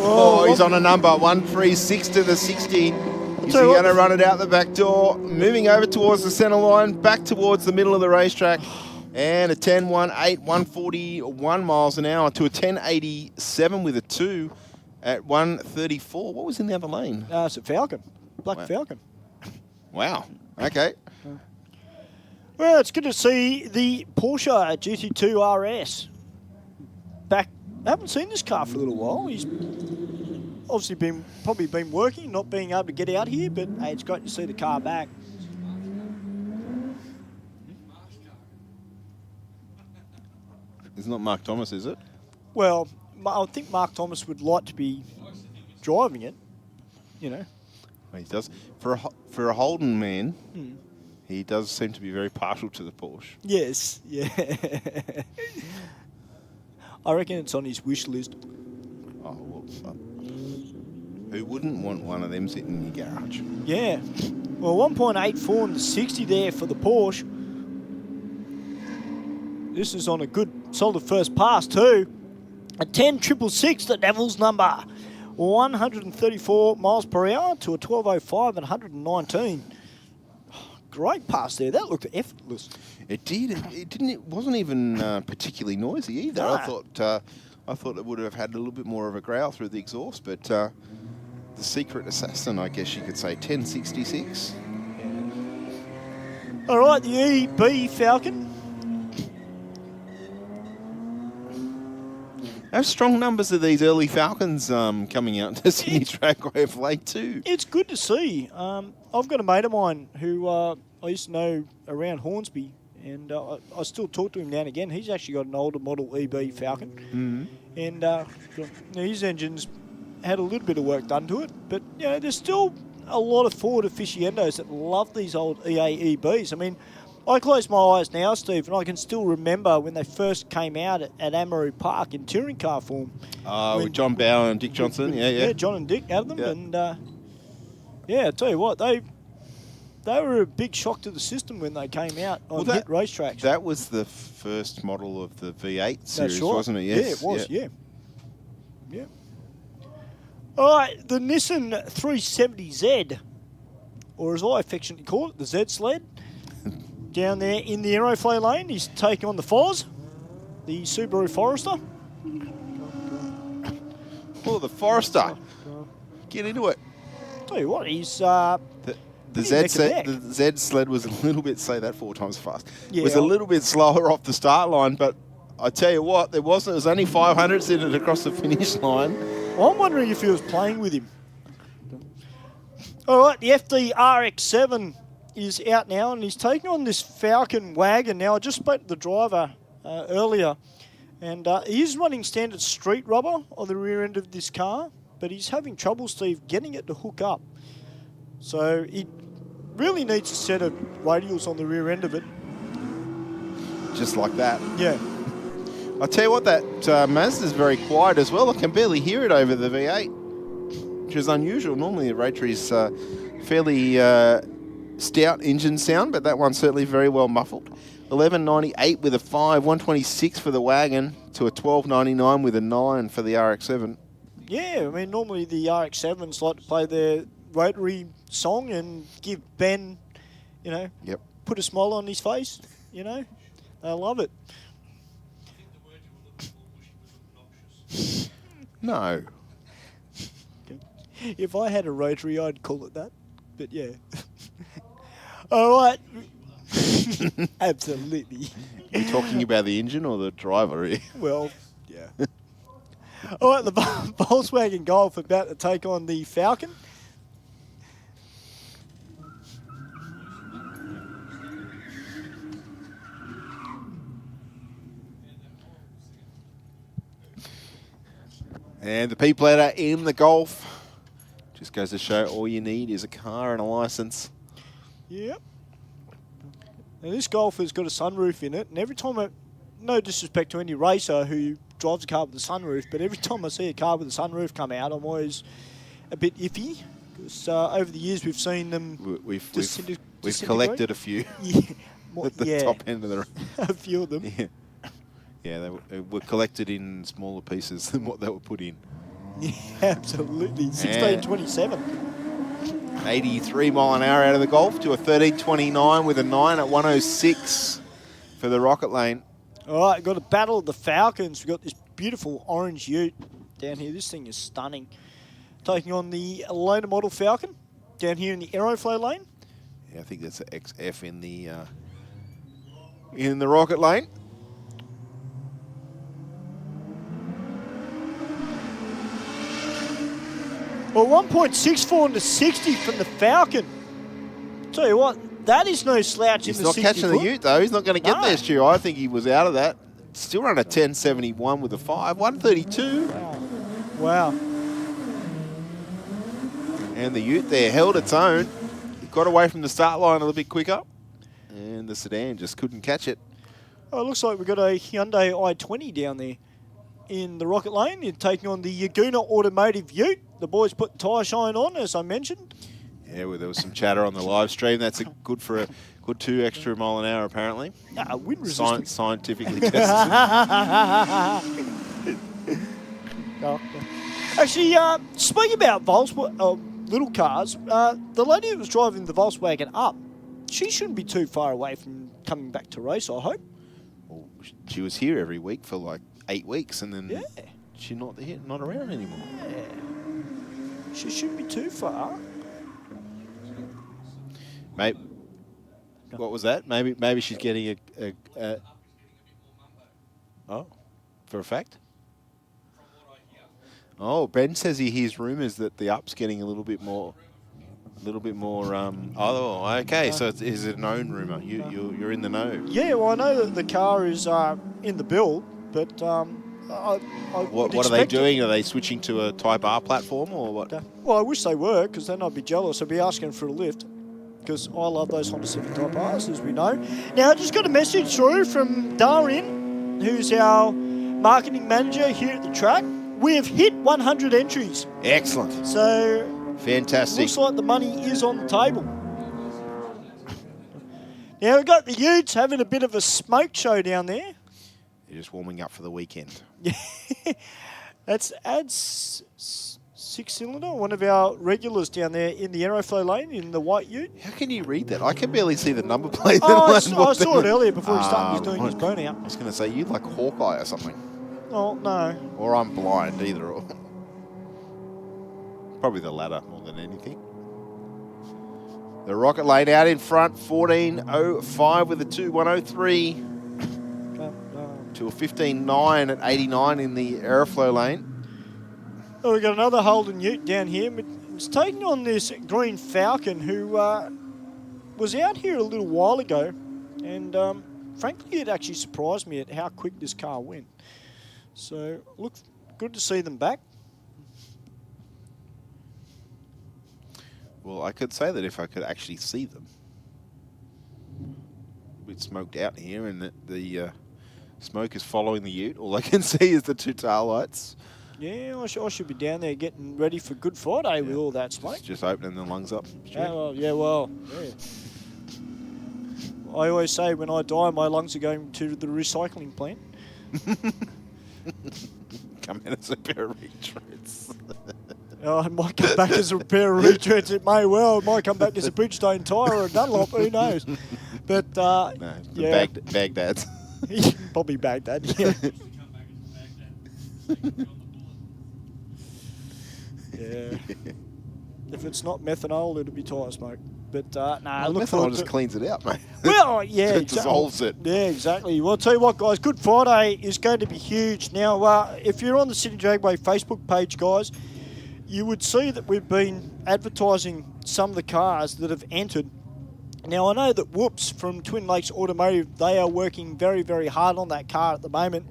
Oh, he's on a number, 136 to the 60. Is he going to run it out the back door? Moving over towards the centre line, back towards the middle of the racetrack. And a 10.18, 141 miles an hour to a 10.87 with a 2 at 134. What was in the other lane? It's a Falcon. Black Falcon. Wow. Okay. Well, it's good to see the Porsche GT2 RS back. I haven't seen this car for a little while. He's obviously probably been working, not being able to get out here, but hey, it's great to see the car back. It's not Mark Thomas, is it? Well, I think Mark Thomas would like to be driving it, you know. He does. For a Holden man, he does seem to be very partial to the Porsche. Yes, yeah. I reckon it's on his wish list. Oh, well, who wouldn't want one of them sitting in your garage? Yeah. Well, 1.84 in the 60 there for the Porsche. This is on a good, solid first pass too. A 10.666, the Devil's number. 134 miles per hour to a 12.05 at 119. Great pass there. That looked effortless. It did. It didn't. It wasn't even particularly noisy either. No. I thought it would have had a little bit more of a growl through the exhaust, but the secret assassin, I guess you could say, 10.66. All right, the EB Falcon. How strong numbers are these early Falcons coming out to Sydney Dragway of late too? It's good to see. I've got a mate of mine who I used to know around Hornsby, and I still talk to him now and again. He's actually got an older model EB Falcon, and his engine's had a little bit of work done to it. But you know, there's still a lot of Ford aficionados that love these old EA EBs. I mean, I close my eyes now, Steve, and I can still remember when they first came out at Amaru Park in touring car form. With John Bauer and Dick Johnson, Yeah, John and Dick had them, and I tell you what, they were a big shock to the system when they came out on hit racetracks. That was the first model of the V8 series, That's right. wasn't it? Yes. Yeah, it was, yeah. All right, the Nissan 370Z, or as I affectionately call it, the Z sled. Down there in the Aeroflow lane, he's taking on the Foz, the Subaru Forester. Oh, the Forester. Get into it. Tell you what, he's... The Z sled was a little bit, say that 4 times fast, was a little bit slower off the start line, but I tell you what, there was only 500s in it across the finish line. I'm wondering if he was playing with him. All right, the FD RX-7 is out now, and he's taking on this Falcon wagon. Now, I just spoke to the driver earlier, and he's running standard street rubber on the rear end of this car, but he's having trouble, Steve, getting it to hook up. So he really needs a set of radials on the rear end of it. Just like that. Yeah. I'll tell you what, that Mazda's very quiet as well. I can barely hear it over the V8, which is unusual. Normally the Rotary's fairly stout engine sound, but that one's certainly very well muffled. 1198 with a 5, 126 for the wagon to a 1299 with a 9 for the RX-7. Yeah, I mean, normally the RX-7s like to play their rotary song and give Ben, you know, put a smile on his face, you know. They love it. No. If I had a rotary, I'd call it that. But yeah. All right. Absolutely. Are you talking about the engine or the driver here? Well, yeah. All right, the Volkswagen Golf about to take on the Falcon. And the P-platter in the Golf. Just goes to show all you need is a car and a license. Yep. Now this Golf has got a sunroof in it, and every time no disrespect to any racer who drives a car with a sunroof, but every time I see a car with a sunroof come out, I'm always a bit iffy. Because over the years we've seen them We've collected a few at the top end of the a few of them. Yeah. Yeah, they were collected in smaller pieces than what they were put in. Yeah, absolutely. 1627. 83 mile an hour out of the Golf to a 1329 with a 9 at 106 for the Rocket Lane. All right, got a battle of the Falcons. We've got this beautiful orange ute down here. This thing is stunning. Taking on the loaner model Falcon down here in the Aeroflow lane. Yeah, I think that's an XF in the Rocket Lane. Well, 1.64 into 60 from the Falcon. Tell you what, that is no slouch in the 60 He's not catching the ute, though. He's not going to get there, Stu. I think he was out of that. Still run a 1071 with a 5. 132. Wow. And the ute there held its own. It got away from the start line a little bit quicker. And the sedan just couldn't catch it. Oh, it looks like we've got a Hyundai i20 down there in the Rocket Lane. You're taking on the Yaguna Automotive Ute. The boys put the tyre shine on, as I mentioned. Yeah, well, there was some chatter on the live stream. That's good for a good 2 extra mile an hour, apparently. Wind resistant. Scientifically tested. Actually, speaking about little cars, the lady who was driving the Volkswagen Up, she shouldn't be too far away from coming back to race, I hope. Well, she was here every week for like 8 weeks, and then she's not around anymore. Yeah. She shouldn't be too far. Mate, what was that? Maybe she's getting a oh, for a fact? Oh, Ben says he hears rumours that the Up's getting a little bit more. Oh, okay. So is it a known rumour? You're in the know. Yeah, well, I know that the car is in the build, but what are they doing? Are they switching to a Type R platform or what? Well, I wish they were, because then I'd be jealous. I'd be asking for a lift, because I love those Honda Civic Type Rs, as we know. Now, I just got a message through from Darren, who's our marketing manager here at the track. We have hit 100 entries. Excellent. So, fantastic. Looks like the money is on the table. Now, we've got the Utes having a bit of a smoke show down there. They're just warming up for the weekend. That's Ad's 6-cylinder, one of our regulars down there in the Aeroflow lane in the white ute. How can you read that? I can barely see the number plate. I saw it earlier before he started doing his burnout. I was going to say, you like Hawkeye or something. Oh, no. Or I'm blind, either or. Probably the latter more than anything. The Rocket Lane out in front, 14.05 with a 2.103. To a 15.9 at 89 in the Aeroflow lane. Oh, we've got another Holden ute down here. It's taking on this green Falcon who was out here a little while ago. And frankly, it actually surprised me at how quick this car went. So, look, good to see them back. Well, I could say that if I could actually see them. It's smoked out here and the smoke is following the ute. All I can see is the 2 tail lights. Yeah, I should be down there getting ready for Good Friday with all that smoke. Just opening the lungs up. Yeah. I always say when I die, my lungs are going to the recycling plant. Come in as a pair of retreads. Oh, it might come back as a pair of retreads. It may well. It might come back as a Bridgestone tyre or a Dunlop. Who knows? But, yeah. Baghdad. Probably Baghdad, yeah. Yeah. If it's not methanol, it'll be tyre smoke. But, nah, look methanol forward just to cleans it out, mate. Well, yeah. It dissolves it. Yeah, exactly. Well, I'll tell you what, guys, Good Friday is going to be huge. Now, if you're on the Sydney Dragway Facebook page, guys, you would see that we've been advertising some of the cars that have entered. Now, I know that Whoops from Twin Lakes Automotive, they are working very, very hard on that car at the moment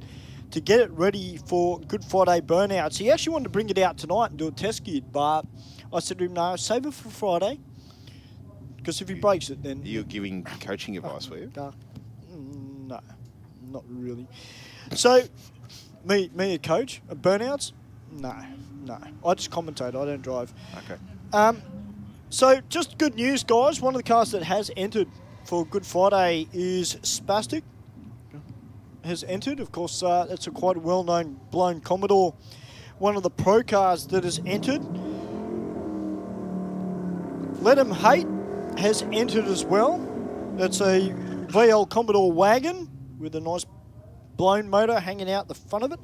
to get it ready for Good Friday burnouts. He actually wanted to bring it out tonight and do a test skid, but I said to him, no, save it for Friday, because if he breaks it, then... You're giving coaching advice, were you? No, not really. So, me a coach, burnouts? No. I just commentate, I don't drive. Okay. So, just good news, guys. One of the cars that has entered for Good Friday is Spastic. Has entered. Of course, that's a quite well-known blown Commodore. One of the pro cars that has entered. Let 'em Hate has entered as well. That's a VL Commodore wagon with a nice blown motor hanging out the front of it.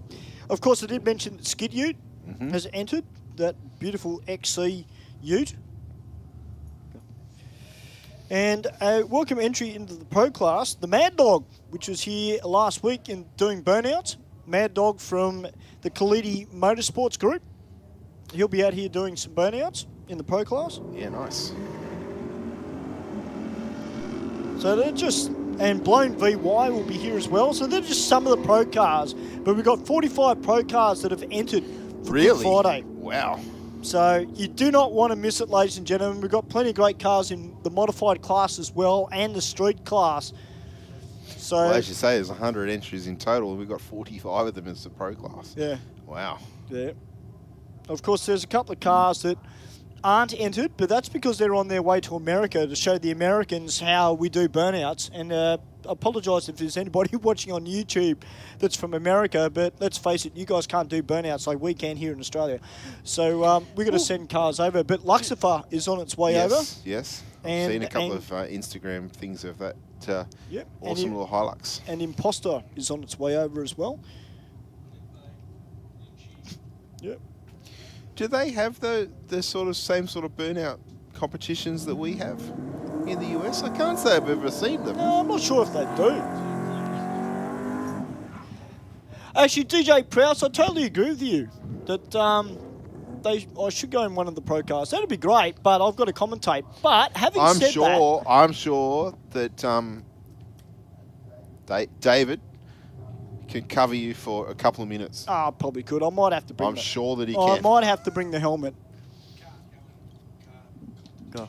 Of course, I did mention that Skid Ute has entered. That beautiful XC Ute. And a welcome entry into the pro class, the Mad Dog, which was here last week in doing burnouts. Mad Dog from the Kalidi Motorsports Group. He'll be out here doing some burnouts in the pro class. Yeah, nice. So they're just, and Blown VY will be here as well. So they're just some of the pro cars. But we've got 45 pro cars that have entered for Good Friday. Wow. So you do not want to miss it, ladies and gentlemen. We've got plenty of great cars in the modified class as well and the street class. So, well, as you say, there's 100 entries in total. We've got 45 of them as the pro class. Yeah. Wow. Yeah. Of course, there's a couple of cars that aren't entered, but that's because they're on their way to America to show the Americans how we do burnouts. And I apologise if there's anybody watching on YouTube that's from America, but let's face it, you guys can't do burnouts like we can here in Australia. So we've got to send cars over. But Luxifer is on its way over. Yes. I've seen a couple of Instagram things of that awesome little Hilux. And Imposter is on its way over as well. Yep. Do they have the sort of same sort of burnout competitions that we have in the US? I can't say I've ever seen them. No, I'm not sure if they do. Actually, DJ Prowse, I totally agree with you that I should go in one of the pro cars. That'd be great, but I've got to commentate. But having said that, I'm sure that David can cover you for a couple of minutes. I probably could. I might have to bring I'm sure that he I can. might have to bring the helmet. Go.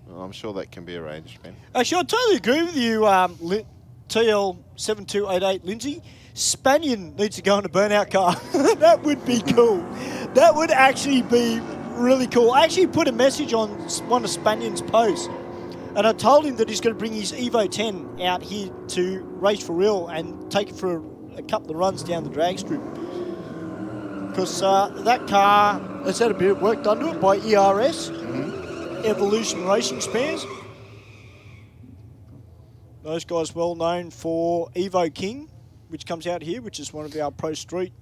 Well, I'm sure that can be arranged, man. Actually, I totally agree with you, TL7288 Lindsay. Spanion needs to go in a burnout car. That would be cool. That would actually be really cool. I actually put a message on one of Spanion's posts, and I told him that he's going to bring his Evo 10 out here to race for real and take it for a couple of runs down the drag strip. Because that car has had a bit of work done to it by ERS, Evolution Racing Spares. Those guys well known for Evo King, which comes out here, which is one of our Pro Street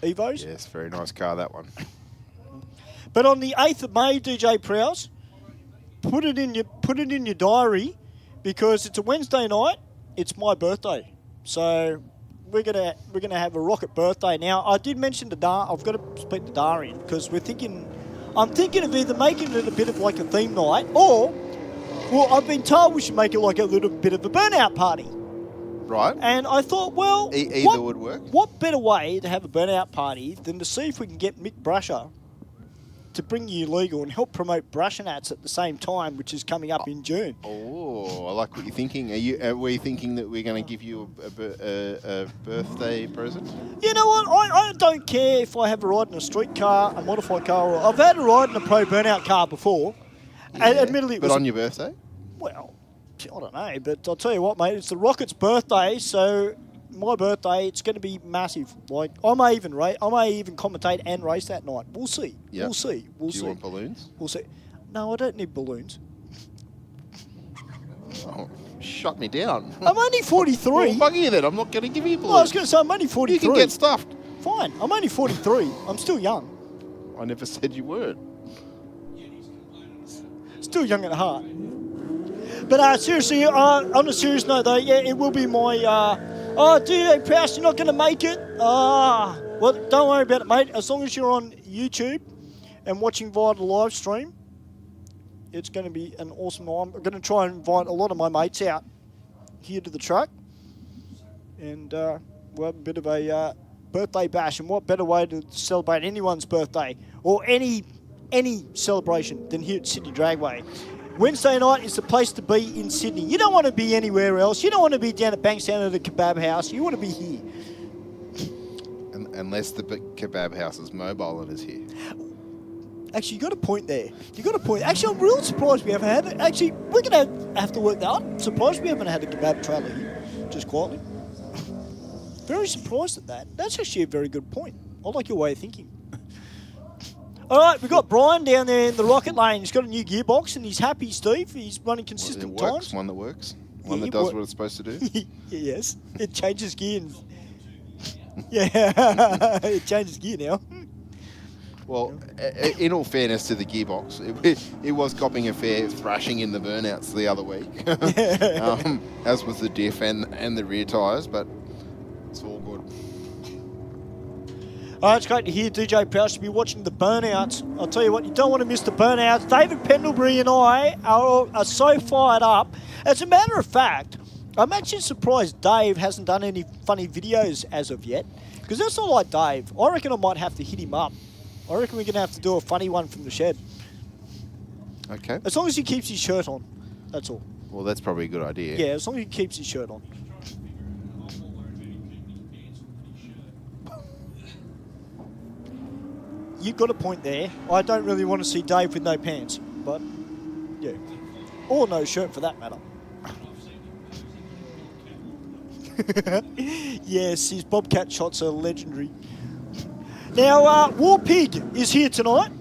Evos. Yes, very nice car, that one. But on the 8th of May, DJ Prowse, put it in your diary, because it's a Wednesday night. It's my birthday, so we're gonna have a rocket birthday. Now, I did mention I've got to split the diary in, because I'm thinking of either making it a bit of like a theme night, or, well, I've been told we should make it like a little bit of a burnout party. Right. And I thought, well, either would work. What better way to have a burnout party than to see if we can get Mick Brusher to bring you legal and help promote Brushnats at the same time, which is coming up in June. Oh, I like what you're thinking. Were you thinking that we're going to give you a birthday present? You know what? I don't care if I have a ride in a street car, a modified car, or I've had a ride in a pro burnout car before, Admittedly, it but was on your birthday? Well, I don't know, but I'll tell you what, mate, it's the Rockets' birthday, so my birthday, it's going to be massive. Like, I may even commentate and race that night. We'll see. Yep. We'll see. We'll Do see. you want balloons? We'll see. No, I don't need balloons. Oh, shut me down. I'm only 43. Well, bug you then. I'm not going to give you balloons. Well, I was going to say, I'm only 43. You can get stuffed. Fine. I'm only 43. I'm still young. I never said you weren't. Still young at heart. But seriously, on a serious note, though, yeah, it will be my... DJ Prowse, you're not going to make it? Well, don't worry about it, mate. As long as you're on YouTube and watching via the live stream, it's going to be an awesome night. I'm going to try and invite a lot of my mates out here to the track. And we'll have a bit of a birthday bash. And what better way to celebrate anyone's birthday or any celebration than here at Sydney Dragway. Wednesday night is the place to be in Sydney. You don't want to be anywhere else. You don't want to be down at Bankstown at a kebab house. You want to be here. Unless the kebab house is mobile and is here. Actually, you got a point there. You got a point. Actually, I'm real surprised we haven't had it. Actually, we're going to have to work that out. I'm surprised we haven't had a kebab trailer here, just quietly. Very surprised at that. That's actually a very good point. I like your way of thinking. All right, we've got Brian down there in the rocket lane. He's got a new gearbox and he's happy, Steve. He's running consistent times. One that works. One that does what it's supposed to do. Yes, it changes gear. Yeah, it changes gear now. Well, in all fairness to the gearbox, it was copping a fair thrashing in the burnouts the other week, as was the diff and the rear tyres, but it's all good. It's great to hear DJ Prowse to be watching the burnouts. I'll tell you what, you don't want to miss the burnouts. David Pendlebury and I are so fired up. As a matter of fact, I'm actually surprised Dave hasn't done any funny videos as of yet, because that's not like Dave. I reckon I might have to hit him up. I reckon we're going to have to do a funny one from the shed. Okay. As long as he keeps his shirt on, that's all. Well, that's probably a good idea. Yeah, as long as he keeps his shirt on. You've got a point there. I don't really want to see Dave with no pants, but yeah. Or no shirt for that matter. Yes, his Bobcat shots are legendary. Now, War Pig is here tonight.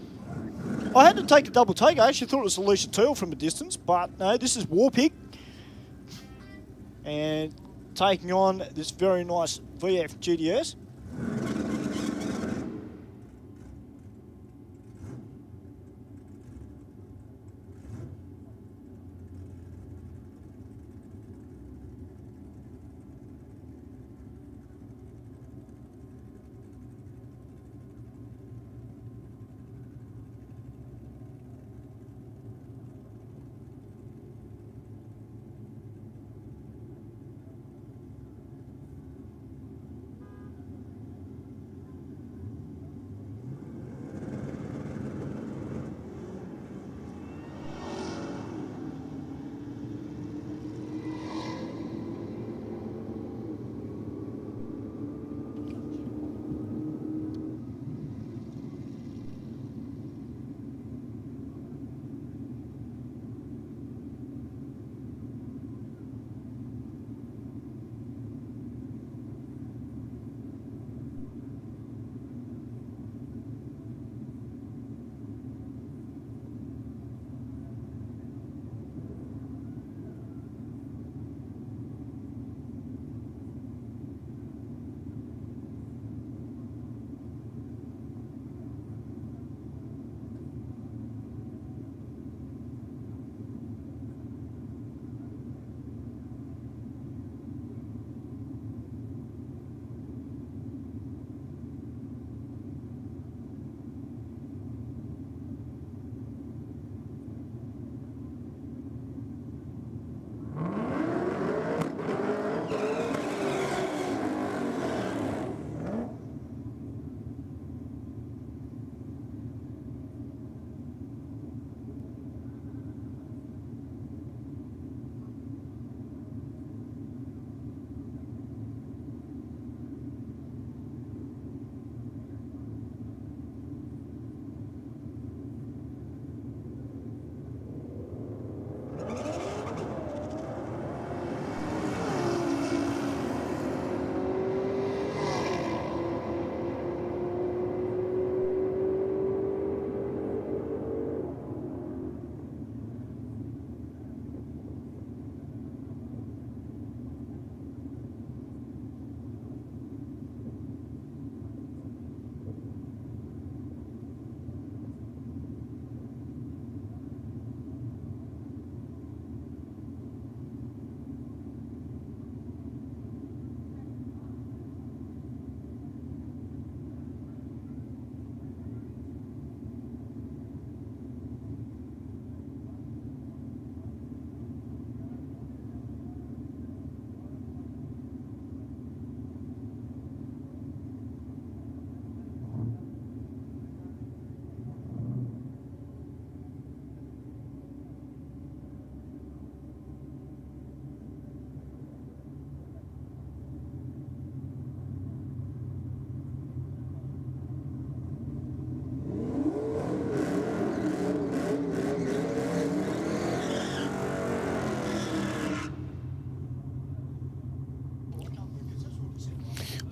I had to take a double take. I actually thought it was Alicia Teal from a distance, but no, this is War Pig. And taking on this very nice VF GTS.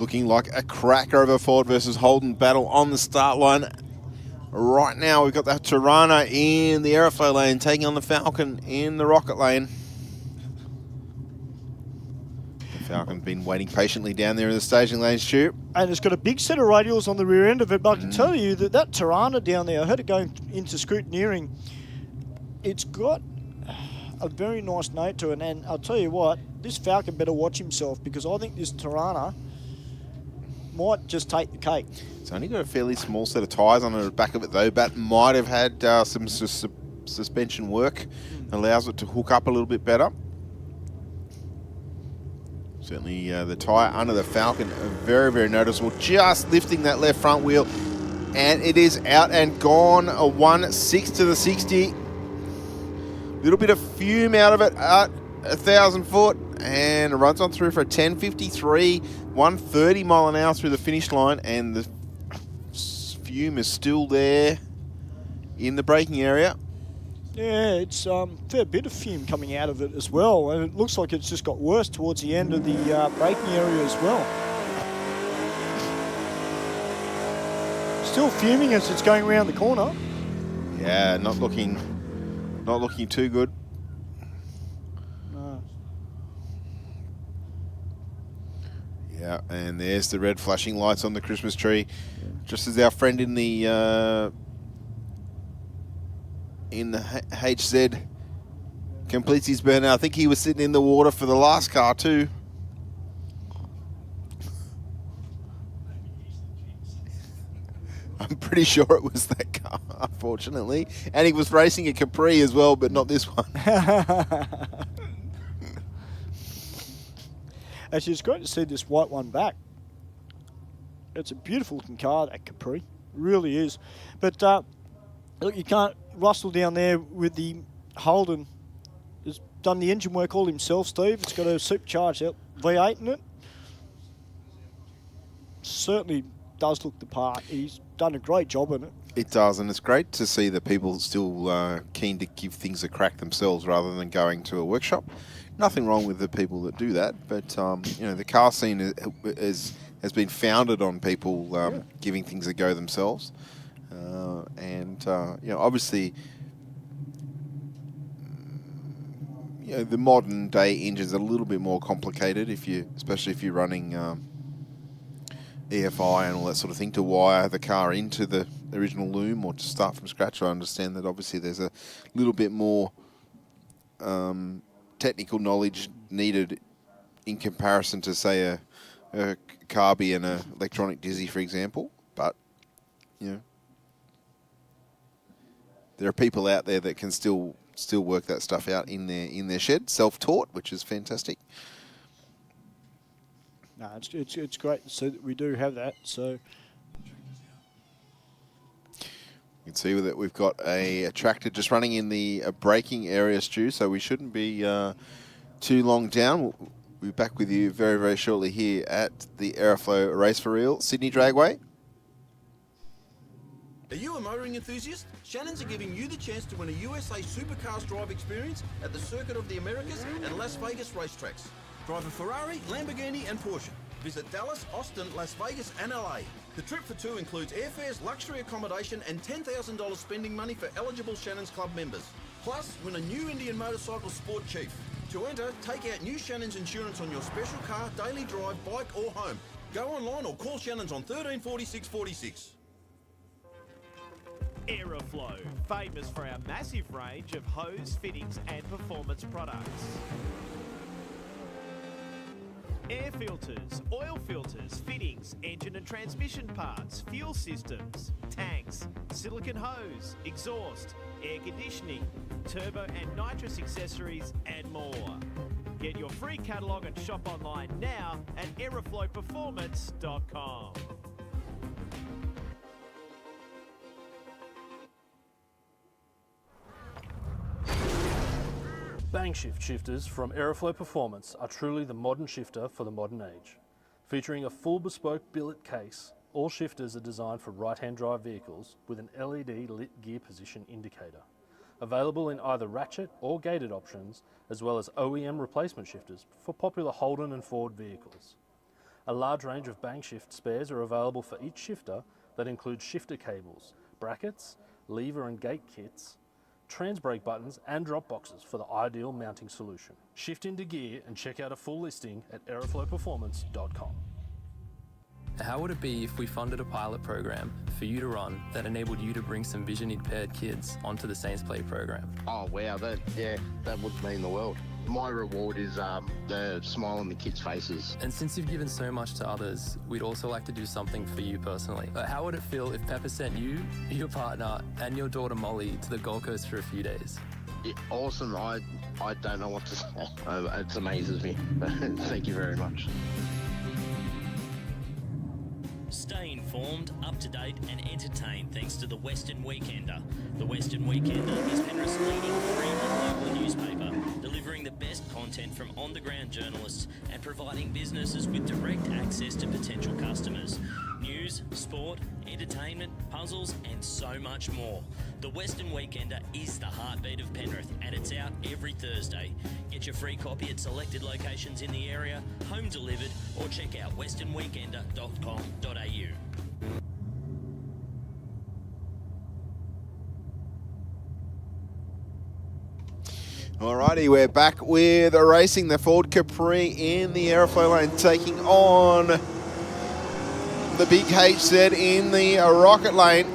Looking like a cracker of a Ford versus Holden battle on the start line. Right now, we've got the Tirana in the Aeroflow lane, taking on the Falcon in the Rocket lane. The Falcon's been waiting patiently down there in the staging lane, Stu. And it's got a big set of radials on the rear end of it, but I can tell you that that Tirana down there, I heard it going into scrutineering, it's got a very nice note to it, and I'll tell you what, this Falcon better watch himself, because I think this Tirana might just take the cake. It's only got a fairly small set of tyres on the back of it, though. But might have had some suspension work. Allows it to hook up a little bit better. Certainly the tyre under the Falcon, very, very noticeable. Just lifting that left front wheel. And it is out and gone. A 1.6 to the 60. Little bit of fume out of it at 1,000 foot. And it runs on through for a 10.53. 130 mile an hour through the finish line, and the fume is still there in the braking area. Yeah, it's a fair bit of fume coming out of it as well, and it looks like it's just got worse towards the end of the braking area as well. Still fuming as it's going around the corner. Yeah, not looking too good. Yeah, and there's the red flashing lights on the Christmas tree. Just as our friend in the HZ completes his burnout. I think he was sitting in the water for the last car too. I'm pretty sure it was that car, unfortunately. And he was racing a Capri as well, but not this one. Actually, it's great to see this white one back. It's a beautiful looking car, that Capri. It really is. But look, you can't... Russell down there with the Holden has done the engine work all himself, Steve. It's got a supercharged V8 in it. Certainly does look the part. He's done a great job in it. It does, and it's great to see that people still keen to give things a crack themselves rather than going to a workshop. Nothing wrong with the people that do that, but you know, the car scene has been founded on people giving things a go themselves, and you know, obviously, you know, the modern day engine's a little bit more complicated especially if you're running EFI and all that sort of thing to wire the car into the original loom or to start from scratch. I understand that obviously there's a little bit more technical knowledge needed in comparison to, say, a carby and an electronic dizzy, for example. But, you know, there are people out there that can still work that stuff out in their shed, self-taught, which is fantastic. No, it's great to see that we do have that. So you can see that we've got a tractor just running in the braking area, Stu, so we shouldn't be too long down. We'll be back with you very, very shortly here at the Aeroflow Race for Real, Sydney Dragway. Are you a motoring enthusiast? Shannons are giving you the chance to win a USA Supercars drive experience at the Circuit of the Americas and Las Vegas racetracks. Drive a Ferrari, Lamborghini and Porsche. Visit Dallas, Austin, Las Vegas and LA. The trip for two includes airfares, luxury accommodation and $10,000 spending money for eligible Shannons Club members. Plus, win a new Indian Motorcycle Sport Chief. To enter, take out new Shannons insurance on your special car, daily drive, bike or home. Go online or call Shannons on 134646. Aeroflow, famous for our massive range of hose, fittings and performance products. Air filters, oil filters, fittings, engine and transmission parts, fuel systems, tanks, silicone hose, exhaust, air conditioning, turbo and nitrous accessories and more. Get your free catalogue and shop online now at aeroflowperformance.com. Bangshift shifters from Aeroflow Performance are truly the modern shifter for the modern age. Featuring a full bespoke billet case, all shifters are designed for right-hand drive vehicles with an LED lit gear position indicator. Available in either ratchet or gated options, as well as OEM replacement shifters for popular Holden and Ford vehicles. A large range of bank shift spares are available for each shifter that includes shifter cables, brackets, lever and gate kits, trans brake buttons and drop boxes for the ideal mounting solution. Shift into gear and check out a full listing at aeroflowperformance.com. How would it be if we funded a pilot program for you to run that enabled you to bring some vision impaired kids onto the Saints Play program? Oh wow, that would mean the world. My reward is the smile on the kids' faces. And since you've given so much to others, we'd also like to do something for you personally. How would it feel if Pepper sent you, your partner, and your daughter Molly to the Gold Coast for a few days? Yeah, awesome. I don't know what to say. It amazes me. Thank you very much. Stay informed, up to date and entertained thanks to the Western Weekender. The Western Weekender is Penrith's leading free and local newspaper, delivering the best content from on-the-ground journalists and providing businesses with direct access to potential customers. News, sport, entertainment, puzzles and so much more. The Western Weekender is the heartbeat of Penrith and it's out every Thursday. Get your free copy at selected locations in the area, home delivered, or check out westernweekender.com.au. Alrighty, we're back with racing the Ford Capri in the Aeroflow lane, taking on the big HZ in the Rocket lane.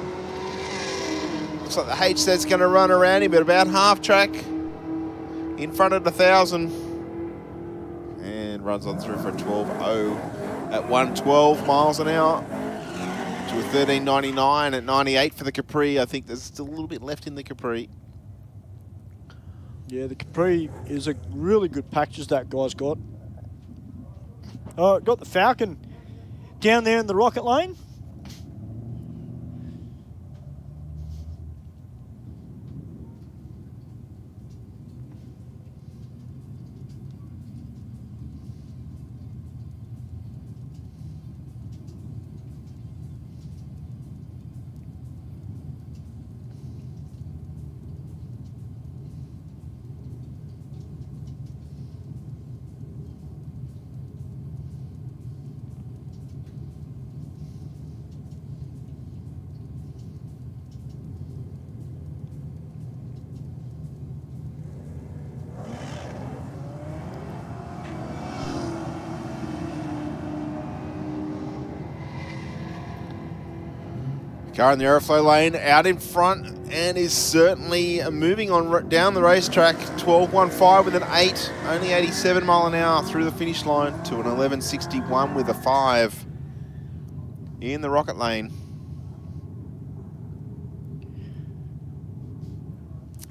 Looks like the HZ's going to run around him, but about half track in front of the 1,000. And runs on through for a 12.0 at 112 miles an hour to a 13.99 at 98 for the Capri. I think there's still a little bit left in the Capri. Yeah, the Capri is a really good package that guy's got. Got the Falcon down there in the Rocket lane. Car in the Aeroflow lane out in front and is certainly moving on down the racetrack. 12.15 with an 8, only 87 mile an hour through the finish line to an 11.61 with a 5 in the Rocket lane.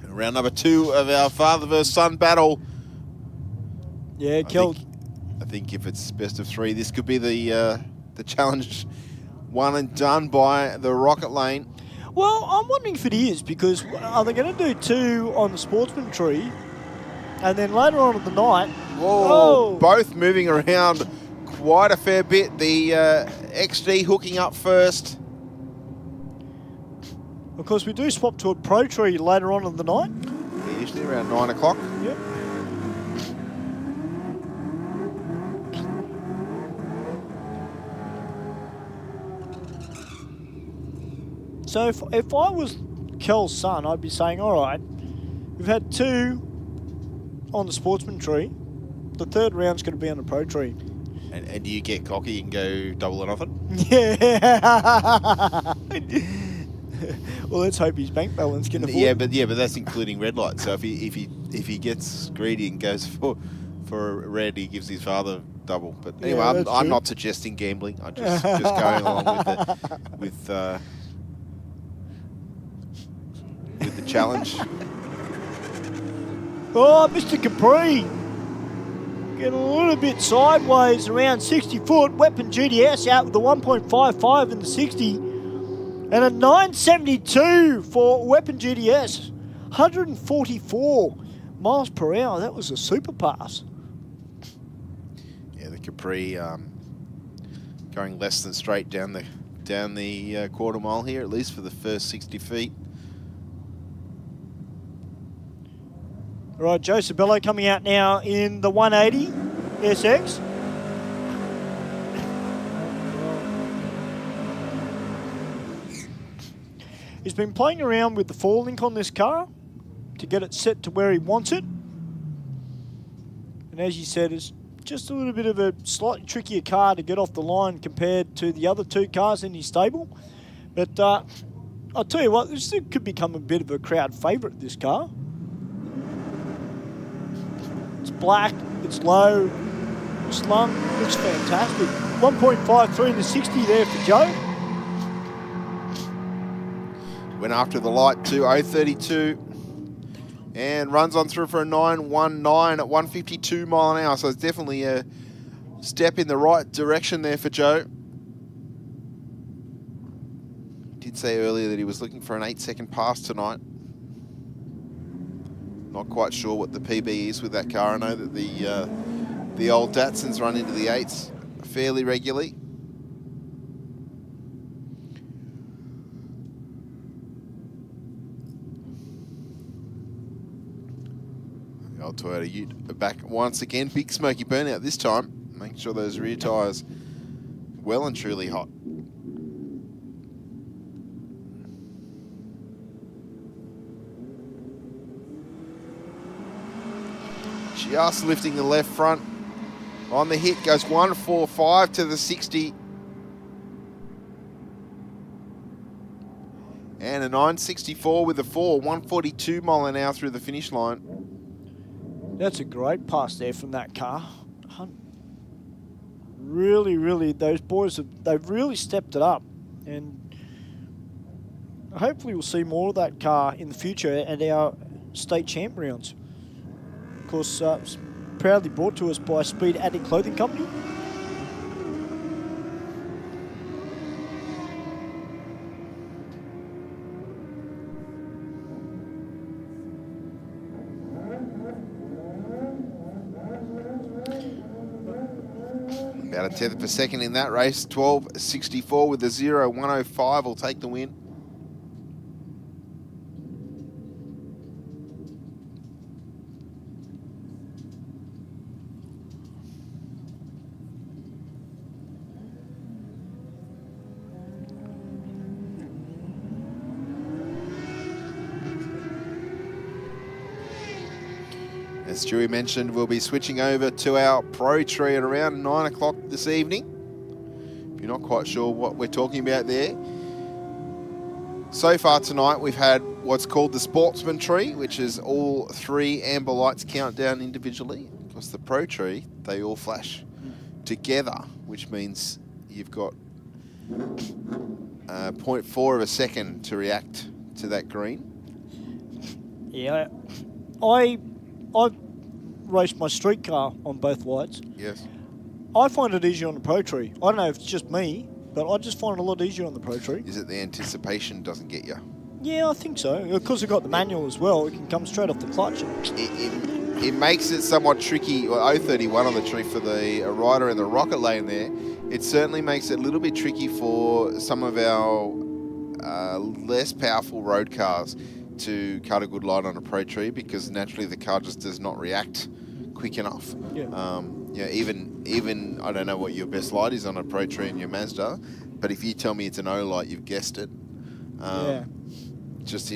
And round number 2 of our father versus son battle. Yeah, I think if it's best of 3, this could be the challenge. One and done by the Rocket lane. Well, I'm wondering if it is, because are they going to do 2 on the Sportsman tree, and then later on in the night... Whoa, both moving around quite a fair bit. The XD hooking up first. Of course, we do swap to a Pro tree later on in the night. Yeah, usually around 9 o'clock. Yep. So if I was Kel's son, I'd be saying, all right, we've had 2 on the Sportsman tree. The 3rd round's going to be on the Pro tree. And do you get cocky and go double or nothing? Yeah. Well, let's hope his bank balance can afford. Yeah, but that's including red light. So if he gets greedy and goes for a red, he gives his father double. But anyway, Yeah, I'm not suggesting gambling. I'm just going along with the challenge. Oh, Mr. Capri. Getting a little bit sideways around 60 foot. Weapon GDS out with the 1.55 in the 60. And a 972 for Weapon GDS. 144 miles per hour. That was a super pass. Yeah, the Capri going less than straight down the quarter mile here, at least for the first 60 feet. All right, Joe Sabello coming out now in the 180 SX. He's been playing around with the 4-link on this car to get it set to where he wants it. And as you said, it's just a little bit of a slightly trickier car to get off the line compared to the other 2 cars in his stable. But I'll tell you what, this could become a bit of a crowd favourite, this car. It's black, it's low, slung, looks fantastic. 1.53 in the 60 there for Joe. Went after the light too, 0.32. And runs on through for a 9.19 at 152 mile an hour. So it's definitely a step in the right direction there for Joe. Did say earlier that he was looking for an 8-second pass tonight. Not quite sure what the PB is with that car. I know that the old Datsuns run into the 8s fairly regularly. The old Toyota Ute are back once again. Big smoky burnout this time. Making sure those rear tyres well and truly hot. Just lifting the left front. On the hit goes 145 to the 60. And a 964 with a 4, 142 mile an hour through the finish line. That's a great pass there from that car. Really, those boys, they've really stepped it up. And hopefully we'll see more of that car in the future at our state champ rounds. Of course, proudly brought to us by Speed Addict Clothing Company. About a tenth of a second in that race. 12.64 with a 0.105 will take the win. As Stewie mentioned, we'll be switching over to our Pro Tree at around 9 o'clock this evening. If you're not quite sure what we're talking about there. So far tonight, we've had what's called the Sportsman Tree, which is all 3 amber lights count down individually. Of course, the Pro Tree, they all flash together, which means you've got 0.4 of a second to react to that green. Yeah, I've raced my street car on both lights. Yes. I find it easier on the Pro Tree. I don't know if it's just me, but I just find it a lot easier on the Pro Tree. Is it the anticipation doesn't get you? Yeah, I think so. Of course, I've got the manual as well. It can come straight off the clutch. It makes it somewhat tricky. Well, 0.31 on the tree for the rider in the rocket lane there. It certainly makes it a little bit tricky for some of our less powerful road cars to cut a good light on a Pro Tree, because naturally the car just does not react quick enough. Yeah. Yeah, even I don't know what your best light is on a Pro Tree in your Mazda, but if you tell me it's an O light, you've guessed it. Yeah. Just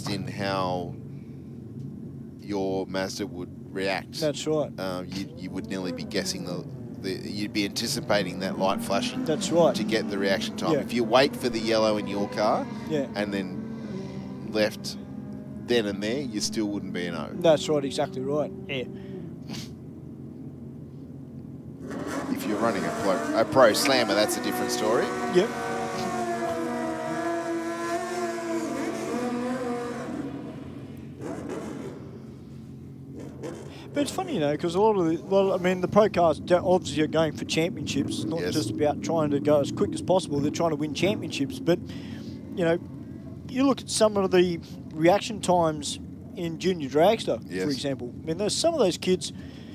in how your Mazda would react. That's right. You would nearly be guessing you'd be anticipating that light flashing. That's right. To get the reaction time. Yeah. If you wait for the yellow in your car, yeah, and then left then and there, you still wouldn't be an O. That's right, exactly right. Yeah. If you're running a pro slammer, that's a different story. Yep. But it's funny, because the pro cars obviously are going for championships. It's not just about trying to go as quick as possible. They're trying to win championships. But, you look at some of the reaction times in Junior Dragster, for example. I mean, there's some of those kids,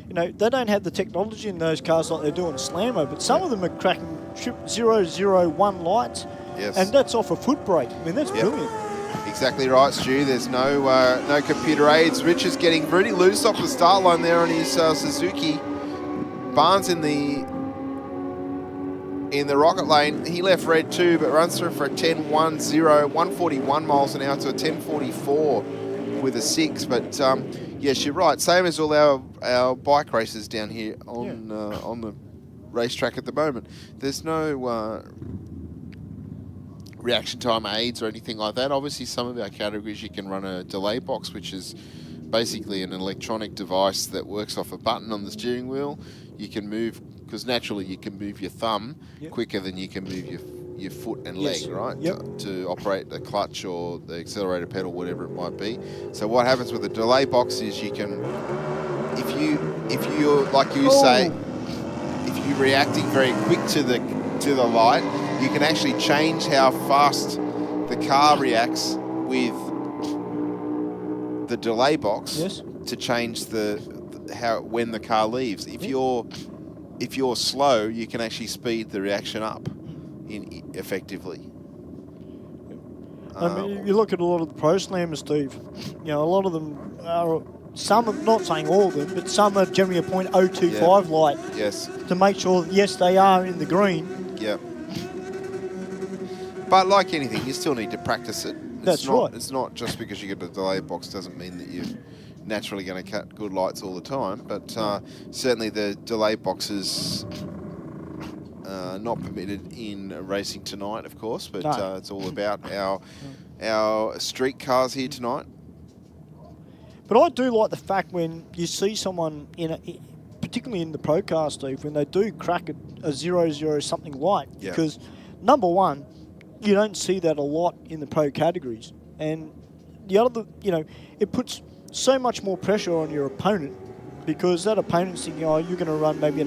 they don't have the technology in those cars like they do on a Slammo, but some of them are cracking 001 lights, and that's off a foot brake. I mean, that's brilliant. Exactly right, Stu. There's no computer aids. Rich is getting pretty loose off the start line there on his Suzuki. Barnes in the in the Rocket Lane. He left red too, but runs through for a 10-1-0, 141 miles an hour to a 10:44 with a 6. But yes, you're right. Same as all our bike races down here on the racetrack at the moment. There's no reaction time aids or anything like that. Obviously, some of our categories you can run a delay box, which is basically an electronic device that works off a button on the steering wheel. You can move, because naturally you can move your thumb quicker than you can move your foot and leg, right? To operate the clutch or the accelerator pedal, whatever it might be. So what happens with the delay box is you can, if you like you say, if you're reacting very quick to the light, you can actually change how fast the car reacts with the delay box to change when the car leaves. If you're slow, you can actually speed the reaction up effectively. I mean, you look at a lot of the pro slammers, Steve. You know, a lot of them are. Some, not saying all of them, but some are generally a .025 light. Yes. To make sure, yes, they are in the green. Yeah. But like anything, you still need to practice it. That's right. It's not just because you get a delay box doesn't mean that you're naturally going to cut good lights all the time. But certainly the delay boxes not permitted in racing tonight, of course. But it's all about our street cars here tonight. But I do like the fact when you see someone particularly in the pro car, Steve, when they do crack a 0-0 something light, because number one, you don't see that a lot in the pro categories, and the other, you know, it puts so much more pressure on your opponent, because that opponent's thinking, oh, you're going to run maybe an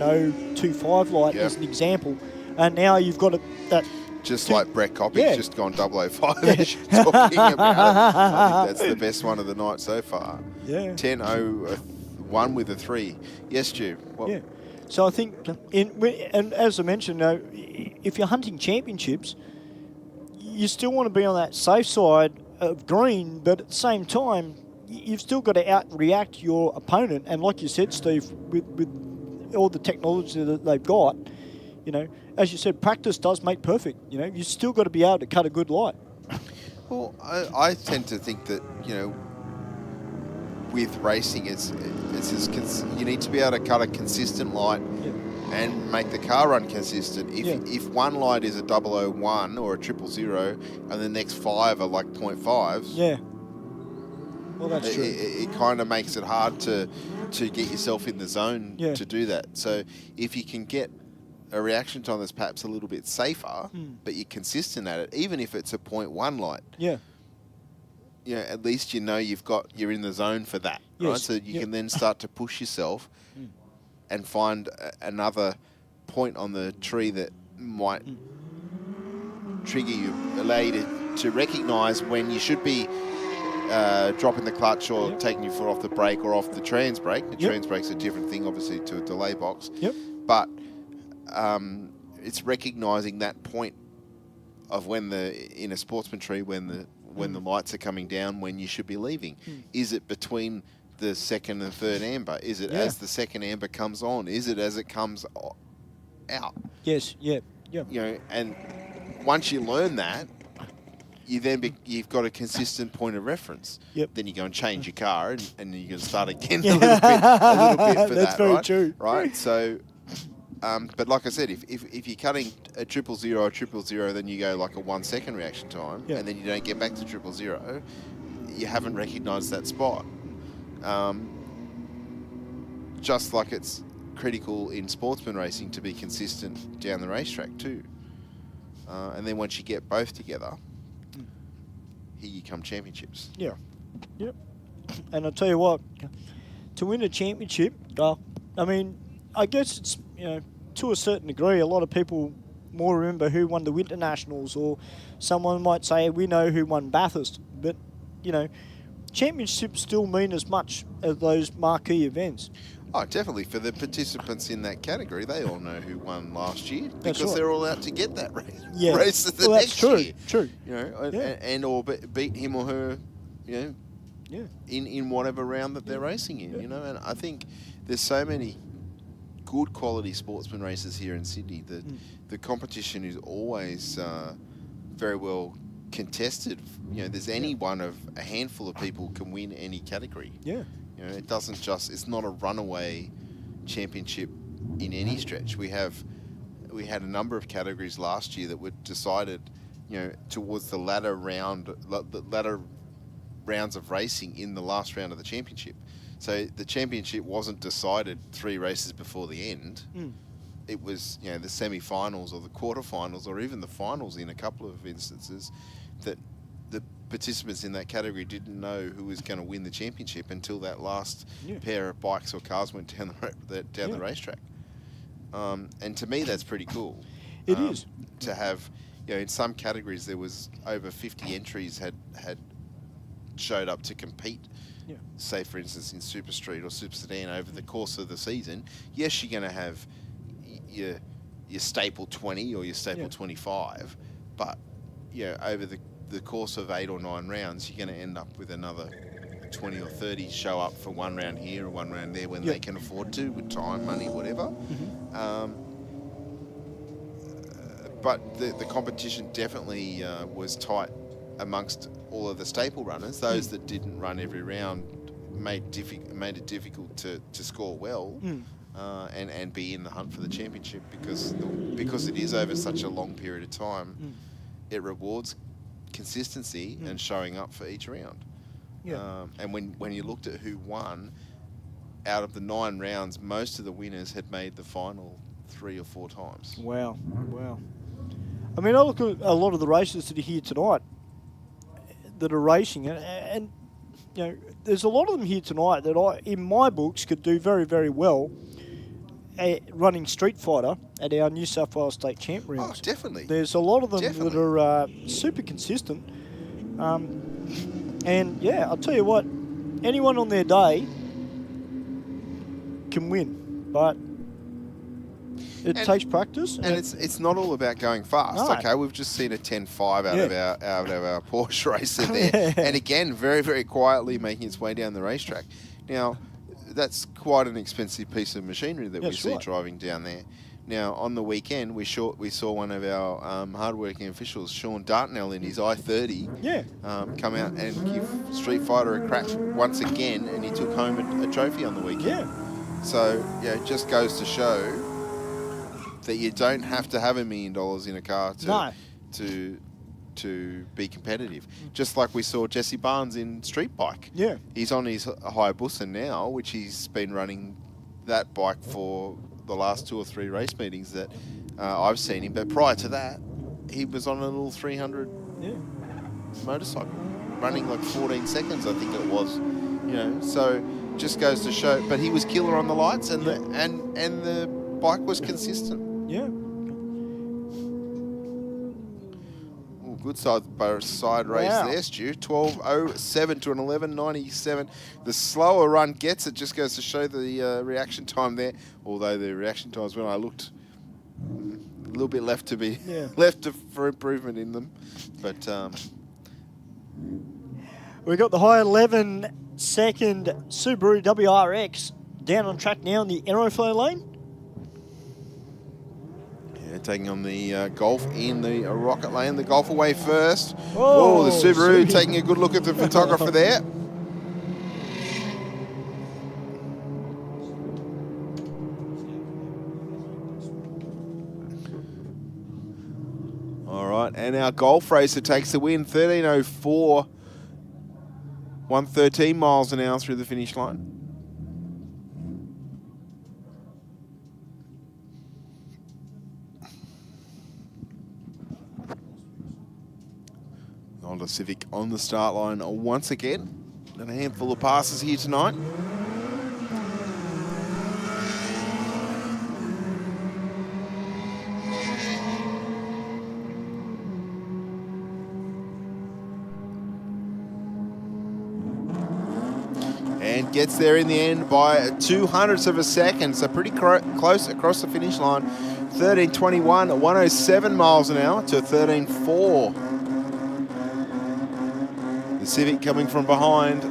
025 light as an example, and now you've got that. Just like Brett Coppy's just gone 005 as you're talking about it. I think that's the best one of the night so far. Yeah. 10:01 with a 3. Yes, Stu. Yeah. So I think, and as I mentioned, you know, if you're hunting championships, you still want to be on that safe side of green, but at the same time, you've still got to out-react your opponent. And like you said, Steve, with all the technology that they've got, you know, as you said, practice does make perfect. You know, you still got to be able to cut a good light. Well, I tend to think that, you know, with racing, you need to be able to cut a consistent light and make the car run consistent. If one light is a 001 or a 000 and the next 5 are like 0.5s, yeah. Well, that's true. It kind of makes it hard to get yourself in the zone to do that. So if you can get a reaction time that's perhaps a little bit safer, but you're consistent at it, even if it's a 0.1 light. Yeah. You know, at least you know you're in the zone for that, right? So you can then start to push yourself and find another point on the tree that might trigger you, allow you to recognise when you should be dropping the clutch or taking your foot off the brake or off the trans brake. The trans brake's a different thing, obviously, to a delay box. But it's recognising that point of when in a sportsman tree when the lights are coming down, when you should be leaving. Is it between the second and third amber? Is it as the second amber comes on? Is it as it comes out? Yes. Yeah. You know, and once you learn that, you've got a consistent point of reference. Then you go and change your car, and you're going to start again a little bit for That's that. very right? true. Right. So. But like I said, if you're cutting a 000 or 000, then you go like a 1 second reaction time, and then you don't get back to 000, you haven't recognised that spot. Just like it's critical in sportsman racing to be consistent down the racetrack too. And then once you get both together, here you come championships. Yeah. Yep. And I'll tell you what, to win a championship, I mean, I guess it's, you know, to a certain degree, a lot of people more remember who won the Winter Nationals, or someone might say we know who won Bathurst. But, you know, championships still mean as much as those marquee events. Oh, definitely. For the participants in that category, they all know who won last year That's because right. they're all out to get that race, Yeah. race the Well, next that's true. year. True. You know, and or beat him or her, you know, in whatever round that they're racing in. You know, and I think there's so many good quality sportsman races here in Sydney. The competition is always very well contested. You know, there's any one of a handful of people can win any category. Yeah. You know, it doesn't just, it's not a runaway championship in any stretch. We had a number of categories last year that were decided, you know, towards the latter rounds of racing in the last round of the championship. So the championship wasn't decided 3 races before the end. It was, you know, the semi-finals or the quarterfinals or even the finals in a couple of instances that the participants in that category didn't know who was going to win the championship until that last pair of bikes or cars went down the racetrack. And to me, that's pretty cool. It is. To have, you know, in some categories there was over 50 entries had showed up to compete. Yeah. Say, for instance, in Super Street or Super Sedan over the course of the season. Yes, you're going to have your staple 20 or your staple 25, but you know, over the course of 8 or 9 rounds, you're going to end up with another 20 or 30 show up for one round here or one round there when they can afford to, with time, money, whatever. But the competition definitely was tight amongst all of the staple runners. Those that didn't run every round made it difficult to score well and be in the hunt for the championship because it is over such a long period of time. It rewards consistency and showing up for each round. And when you looked at who won, out of the 9 rounds, most of the winners had made the final 3 or 4 times. Wow. I mean, I look at a lot of the races that are here tonight that are racing, and you know, there's a lot of them here tonight that in my books, could do very, very well running Street Fighter at our New South Wales State Champ rounds. Oh, definitely. There's a lot of them that are super consistent. And yeah, I'll tell you what, anyone on their day can win, but it takes practice. And it's not all about going fast. No. Okay, we've just seen a 10.5 out of our Porsche racer there. And again, very, very quietly making its way down the racetrack. Now, that's quite an expensive piece of machinery that we see driving down there. Now, on the weekend, we saw one of our hardworking officials, Sean Dartnell, in his i30, come out and give Street Fighter a crack once again, and he took home a trophy on the weekend. So, yeah, it just goes to show that you don't have to have $1 million in a car to be competitive. Just like we saw Jesse Barnes in Street Bike. Yeah. He's on his Hayabusa now, which he's been running that bike for the last 2 or 3 race meetings that I've seen him. But prior to that, he was on a little 300 motorcycle, running like 14 seconds, I think it was. You know, so just goes to show. But he was killer on the lights, and the bike was consistent. Yeah. Ooh, good side race there, Stu. 12.07 to an 11.97. The slower run gets it. Just goes to show the reaction time there. Although the reaction times, when I looked, a little bit left to be for improvement in them. But we've got the high 11-second Subaru WRX down on track now in the Aeroflow lane. Taking on the Golf in the Rocket lane. The Golf away first. Oh, the Subaru taking a good look at the photographer there. All right, and our Golf racer takes the win. 13.04. 113 miles an hour through the finish line. Honda Civic on the start line once again. And a handful of passes here tonight. And gets there in the end by 0.02 of a second. So pretty close across the finish line. 13.21 at 107 miles an hour to 13.4. The Civic coming from behind.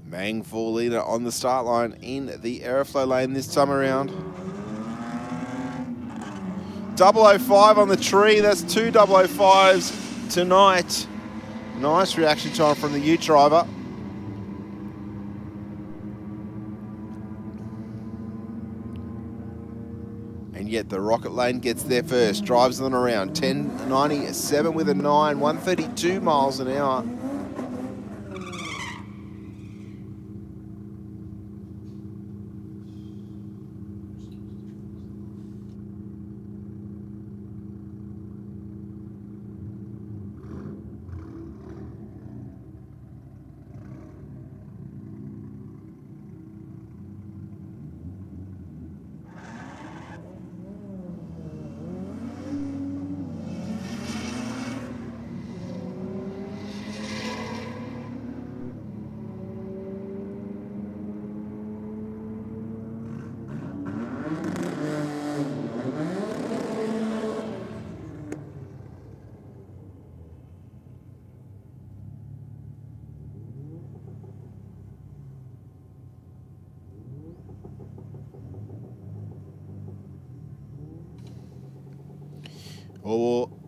Mang 4 leader on the start line in the Aeroflow lane this time around. 005 on the tree. That's 2 005s tonight. Nice reaction time from the Ute driver. And yet the Rocket Lane gets there first. Drives them around. 10.97 with a 9. 132 miles an hour.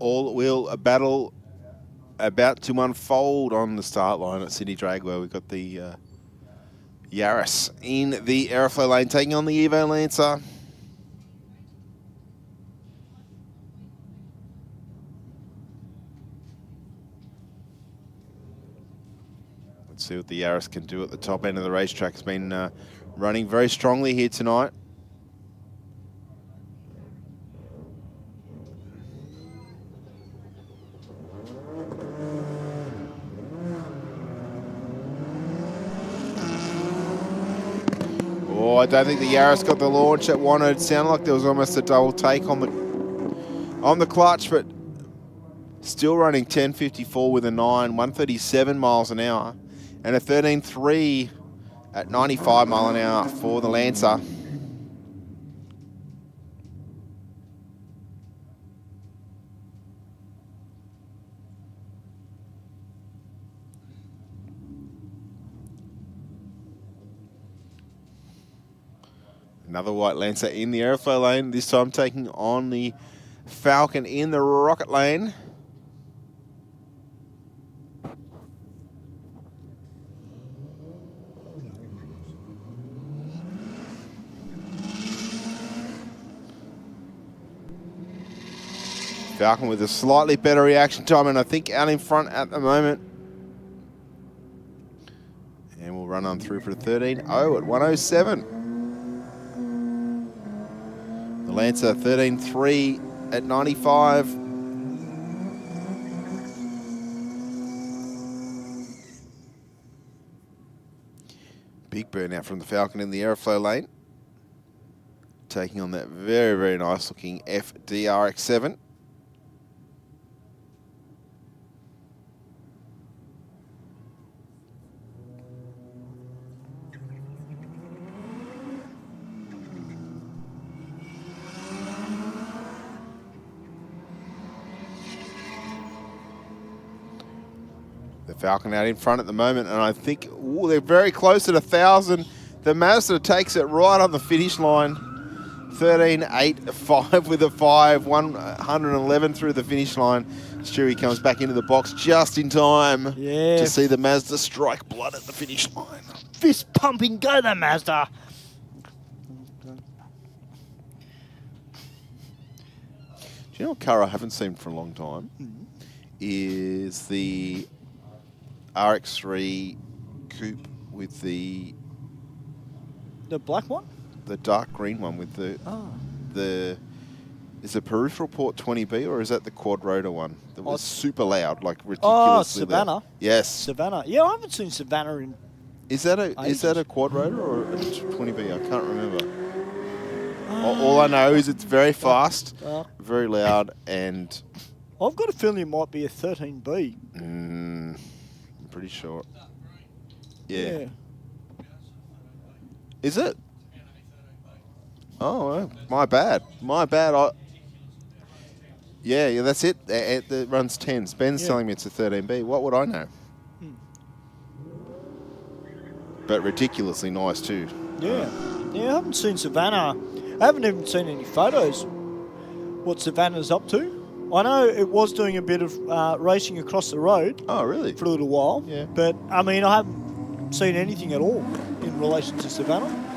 All will a battle about to unfold on the start line at Sydney Dragway. We've got the Yaris in the Aeroflow lane taking on the Evo Lancer. Let's see what the Yaris can do at the top end of the racetrack. It's been running very strongly here tonight. Oh, I don't think the Yaris got the launch it wanted. It sounded like there was almost a double take on the clutch, but still running 10.54 with a 9, 137 miles an hour, and a 13.3 at 95 mile an hour for the Lancer. Another white Lancer in the Aeroflow lane, this time taking on the Falcon in the Rocket lane. Falcon with a slightly better reaction time, and I think out in front at the moment. And we'll run on through for 13.0 at 107. The Lancer 13.3 at 95. Big burnout from the Falcon in the Aeroflow lane. Taking on that very, very nice looking FDRX7. Falcon out in front at the moment, and I think they're very close at 1,000. The Mazda takes it right on the finish line. 13.85 with a 5, 111 through the finish line. Stewie comes back into the box just in time to see the Mazda strike blood at the finish line. Fist pumping, go the Mazda. Do you know what car I haven't seen for a long time? Is the RX3 coupe with the black one, the dark green one with the is it peripheral port 20B, or is that the quad rotor one that was super loud, like ridiculously Savannah. loud? Yes, Savannah. Yeah, I haven't seen Savannah in. Is that a quad rotor or a 20B? I can't remember. All I know is it's very fast, very loud, and I've got a feeling it might be a 13B. I'm pretty sure. Yeah. Is it? Oh, well, my bad. My bad. Yeah, that's it. It runs 10s. Ben's telling me it's a 13B. What would I know? but ridiculously nice too. Yeah. Yeah, I haven't seen Savannah. I haven't even seen any photos what Savannah's up to. I know it was doing a bit of racing across the road. Oh, really? For a little while. Yeah. But, I mean, I haven't seen anything at all in relation to Savannah.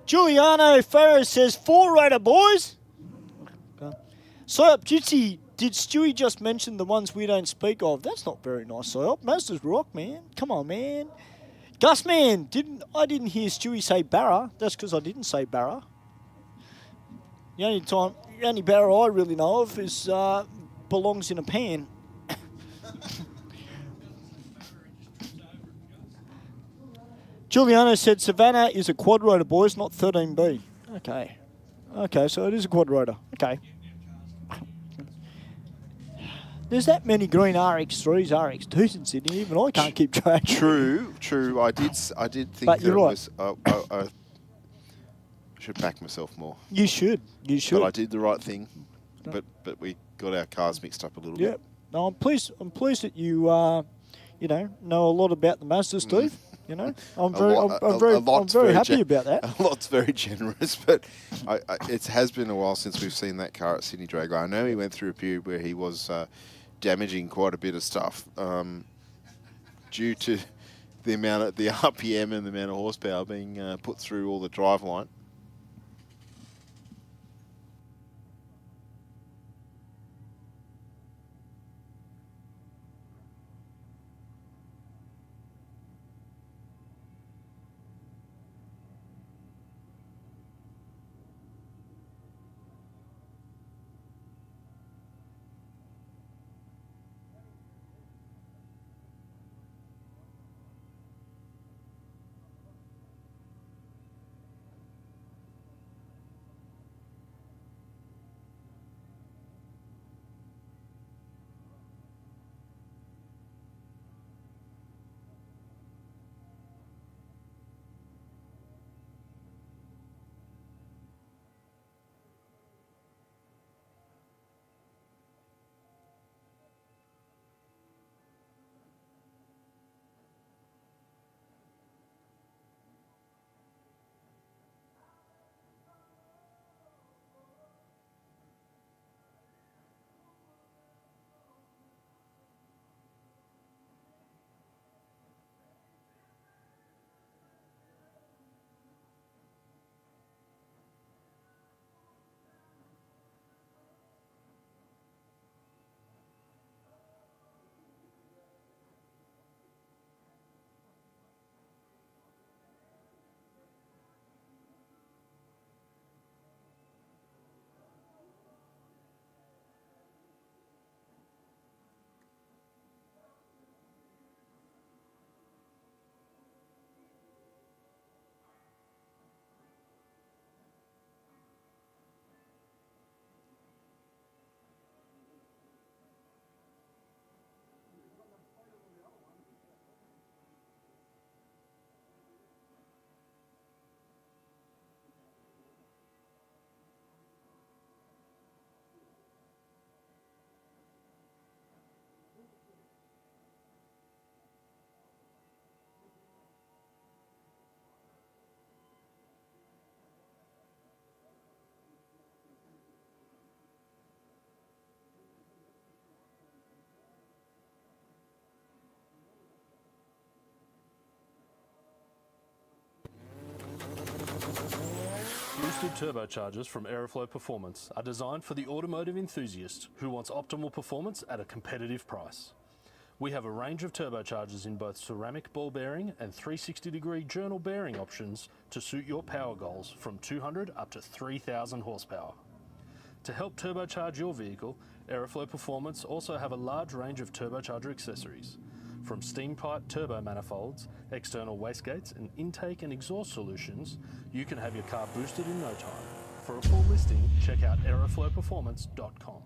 Giuliano Farrow says 4-rater, boys. Okay. Psyop Jutsi, did Stewie just mention the ones we don't speak of? That's not very nice, Psyop. Mazda's rock, man. Come on, man. Gus, man, I didn't hear Stewie say Barra. That's because I didn't say Barra. The only Barra I really know of is belongs in a pan. Giuliano said Savannah is a quad rotor, boys, not 13B. Okay. Okay, so it is a quad rotor. Okay. There's that many green RX3s, RX2s in Sydney. Even I can't keep track. True. I did think But that you're it right. was. I should back myself more. You should. You should. But I did the right thing. But we got our cars mixed up a little bit. No, I'm pleased that you know a lot about the Mazda, Steve. You know, I'm very happy about that. A lot's very generous, but it has been a while since we've seen that car at Sydney Dragway. I know he went through a period where he was damaging quite a bit of stuff due to the amount of the RPM and the amount of horsepower being put through all the driveline. Boosted turbochargers from Aeroflow Performance are designed for the automotive enthusiast who wants optimal performance at a competitive price. We have a range of turbochargers in both ceramic ball bearing and 360-degree journal bearing options to suit your power goals from 200 up to 3,000 horsepower. To help turbocharge your vehicle, Aeroflow Performance also have a large range of turbocharger accessories. From steam pipe turbo manifolds, external wastegates and intake and exhaust solutions, you can have your car boosted in no time. For a full listing, check out aeroflowperformance.com.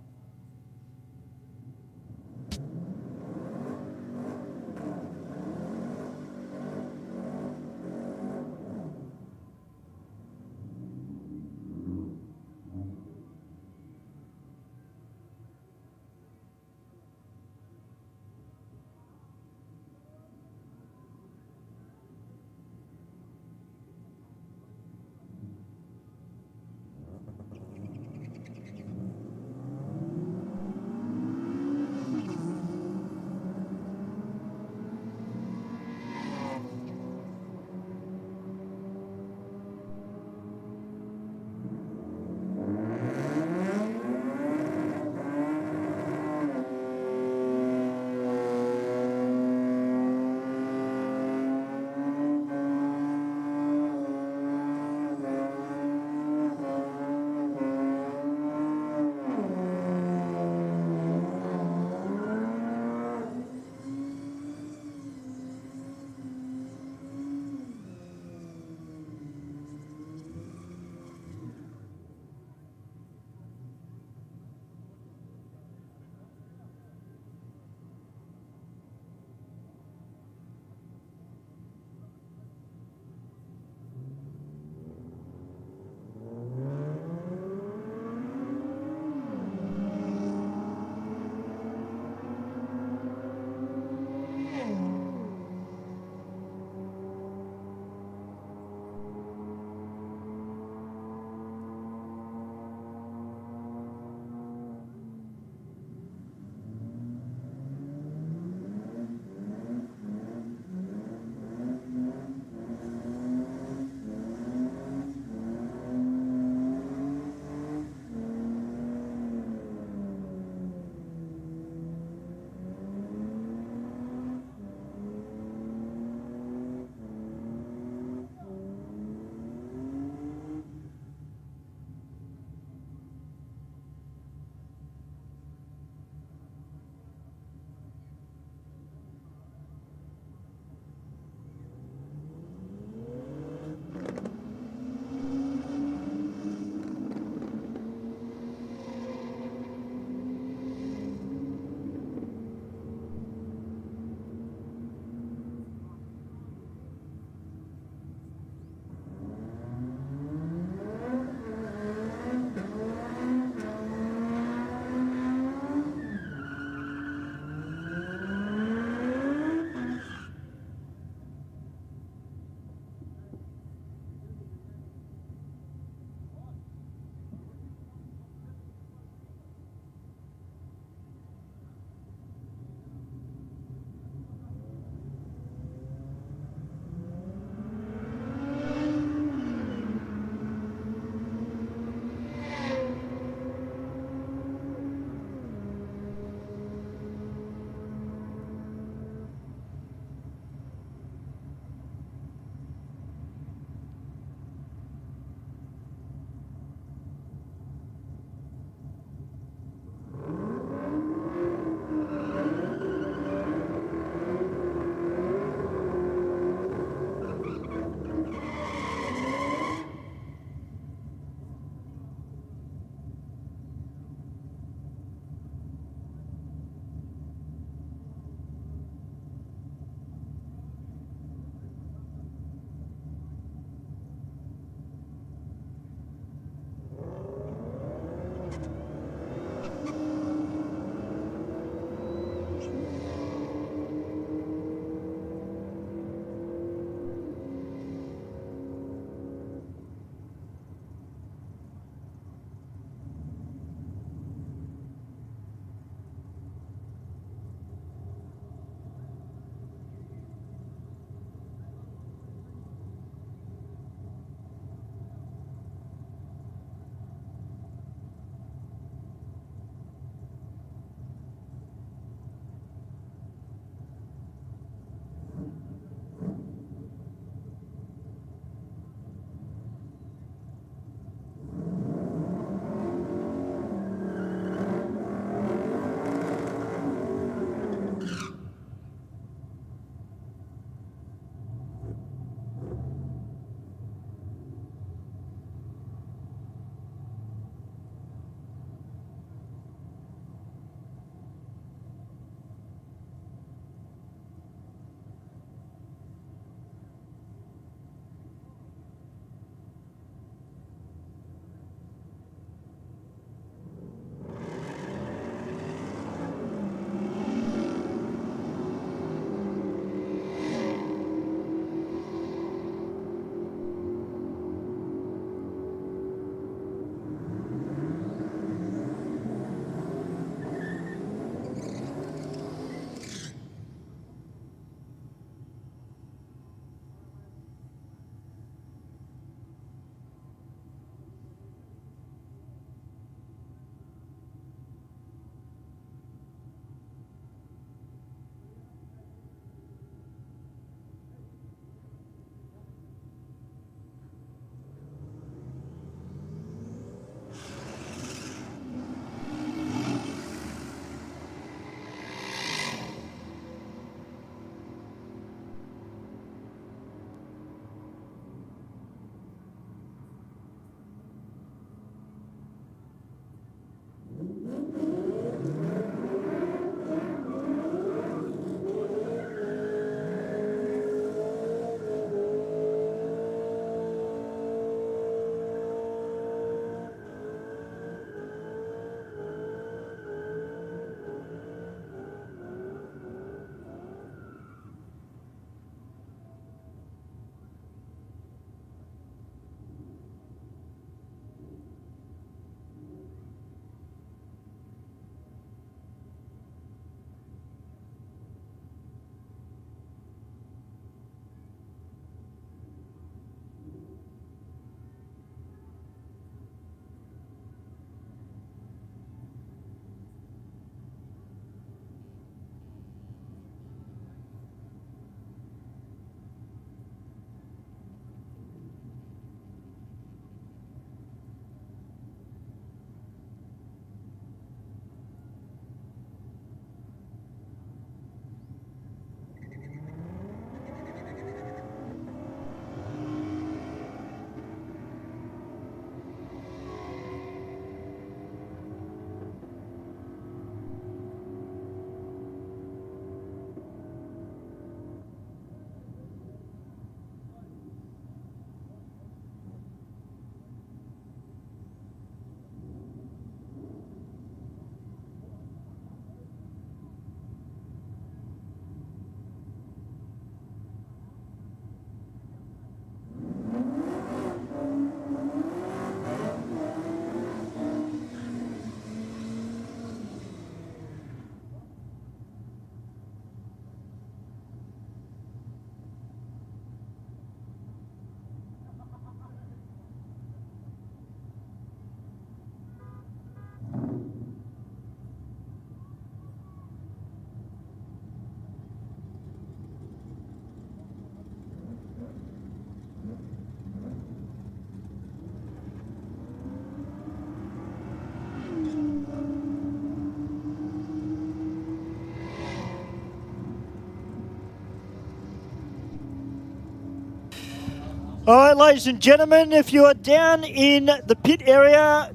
All right, ladies and gentlemen, if you are down in the pit area,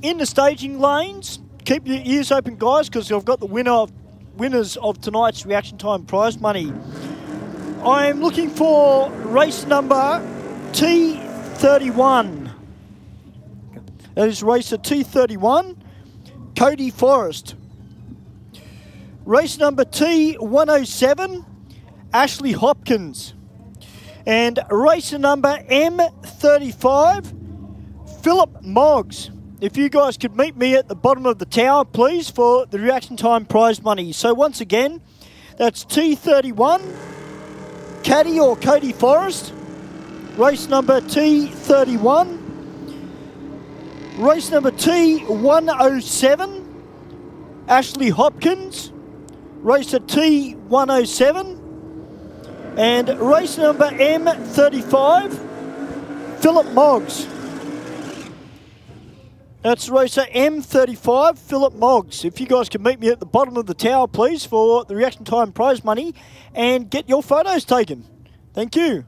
in the staging lanes, keep your ears open, guys, because I've got the winners of tonight's reaction time prize money. I'm looking for race number T31. That is racer T31, Cody Forrest. Race number T107, Ashley Hopkins. And racer number M35, Philip Moggs. If you guys could meet me at the bottom of the tower, please, for the reaction time prize money. So once again, that's T31, Caddy or Cody Forrest. Race number T31. Race number T107, Ashley Hopkins. Racer T107. And race number M35, Philip Moggs. That's racer M35, Philip Moggs. If you guys can meet me at the bottom of the tower, please, for the reaction time prize money and get your photos taken. Thank you.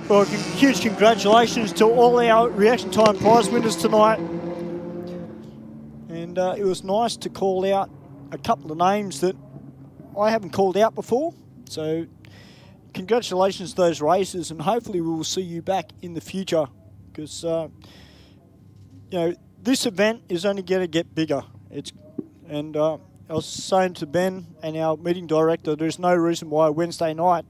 Well, huge congratulations to all our reaction time prize winners tonight. And it was nice to call out a couple of names that I haven't called out before. So congratulations to those racers, and hopefully we will see you back in the future, because this event is only going to get bigger. I was saying to Ben and our meeting director, there's no reason why Wednesday night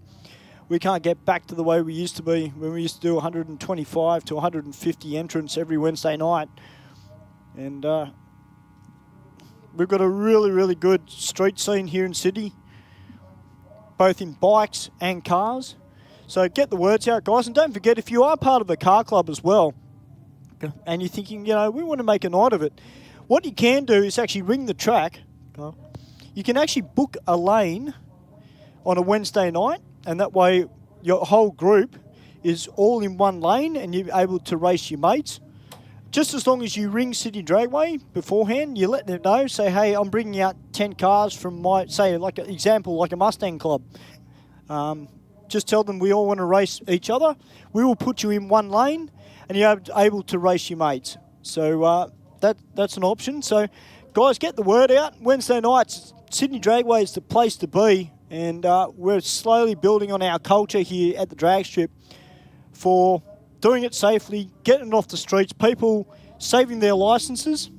we can't get back to the way we used to be when we used to do 125 to 150 entrants every Wednesday night. And we've got a really, really good street scene here in Sydney, both in bikes and cars. So get the words out, guys. And don't forget, if you are part of a car club as well, and you're thinking, we want to make a night of it, what you can do is actually ring the track. You can actually book a lane on a Wednesday night, and that way your whole group is all in one lane and you're able to race your mates. Just as long as you ring Sydney Dragway beforehand, you let them know, say, hey, I'm bringing out 10 cars from my, say, like an example, like a Mustang club. Just tell them we all want to race each other. We will put you in one lane and you're able to race your mates. So that's an option. So, guys, get the word out. Wednesday nights, Sydney Dragway is the place to be, and we're slowly building on our culture here at the drag strip for doing it safely, getting it off the streets, people saving their licenses,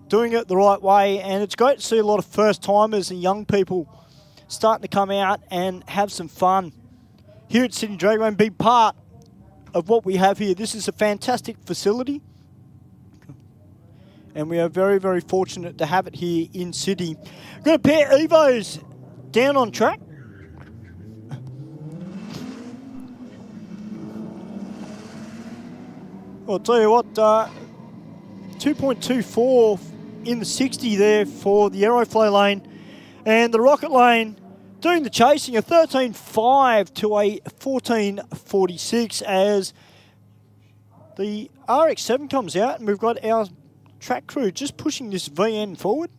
doing it the right way, and it's great to see a lot of first-timers and young people starting to come out and have some fun here at Sydney Dragway and be part of what we have here. This is a fantastic facility, and we are very, very fortunate to have it here in Sydney. Got a pair of Evos down on track. I'll tell you what, 2.24 in the 60 there for the Aeroflow lane, and the Rocket lane doing the chasing, a 13.5 to a 14.46 as the RX-7 comes out, and we've got our track crew just pushing this VN forward.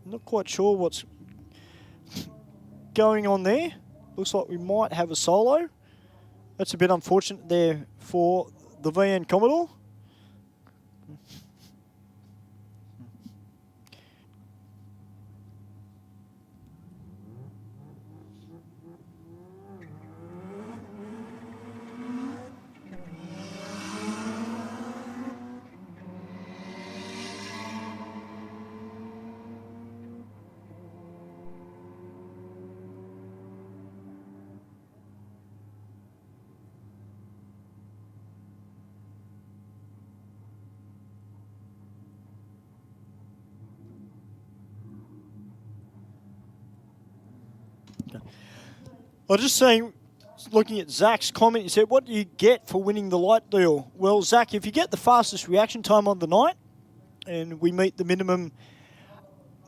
Not quite sure what's going on there. Looks like we might have a solo. That's a bit unfortunate there for the VN Commodore. I was just saying, looking at Zach's comment, he said, what do you get for winning the light deal? Well, Zach, if you get the fastest reaction time on the night, and we meet the minimum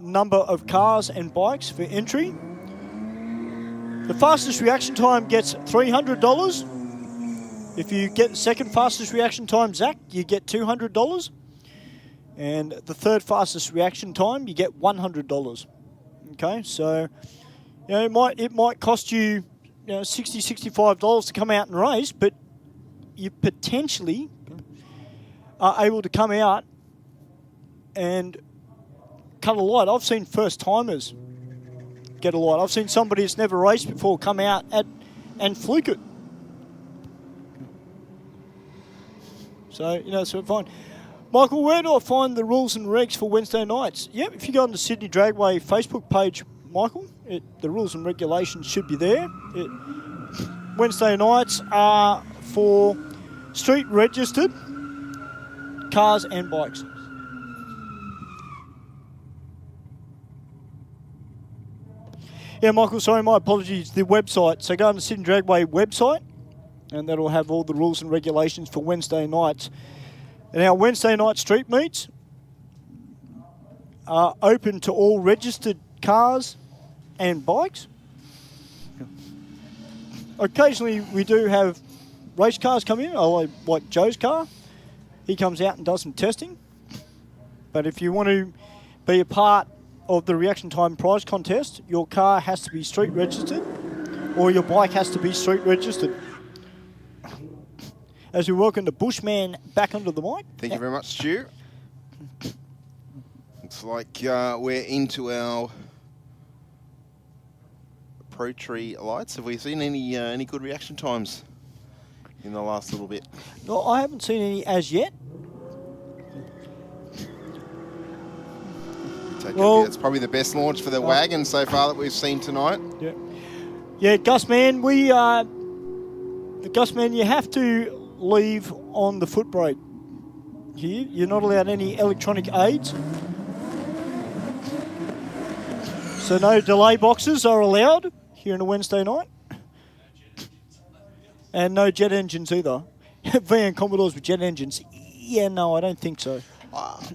number of cars and bikes for entry, the fastest reaction time gets $300. If you get the second fastest reaction time, Zach, you get $200. And the third fastest reaction time, you get $100. Okay, so it might cost you $60, $65 to come out and race, but you potentially are able to come out and cut a light. I've seen first-timers get a light. I've seen somebody that's never raced before come out and fluke it. So, so fine. Michael, where do I find the rules and regs for Wednesday nights? Yep, if you go on the Sydney Dragway Facebook page, Michael, the rules and regulations should be there. Wednesday nights are for street registered cars and bikes. Yeah, Michael, sorry, my apologies. The website. So go on the Sydney Dragway website, and that'll have all the rules and regulations for Wednesday nights. And our Wednesday night street meets are open to all registered cars and bikes. Occasionally we do have race cars come in, like Joe's car. He comes out and does some testing. But if you want to be a part of the reaction time prize contest, your car has to be street registered or your bike has to be street registered. As we welcome the Bushman back onto the mic. Thank you very much, Stu. Looks like we're into our Pro Tree lights. Have we seen any good reaction times in the last little bit? No, I haven't seen any as yet. Well, it's probably the best launch for the wagon so far that we've seen tonight. Yeah, yeah, Gus man, the Gus man, you have to leave on the foot brake. Here, you're not allowed any electronic aids. So no delay boxes are allowed here on a Wednesday night, and no jet engines either. VN Commodores with jet engines? Yeah, no, I don't think so.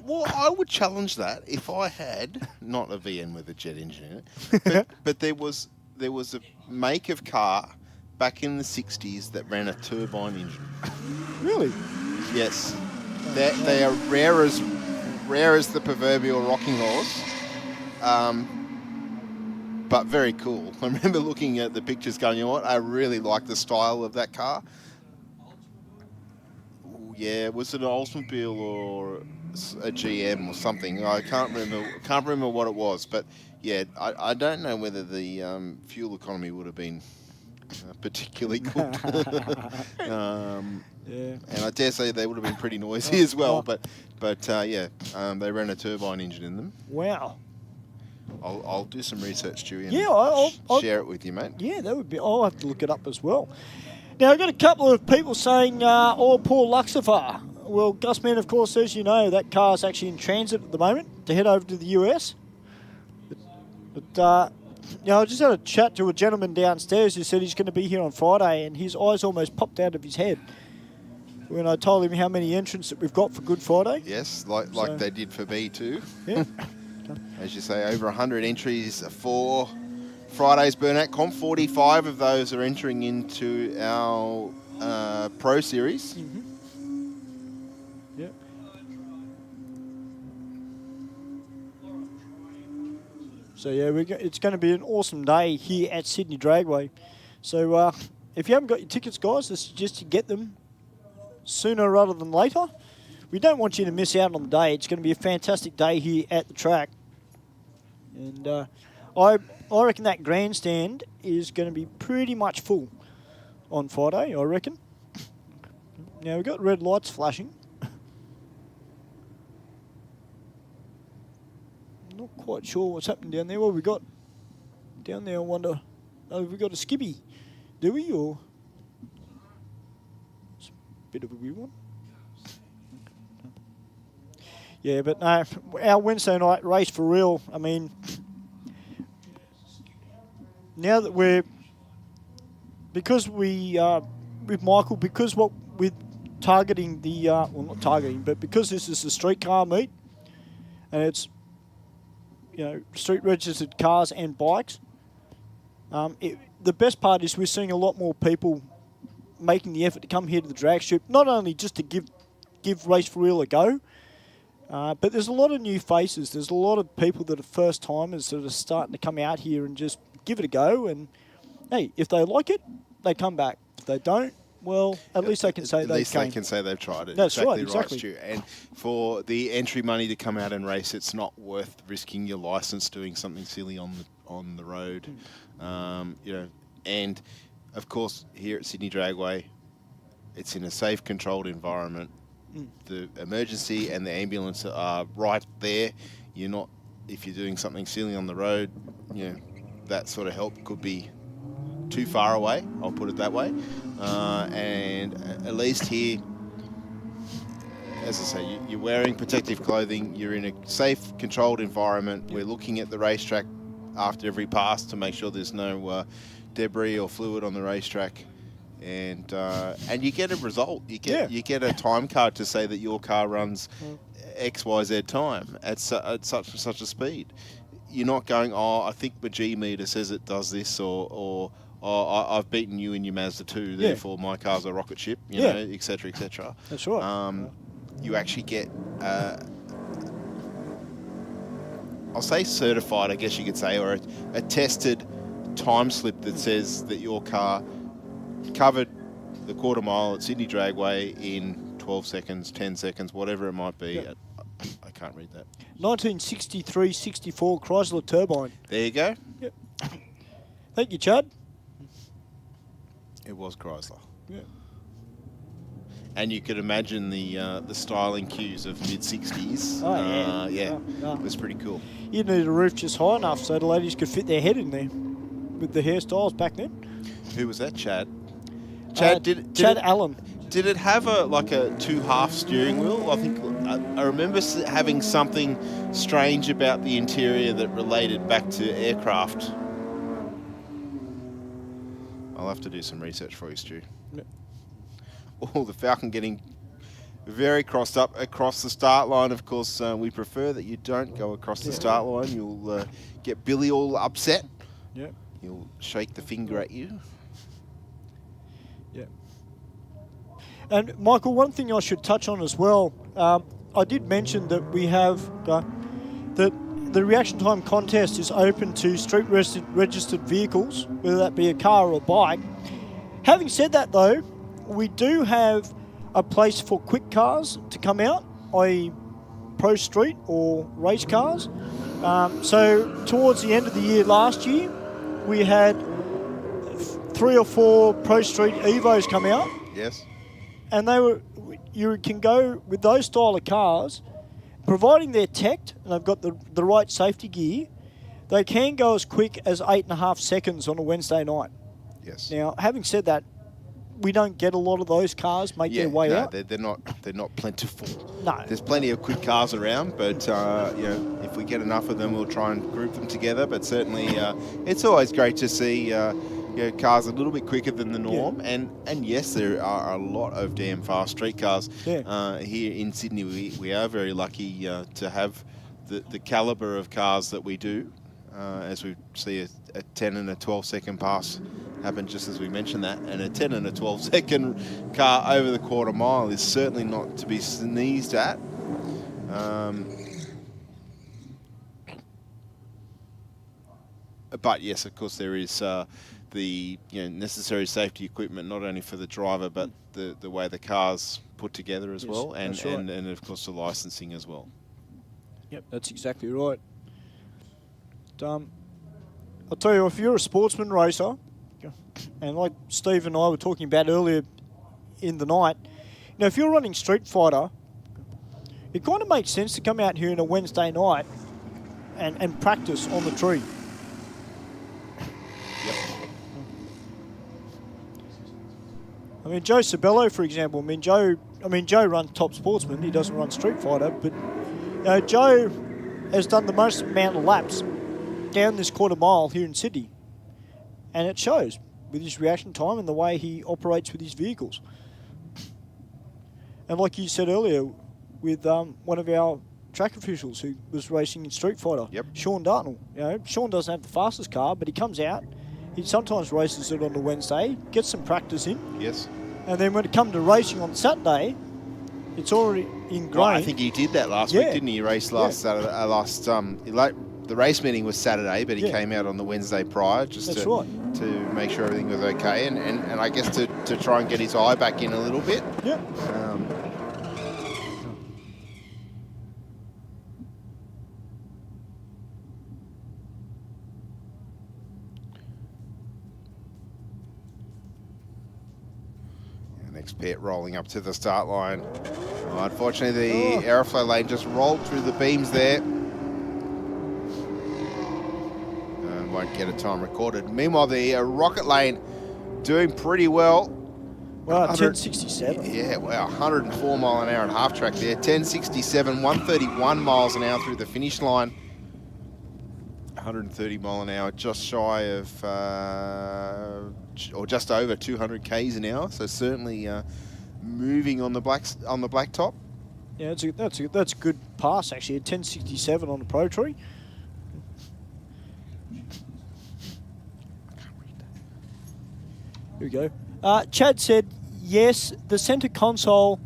Well, I would challenge that if I had not a VN with a jet engine in it, but there was a make of car back in the 60s that ran a turbine engine. Really? Yes. They are rare as the proverbial rocking horse, but very cool. I remember looking at the pictures going, you know what, I really like the style of that car. Yeah, was it an Oldsmobile or a GM or something? I can't remember what it was, but yeah, I don't know whether the fuel economy would have been particularly good. Yeah. And I dare say they would have been pretty noisy as well. But yeah, they ran a turbine engine in them. Wow. I'll do some research, Stewie, and yeah, I'll share it with you, mate. Yeah, that would be. I'll have to look it up as well. Now, I've got a couple of people saying, oh, poor Luxifer. Well, Gusman, of course, as you know, that car's actually in transit at the moment to head over to the US. But you know, I just had a chat to a gentleman downstairs who said he's going to be here on Friday, and his eyes almost popped out of his head when I told him how many entrants that we've got for Good Friday. Yes, like they did for me too. Yeah. As you say, over 100 entries for Friday's Burnout Comp. 45 of those are entering into our Pro Series. Mm-hmm. Yep. So yeah, it's going to be an awesome day here at Sydney Dragway. So if you haven't got your tickets, guys, I suggest you get them sooner rather than later. We don't want you to miss out on the day. It's going to be a fantastic day here at the track. And I reckon that grandstand is going to be pretty much full on Friday, I reckon. Now, we've got red lights flashing. Not quite sure what's happening down there. What have we got down there? I wonder. Oh, have we got a skibby? Do we? Or it's a bit of a weird one. Yeah, but no, our Wednesday night race for real. I mean, now that we're, because we, with Michael, because what we're targeting the, well, not targeting, but because this is a street car meet, and it's, you know, street registered cars and bikes, the best part is we're seeing a lot more people making the effort to come here to the drag strip, not only just to give Race for Real a go, but there's a lot of new faces. There's a lot of people that are first timers that are starting to come out here and just give it a go. And hey, if they like it, they come back. If they don't, well, at least they can say they can say they've tried it. That's exactly. Stu. And for the entry money to come out and race, it's not worth risking your license doing something silly on the road. You know, and of course here at Sydney Dragway, it's in a safe, controlled environment. The emergency and the ambulance are right there. You're not, if you're doing something silly on the road, you know, that sort of help could be too far away, I'll put it that way. And at least here, as I say, you're wearing protective clothing, you're in a safe, controlled environment. We're looking at the racetrack after every pass to make sure there's no debris or fluid on the racetrack. And you get a result. You get a time card to say that your car runs XYZ time at such and such a speed. You're not going, oh, I think my G meter says it does this, or I've beaten you in your Mazda 2, therefore my car's a rocket ship, you know, et cetera, et cetera. That's right. You actually get I'll say certified, I guess you could say, or a tested time slip that says that your car covered the quarter mile at Sydney Dragway in 12 seconds, 10 seconds, whatever it might be. Yep. I can't read that. 1963-64 Chrysler Turbine. There you go. Yep. Thank you, Chad. It was Chrysler. Yeah. And you could imagine the styling cues of mid-60s. Oh, yeah. Yeah, Oh. it was pretty cool. You needed a roof just high enough so the ladies could fit their head in there with the hairstyles back then. Who was that, Chad? Chad, Chad Allen. Did it have a 2-half steering wheel? I think I remember having something strange about the interior that related back to aircraft. I'll have to do some research for you, Stu. Yep. Oh, the Falcon getting very crossed up across the start line. Of course, we prefer that you don't go across the start line. You'll get Billy all upset. Yep. He'll shake the finger at you. Yeah. And Michael, one thing I should touch on as well, I did mention that we have that the reaction time contest is open to street registered vehicles, whether that be a car or a bike. Having said that though, we do have a place for quick cars to come out, i.e. pro street or race cars. So towards the end of the year last year, we had 3 or 4 pro street Evos come out. Yes. And you can go with those style of cars, providing they're teched and they've got the right safety gear, they can go as quick as 8.5 seconds on a Wednesday night. Yes. Now, having said that, we don't get a lot of those cars make their way out. They're not plentiful. No. There's plenty of quick cars around, but if we get enough of them, we'll try and group them together. But certainly, it's always great to see cars a little bit quicker than the norm. Yeah. And yes, there are a lot of damn fast street cars here in Sydney. We are very lucky to have the calibre of cars that we do, as we see a 10 and a 12 second pass happen just as we mentioned that, and a 10 and a 12 second car over the quarter mile is certainly not to be sneezed at. But yes, of course, there is the necessary safety equipment, not only for the driver, but the way the car's put together as well, and of course the licensing as well. Yep, that's exactly right. I'll tell you, if you're a sportsman racer, and like Steve and I were talking about earlier in the night, if you're running Street Fighter, it kind of makes sense to come out here on a Wednesday night and practice on the tree. Yep. I mean, Joe Sabello, for example. Joe runs Top Sportsman. He doesn't run Street Fighter, but Joe has done the most amount of laps down this quarter mile here in Sydney, and it shows with his reaction time and the way he operates with his vehicles. And like you said earlier, with one of our track officials who was racing in Street Fighter, Sean Dartnell. Sean doesn't have the fastest car, but he comes out. He sometimes races it on the Wednesday, gets some practice in. Yes. And then when it comes to racing on Saturday, it's already ingrained. Well, I think he did that last week, didn't he? He raced last Saturday. The race meeting was Saturday, but he came out on the Wednesday prior just to make sure everything was okay, and I guess to try and get his eye back in a little bit. Yeah. Next pit rolling up to the start line. Well, unfortunately, the Aeroflow lane just rolled through the beams there. Won't get a time recorded. Meanwhile, the Rocket Lane doing pretty well. Wow, 1067. Yeah, wow, 104 mile an hour and half track there. 1067, 131 miles an hour through the finish line. 130 mile an hour, just shy of, or just over 200 k's an hour. So certainly moving on the blacktop. Yeah, that's a good pass actually. A 1067 on the Pro Tree. Here we go. Chad said, yes, the centre console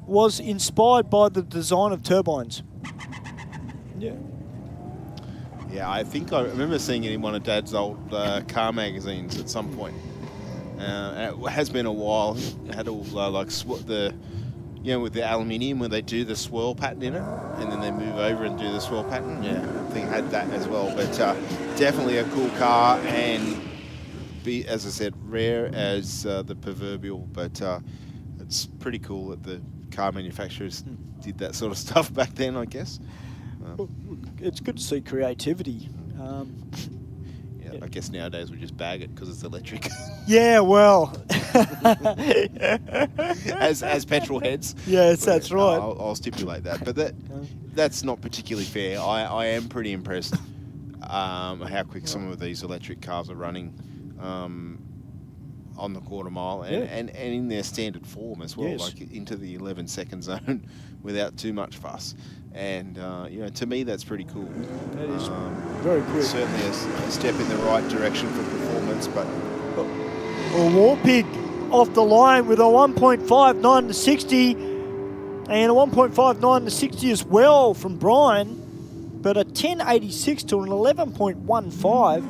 was inspired by the design of turbines. Yeah. Yeah, I think I remember seeing it in one of Dad's old car magazines at some point. It has been a while. It had all like with the aluminium where they do the swirl pattern in it, and then they move over and do the swirl pattern. Yeah, I think it had that as well. But definitely a cool car, and as I said, rare as the proverbial. But it's pretty cool that the car manufacturers did that sort of stuff back then, I guess. It's good to see creativity. I guess nowadays we just bag it because it's electric. Yeah, well. as petrol heads. Yes, that's right. I'll stipulate that. But that's not particularly fair. I am pretty impressed how quick some of these electric cars are running on the quarter mile and in their standard form as well, like into the 11-second zone without too much fuss. And to me, that's pretty cool. That is very quick. Certainly a step in the right direction for performance. But Warpig off the line with a 1.59 to 60, and a 1.59 to 60 as well from Brian, but a 10.86 to an 11.15.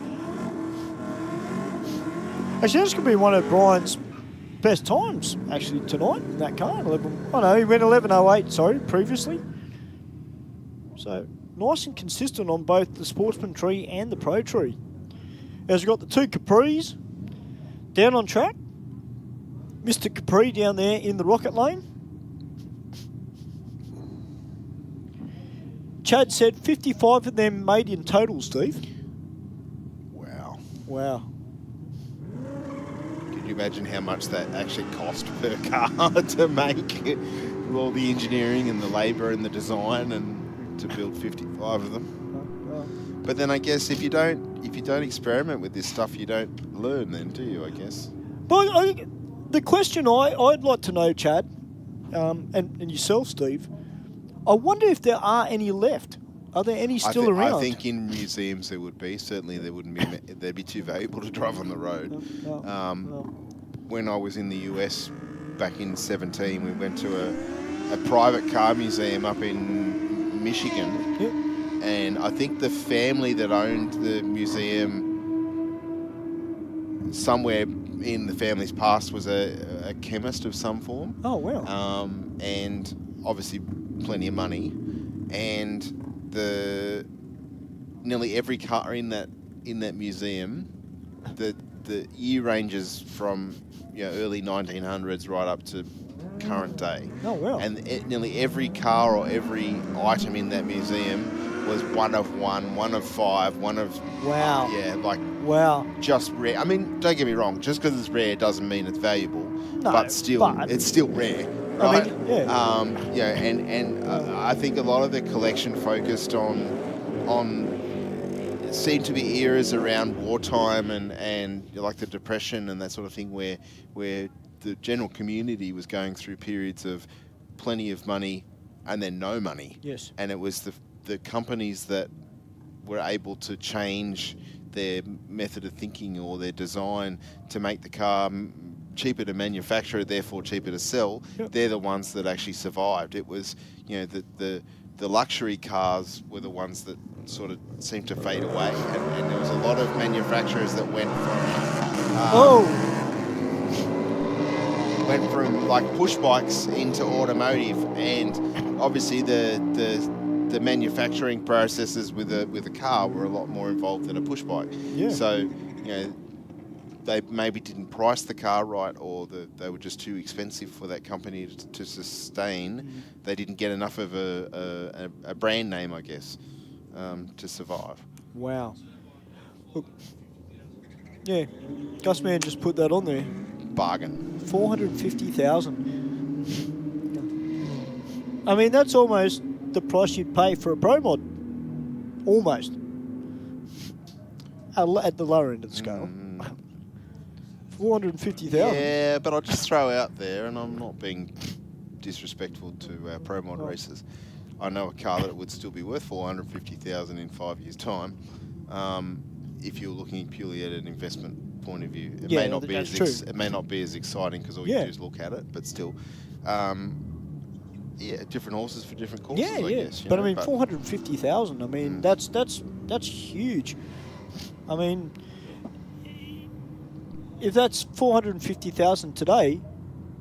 Actually, this could be one of Brian's best times actually tonight in that car. He went 11.08. Sorry, previously. So nice and consistent on both the Sportsman tree and the Pro tree. As we've got the two Capris down on track. Mr. Capri down there in the rocket lane. Chad said 55 of them made in total, Steve. Wow. Wow. Can you imagine how much that actually cost per car to make? All the engineering and the labour and the design and to build 55 of them. But then I guess if you don't experiment with this stuff, you don't learn then, do you, I guess? But the question I'd like to know, Chad, and yourself, Steve, I wonder if there are any left. Are there any still around? I think in museums there would be. Certainly there wouldn't be. They'd be too valuable to drive on the road. When I was in the US back in 2017, we went to a private car museum up in Michigan, and I think the family that owned the museum, somewhere in the family's past, was a chemist of some form. Oh wow! And obviously plenty of money, and nearly every car in that museum, the year ranges from early 1900s right up to current day. Oh, wow. And nearly every car or every item in that museum was one of 5, one of... Wow. Yeah, like... Wow. Just rare. I mean, don't get me wrong, just because it's rare doesn't mean it's valuable. No, but still, it's still rare, right? I mean, yeah. And I think a lot of the collection focused on seemed to be eras around wartime and like the Depression and that sort of thing where the general community was going through periods of plenty of money and then no money. Yes. And it was the companies that were able to change their method of thinking or their design to make the car cheaper to manufacture, therefore cheaper to sell. Yep. They're the ones that actually survived. It was, the luxury cars were the ones that sort of seemed to fade away, and there was a lot of manufacturers that went from like push bikes into automotive, and obviously the manufacturing processes with a car were a lot more involved than a push bike. Yeah. So they maybe didn't price the car right, or they were just too expensive for that company to sustain. Mm-hmm. They didn't get enough of a brand name, I guess, to survive. Wow. Look, yeah, Gus Man just put that on there. Bargain. 450,000. I mean, that's almost the price you'd pay for a Pro Mod. Almost. At the lower end of the scale. 450,000. Yeah, but I'll just throw out there, and I'm not being disrespectful to our Pro Mod racers. I know a car that would still be worth 450,000 in 5 years' time. If you're looking purely at an investment point of view, it may not be as exciting because all you do is look at it. But still, Yeah, different horses for different courses, Yeah, I yeah. guess. But I mean, 450,000. I mean, that's huge. I mean, if that's 450,000 today,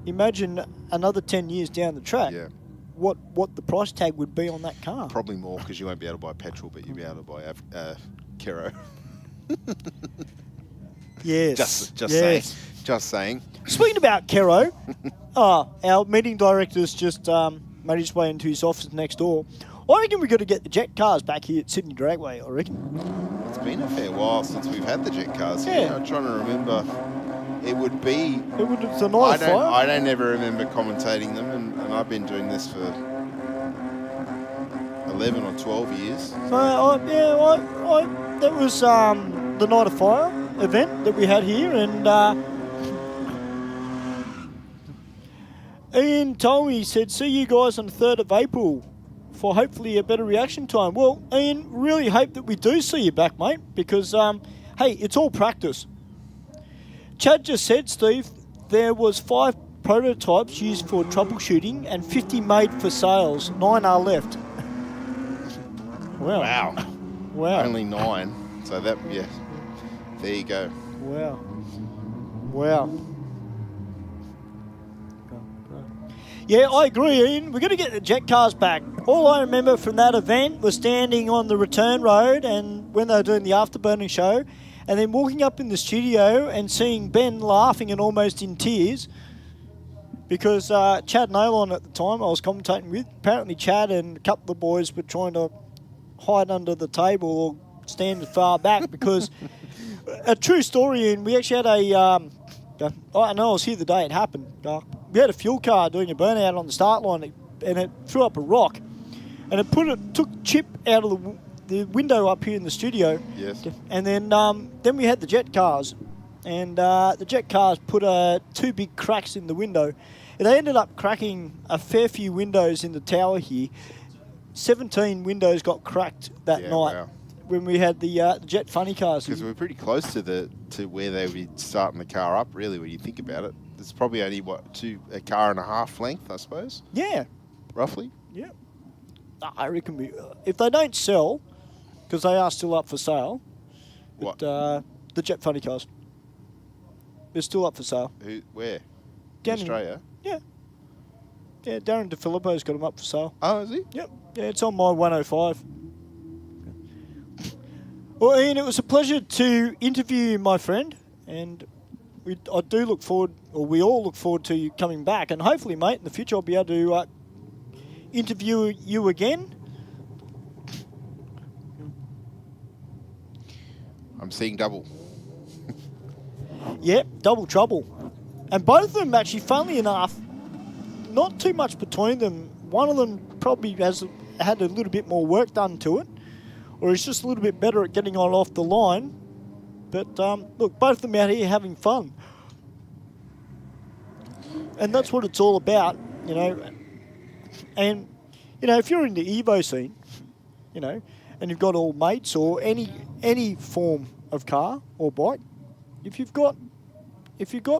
imagine another 10 years down the track. Yeah. What the price tag would be on that car? Probably more because you won't be able to buy petrol, but you'll be able to buy Kero. Yes. Just saying. Speaking about Kero, our meeting director's just made his way into his office next door. I reckon we've got to get the jet cars back here at Sydney Dragway, I reckon. It's been a fair while since we've had the jet cars here. Yeah. I'm trying to remember. It would be... It's a night fire. I don't ever remember commentating them, and I've been doing this for 11 or 12 years. That was the Night of Fire event that we had here, and Ian told me, he said, see you guys on the 3rd of April for hopefully a better reaction time. Well, Ian, really hope that we do see you back, mate, because, hey, it's all practice. Chad just said, Steve, there was 5 prototypes used for troubleshooting and 50 made for sales. 9 are left. Wow. Wow. Only 9. So that, yeah. There you go. Wow. Yeah, I agree, Ian. We're going to get the jet cars back. All I remember from that event was standing on the return road and when they were doing the afterburning show, and then walking up in the studio and seeing Ben laughing and almost in tears because Chad Nalon at the time I was commentating with, apparently Chad and a couple of boys were trying to hide under the table or stand far back because a true story, and we actually had I know I was here the day it happened. We had a fuel car doing a burnout on the start line and it threw up a rock and it took Chip out of the window up here in the studio. Yes. And then we had the jet cars, and the jet cars put 2 big cracks in the window. And they ended up cracking a fair few windows in the tower here. 17 windows got cracked that night. Wow. When we had the jet funny cars. Because we're pretty close to where they would be starting the car up, really, when you think about it. It's probably only, a car and a half length, I suppose? Yeah. Roughly? Yeah. I reckon if they don't sell, because they are still up for sale, what? The jet funny cars. They're still up for sale. Where? Down in Australia? Yeah, Darren DeFilippo's got them up for sale. Oh, is he? Yep. Yeah, it's on my 105. Well, Ian, it was a pleasure to interview you, my friend, and I do look forward, or we all look forward to you coming back, and hopefully, mate, in the future I'll be able to interview you again. I'm seeing double. Yep, double trouble. And both of them, actually, funnily enough, not too much between them. One of them probably has had a little bit more work done to it, or is just a little bit better at getting on off the line. But, look, both of them out here having fun. And that's what it's all about, you know. And, you know, if you're in the Evo scene, you know, and you've got all mates or any form of car or bike, if you've got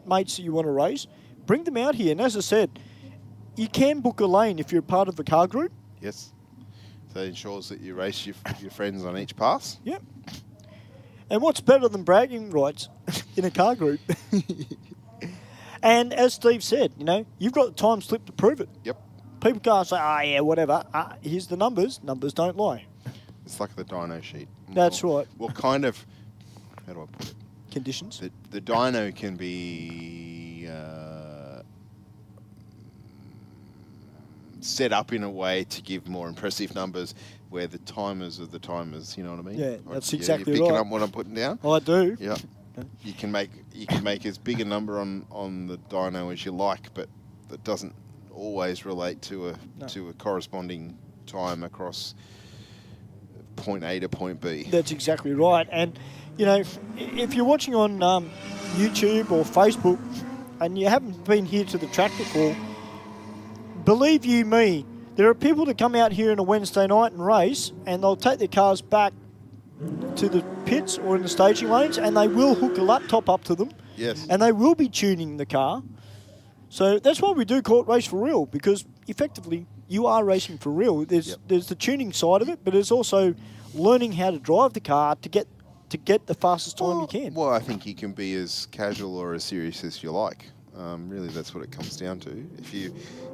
mates that you want to race, bring them out here. And as I said, you can book a lane if you're part of a car group. Yes. So it ensures that you race your friends on each pass. Yep. And what's better than bragging rights in a car group? And as Steve said, you know, you've got the time slip to prove it. Yep. People can't say, yeah, whatever. Here's the numbers. Numbers don't lie. It's like the dyno sheet. That's right. Well, kind of, how do I put it? Conditions? The dyno can be set up in a way to give more impressive numbers where the timers are the timers, you know what I mean? Yeah, that's exactly you're picking right. up what I'm putting down? I do. Yeah. You can make as big a number on the dyno as you like, but that doesn't always relate to a corresponding time across point A to point B. That's exactly right. And, you know, if you're watching on YouTube or Facebook and you haven't been here to the track before, believe you me, there are people that come out here on a Wednesday night and race, and they'll take their cars back to the pits or in the staging lanes, and they will hook a laptop up to them. Yes. And they will be tuning the car. So that's why we do call it Race for Real, because effectively you are racing for real. There's the tuning side of it, but there's also learning how to drive the car to get the fastest time you can. Well, I think you can be as casual or as serious as you like. Really, that's what it comes down to.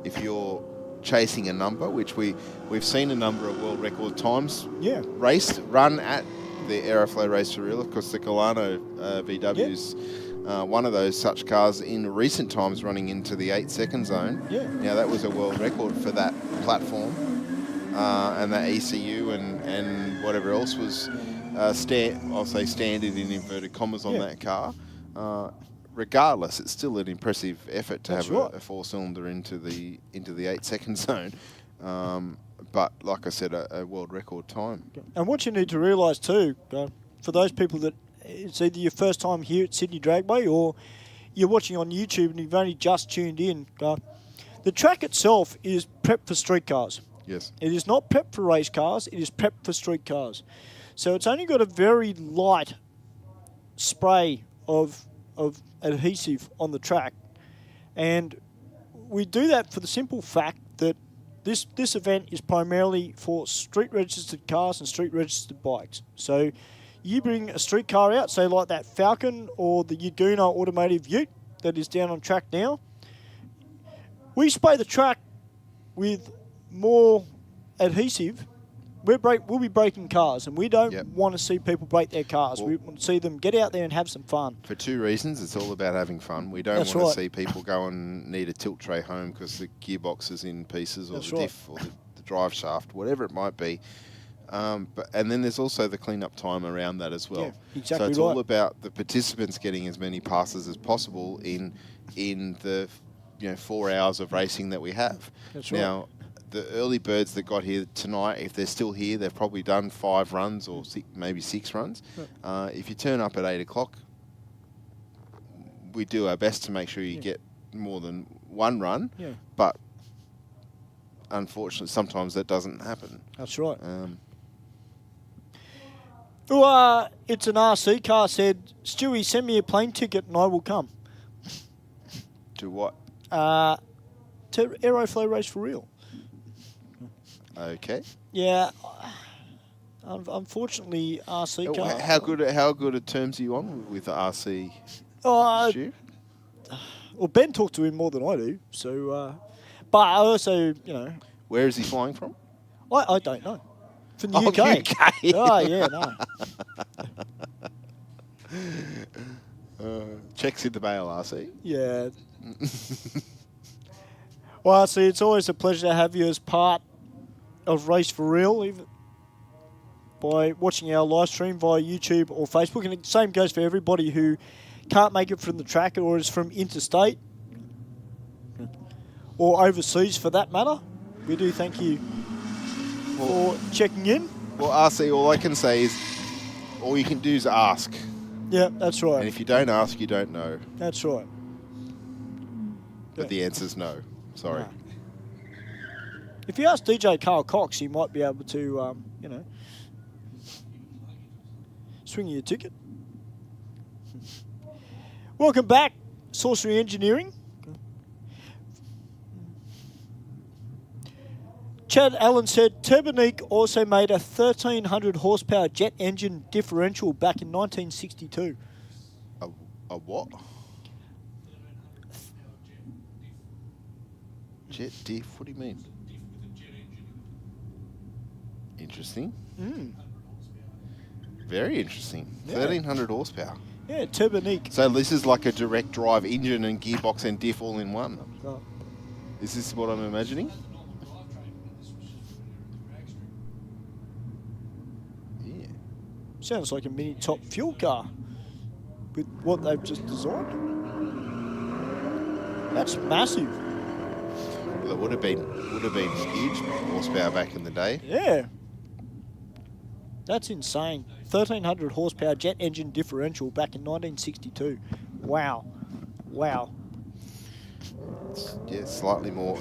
If you're chasing a number, which we've seen a number of world record times run at the Aeroflow race for real. Of course, the Colano VW's one of those such cars in recent times running into the 8-second zone. Yeah. Now that was a world record for that platform and that ECU and whatever else was I'll say standard in inverted commas on that car. Regardless, it's still an impressive effort to have a four-cylinder into the 8-second zone. But like I said, a world record time. And what you need to realise too, for those people that it's either your first time here at Sydney Dragway or you're watching on YouTube and you've only just tuned in, the track itself is prepped for street cars. Yes. It is not prepped for race cars, it is prepped for street cars. So it's only got a very light spray of adhesive on the track. And we do that for the simple fact that this event is primarily for street registered cars and street registered bikes. So you bring a street car out, say like that Falcon or the Yaguna Automotive Ute that is down on track now. We spray the track with more adhesive. We'll be breaking cars, and we don't want to see people break their cars. We want to see them get out there and have some fun. For two reasons. It's all about having fun. We don't want to see people go and need a tilt tray home because the gearbox is in pieces or the diff or the drive shaft, whatever it might be. And then there's also the cleanup time around that as well. Yeah, exactly so it's all about the participants getting as many passes as possible in the 4 hours of racing that we have. That's now, the early birds that got here tonight, if they're still here, they've probably done 5 runs or maybe 6 runs. If you turn up at 8 o'clock, we do our best to make sure you get more than 1 run. Yeah. But unfortunately, sometimes that doesn't happen. That's right. It's an RC car said, Stewie, send me a plane ticket and I will come. To what? To Aeroflow Race for Real. Okay. Yeah. Unfortunately, RC car. How good a terms are you on with the RC? Well, Ben talked to him more than I do. So, but I also, Where is he flying from? I don't know. From the UK. UK. Oh, yeah, no. Checks in the mail, RC. Yeah. Well, RC, it's always a pleasure to have you as part of Race for Real, even by watching our live stream via YouTube or Facebook. And the same goes for everybody who can't make it from the track or is from interstate or overseas for that matter. We do thank you for checking in. Well, RC, all I can say is all you can do is ask. Yeah, that's right. And if you don't ask, you don't know. That's right. But the answer's no. Sorry. No. If you ask DJ Carl Cox, he might be able to, swing you a ticket. Welcome back, Sorcery Engineering. Chad Allen said, Turbonique also made a 1,300 horsepower jet engine differential back in 1962. A what? Jet diff? What do you mean? Interesting. Very interesting. Yeah. 1,300 horsepower. Yeah, Turbonique. So this is like a direct drive engine and gearbox and diff all in one. Oh. Is this what I'm imagining? Yeah. Sounds like a mini top fuel car with what they've just designed. That's massive. Well, it would have been huge horsepower back in the day. Yeah. That's insane. 1,300 horsepower jet engine differential back in 1962. Wow. Wow. Yeah, slightly more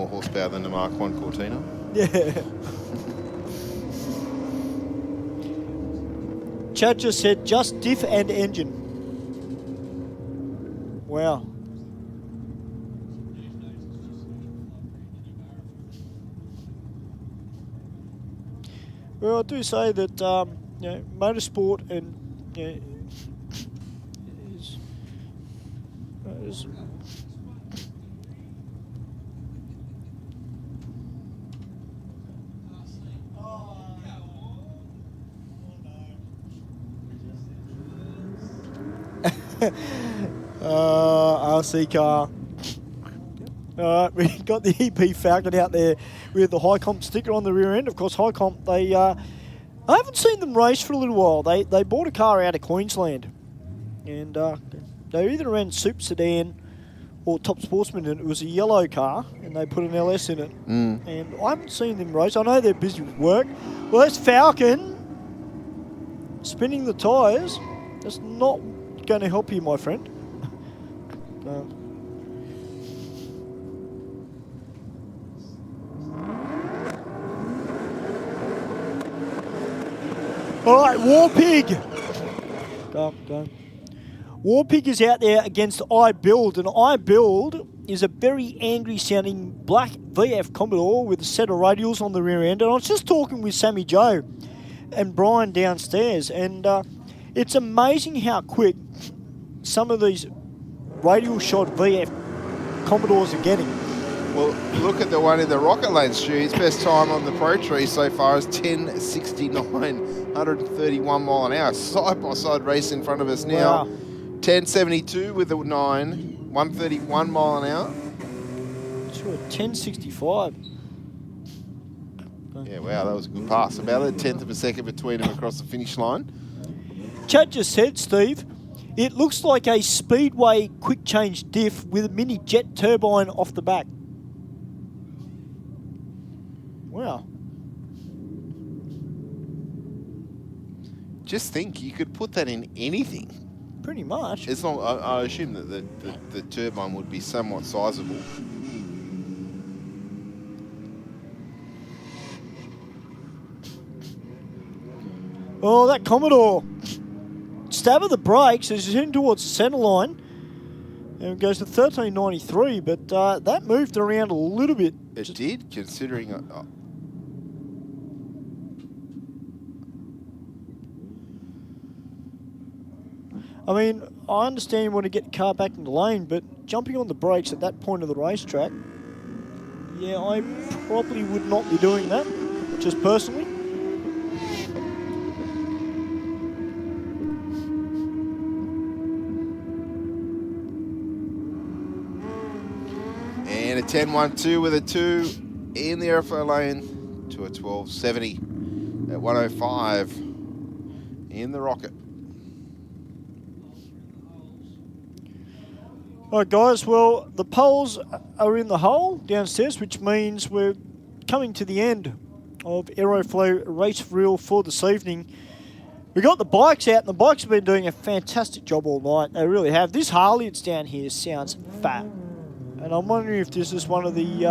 horsepower than the Mark 1 Cortina. Yeah. Chad just said just diff and engine. Wow. Well, I do say that motorsport and is RC car. Alright, we got the EP Falcon out there with the High Comp sticker on the rear end. Of course, High Comp, I haven't seen them race for a little while. They bought a car out of Queensland. And they either ran Super Sedan or Top Sportsman, and it was a yellow car, and they put an LS in it. And I haven't seen them race. I know they're busy with work. Well, that's Falcon spinning the tyres. That's not going to help you, my friend. No. All right, War Pig. Go. War Pig is out there against iBuild, and iBuild is a very angry sounding black VF Commodore with a set of radials on the rear end. And I was just talking with Sammy Joe and Brian downstairs, and it's amazing how quick some of these radial shot VF Commodores are getting. Well, look at the one in the Rocket Lane, Stu. His best time on the Pro Tree so far is 10.69, 131 mile an hour. Side-by-side race in front of us now. Wow. 10.72 with a 9, 131 mile an hour. To a 10.65. Yeah, wow, that was a good pass. About a tenth of a second between them across the finish line. Chad just said, Steve, it looks like a Speedway quick change diff with a mini jet turbine off the back. Wow. Just think, you could put that in anything. Pretty much. It's not. I assume that the turbine would be somewhat sizable. Oh, that Commodore. Stab of the brakes as he's heading towards the centre line. And it goes to 13.93, but that moved around a little bit. It did, considering... I mean, I understand you want to get the car back in the lane, but jumping on the brakes at that point of the racetrack, yeah, I probably would not be doing that, just personally. And a 10.12 with a 2 in the Aeroflow lane to a 12.70 at 105 in the Rocket. All right, guys, well, the poles are in the hole downstairs, which means we're coming to the end of Aeroflow Race Reel for this evening. We got the bikes out, and the bikes have been doing a fantastic job all night. They really have. This Harley that's down here sounds fat. And I'm wondering if this is one of the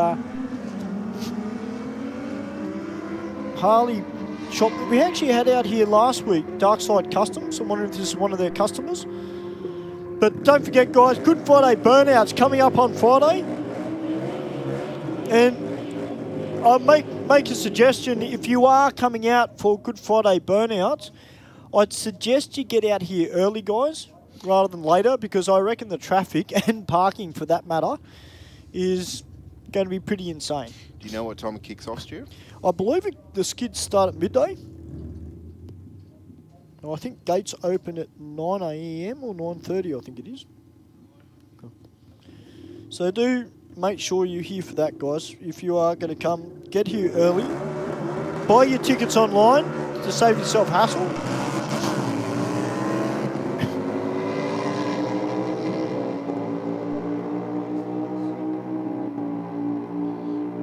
Harley shop that we actually had out here last week, Darkside Customs. I'm wondering if this is one of their customers. But don't forget, guys, Good Friday burnouts coming up on Friday. And I'll make a suggestion. If you are coming out for Good Friday burnouts, I'd suggest you get out here early, guys, rather than later, because I reckon the traffic and parking, for that matter, is going to be pretty insane. Do you know what time it kicks off, Stu? I believe the skids start at midday. I think gates open at 9 a.m. or 9:30, I think it is. Okay. So do make sure you're here for that, guys. If you are going to come, get here early. Buy your tickets online to save yourself hassle.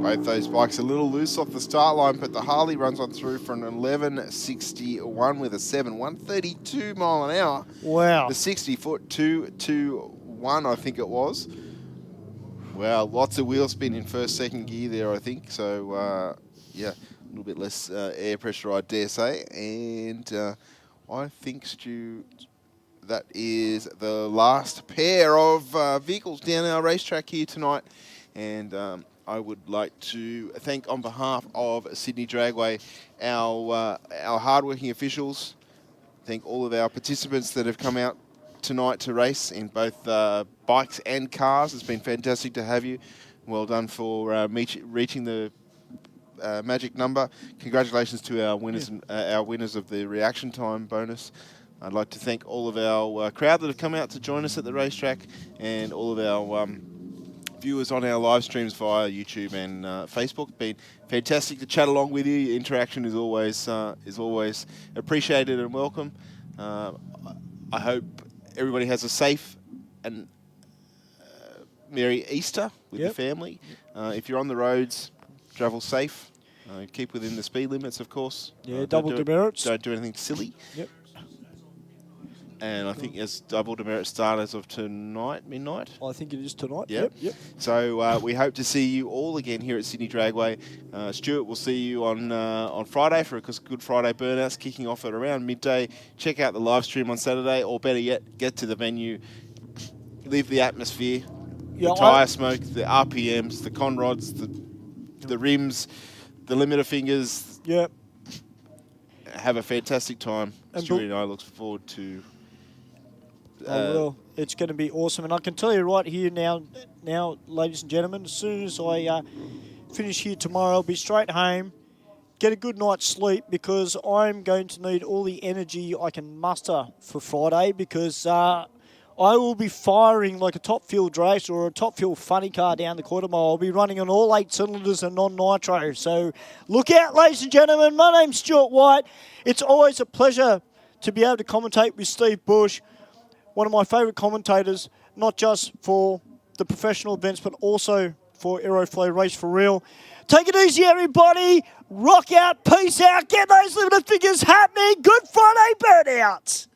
Both those bikes a little loose off the start line, but the Harley runs on through for an 11.61 with a 7, 132 mile an hour. Wow. The 60-foot 221, I think it was. Wow, lots of wheel spin in first, second gear there, I think. So, yeah, a little bit less air pressure, I dare say. And I think, Stu, that is the last pair of vehicles down our racetrack here tonight. And I would like to thank on behalf of Sydney Dragway our hardworking officials. Thank all of our participants that have come out tonight to race in both bikes and cars. It's been fantastic to have you. Well done for reaching the magic number. Congratulations to our winners, our winners of the reaction time bonus. I'd like to thank all of our crowd that have come out to join us at the racetrack, and all of our viewers on our live streams via YouTube and Facebook. Been fantastic to chat along with you. Interaction is always appreciated and welcome. I hope everybody has a safe and Merry Easter with the family. If you're on the roads, travel safe. Keep within the speed limits, of course. Yeah, double demerits. Don't do anything silly. Yep. And I think as double demerit start as of tonight, midnight. I think it is tonight. Yep. Yep. So we hope to see you all again here at Sydney Dragway. Stuart, we'll see you on Friday for a Good Friday burnouts kicking off at around midday. Check out the live stream on Saturday, or better yet, get to the venue, live the atmosphere, the tyre smoke, the RPMs, the conrods, the rims, the limiter fingers. Yep. Have a fantastic time. Stuart and I look forward to. It's going to be awesome, and I can tell you right here now, ladies and gentlemen, as soon as I finish here tomorrow, I'll be straight home, get a good night's sleep, because I'm going to need all the energy I can muster for Friday, because I will be firing like a top fuel race or a top fuel funny car down the quarter mile. I'll be running on all 8 cylinders and non-nitro. So look out, ladies and gentlemen. My name's Stuart White. It's always a pleasure to be able to commentate with Steve Bush, one of my favourite commentators, not just for the professional events, but also for Aeroflow Race for Real. Take it easy, everybody. Rock out, peace out, get those limiter figures happening. Good Friday burnouts.